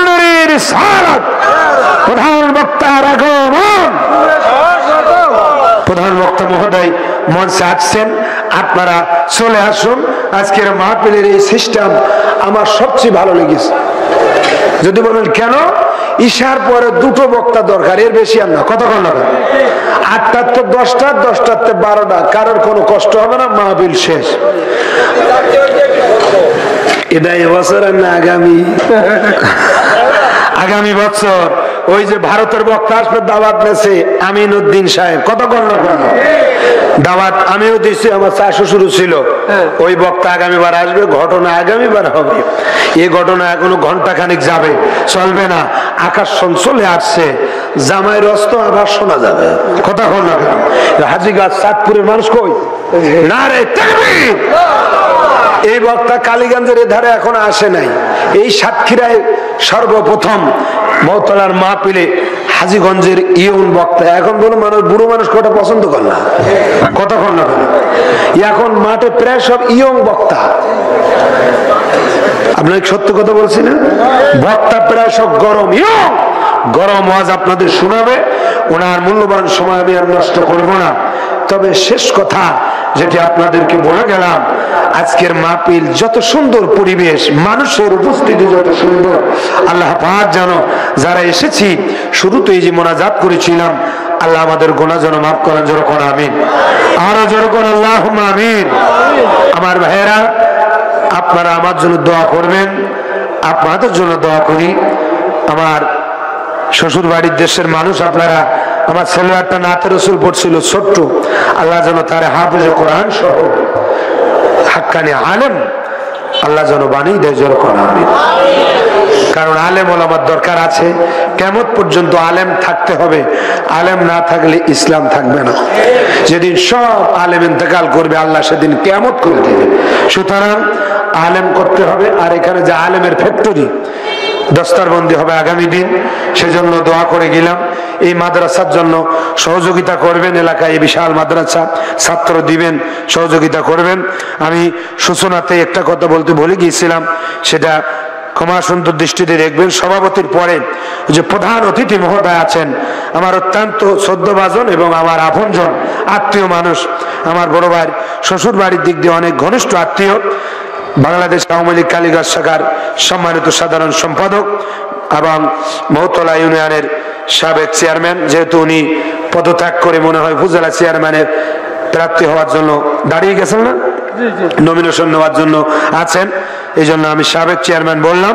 নারে রিসালাত। প্রধান বক্তার আগমন। প্রধান বক্তা মহোদয় মঞ্চে আসছেন, আপনারা চলে আসুন। আজকের মাহফিলের এই সিস্টেম আমার সবচেয়ে ভালো লেগেছে। যদি বলেন কেন, ঈশার পরে 2টো বক্তা দরকার, এর বেশি আর না। কতক্ষণ লাগবে? 8টার তো 10টা, 10টার তো 12টা, কারোর কোনো কষ্ট হবে না, মাহফিল শেষ। এটা এবছর আর না আগামী বছর ওই যে ভারতের বক্তা আসবে, দাওয়াত দিয়েছে আমিনউদ্দিন সাহেব। কতক্ষণ লাগবে? দাওয়াত আমিও দিচ্ছি, আমার চা শ্বশুর ছিল। ওই বক্তা আগামীবার আসবে, ঘটনা আগামীবার হবে। এই ঘটনা এখনো ঘন্টাখানিক যাবে, চলবে না। আকাশন চলে আসছে, জামাইয়ের অস্ত আবার শোনা যাবে। কতক্ষণ লাগবে? হাজিগাছ চাঁদপুরের মানুষ কই? নারে তাকবীর। এই বক্তা কালীগঞ্জের ধারে এখন আসে নাই। এই সাতক্ষীরায় সর্বপ্রথম মৌতলার মাহফিলে হাজীগঞ্জের ইউন বক্তা। এখন বলো মানুষ, বুড়ো মানুষ কটা পছন্দ করে না। কতক্ষণ না, এখন মাঠে প্রায় সব ইয়ং বক্তা। আপনাকে সত্য কথা বলছি না? বক্তা প্রায় সব গরম, ইয়ং গরম ওয়াজ আপনাদের শোনাবে। ওনার মূল্যবান সময় আমি আর নষ্ট করব না। তবে শেষ কথা যেটি আপনাদেরকে বলে গেলাম, আজকের মাহফিল যত সুন্দর পরিবেশ, মানুষের উপস্থিতি যত সুন্দর, আল্লাহ পাক জানো যারা এসেছি, শুরুতেই যে মোনাজাত করেছিলাম, আল্লাহ আমাদের গুনাহ যেন মাফ করেন। জোরে কোন আমিন, আরো জোরে কোন আল্লাহুম্মা আমিন। আমার ভাইয়েরা, আপনারা আমার জন্য দোয়া করবেন, আপনাদের জন্য দোয়া করি। আমার শ্বশুর বাড়ির দেশের মানুষ আপনারা, আমার ছেলে একটা নাতে রসুল পড়ছিল ছোট্ট, আল্লাহ যেন তার হাফেজ কোরআন সহ হাক্কানি আলেম আল্লাহ যেন বানিয়ে দেয়। জোরে কোন আমিন। কারণ আলেম ওলামার দরকার আছে, কিয়ামত পর্যন্ত আলেম থাকতে হবে। আলেম না থাকলে ইসলাম থাকবে না। যেদিন সব আলেম ইন্তেকাল করবে, আল্লাহ সেদিন কিয়ামত করে দেবে। সুতরাং আলেম করতে হবে। আর এখানে যে আলেমের ফ্যাক্টরি, দস্তারবন্দি হবে আগামী দিন, সেজন্য দোয়া করে গেলাম। এই মাদ্রাসার জন্য সহযোগিতা করবেন, এলাকায় এই বিশাল মাদ্রাসা, ছাত্র দিবেন, সহযোগিতা করবেন। আমি সূচনাতে একটা কথা বলতে ভুলে গিয়েছিলাম, সেটা ক্ষমা সুন্দর দৃষ্টিতে দেখবেন। সভাপতির পরে যে প্রধান অতিথি মহোদয় আছেন, আমার অত্যন্ত শ্রদ্ধাভাজন এবং আমার আপনজন আত্মীয় মানুষ, আমার বড় ভাই শ্বশুর বাড়ির দিক দিয়ে অনেক ঘনিষ্ঠ আত্মীয়, বাংলাদেশ আওয়ামী লীগ কালীগঞ্জ শাখার সম্মানিত সাধারণ সম্পাদক এবং মৌতলা ইউনিয়নের সাবেক চেয়ারম্যান, যেহেতু উনি পদত্যাগ করে মনে হয় উপজেলা চেয়ারম্যানের প্রার্থী হওয়ার জন্য দাঁড়িয়ে গেছেন, না নমিনেশন নেওয়ার জন্য আছেন, এই জন্য আমি সাবেক চেয়ারম্যান বললাম।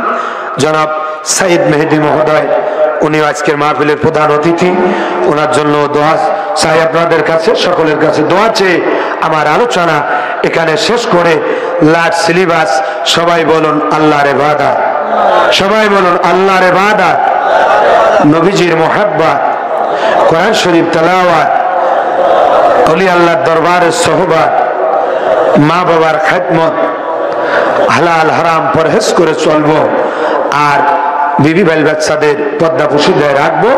জনাব সাইদ মেহেদী মহোদয়, উনি আজকের মাহফিলের প্রধান অতিথি, ওনার জন্য দোয়া চাই আপনাদের কাছে, সকলের কাছে দোয়া চেয়ে আমার আলোচনা এখানে শেষ করে লাট সিলেবাস সবাই বলুন আল্লাহর ইবাদত, সবাই বলুন আল্লাহর ইবাদত, নবীজির মুহাব্বত, কোরআন শরীফ তেলাওয়াত, ওলি আল্লাহর দরবারের সোহবত, মা বাবার খেদমত, হালাল হারাম পরহেজ করে চলবো, আর বিবি বাইল বাচ্চাদের পর্দা পুশিদায় রাখবো।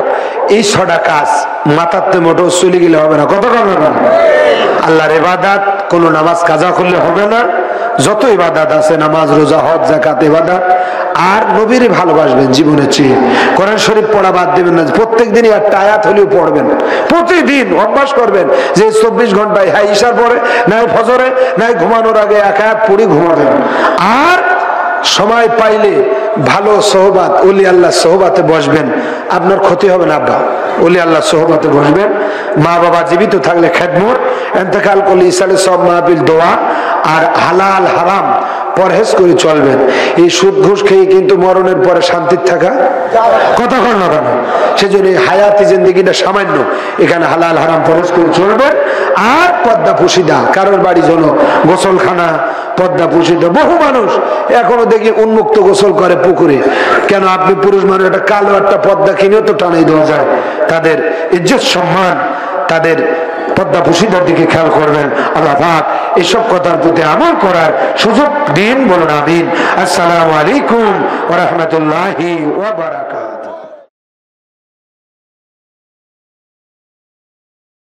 এই 6টা কাজ মাথাতে মোটো চলে গেলে হবে না। কত হবে না? আল্লাহর ইবাদত কোনো নামাজ কাজা করলে হবে না, যত ইবাদত আছে নামাজ রোজা হজ যাকাত ইবাদত, আর নবীর ভালোবাসবেন জীবনের চেয়ে। কোরআন শরীফ পড়া বাদ দেবেন না, প্রত্যেক দিনই একটা আয়াত হলেও পড়বেন, প্রতিদিন অভ্যাস করবেন যে 24 ঘন্টায়, হ্যাঁ ঈশার পরে নাই ফজরে নাই ঘুমানোর আগে এক আয়াত পড়ে ঘুমাবেন। আর সময় পাইলে ভালো সোহবাত, ওলি আল্লাহ সোহবাতে বসবেন, আপনার ক্ষতি হবে না। আব্বা ওলি আল্লাহ সোহবাতে বসবেন, মা বাবা জীবিত থাকলে খেদমত, ইন্তেকাল করলে ইসালে সব মাহফিল দোয়া, আর হালাল হারাম পরহেজ করে চলবেন। এই সুদ ঘুষ খেয়ে কিন্তু মরণের পরে শান্তির থাকা কথা কর না কেন, সেজন্য হায়াতি জিন্দেগিটা সামান্য, এখানে হালাল হারাম পরহেজ করে চলবেন। আর পর্দা পুশিদা, কারোর বাড়ি জন্য গোসলখানা পর্দা পুশিদা, বহু মানুষ এখনো দেখি উন্মুক্ত গোসল করে পুকুরে। কেন? আপনি পুরুষ মানুষ একটা কালো একটা পর্দা কিনেও তো টানাই দেওয়া যায়। তাদের ইজ্জত সম্মান, তাদের পর্দা পুশিদার দিকে খেয়াল করবেন। আল্লাহ পাক এসব কথার প্রতি আমল করার সুযোগ দিন, বলুন আমিন। আসসালামু আলাইকুম ওয়া রাহমাতুল্লাহি ওয়া বারাকাতুহু।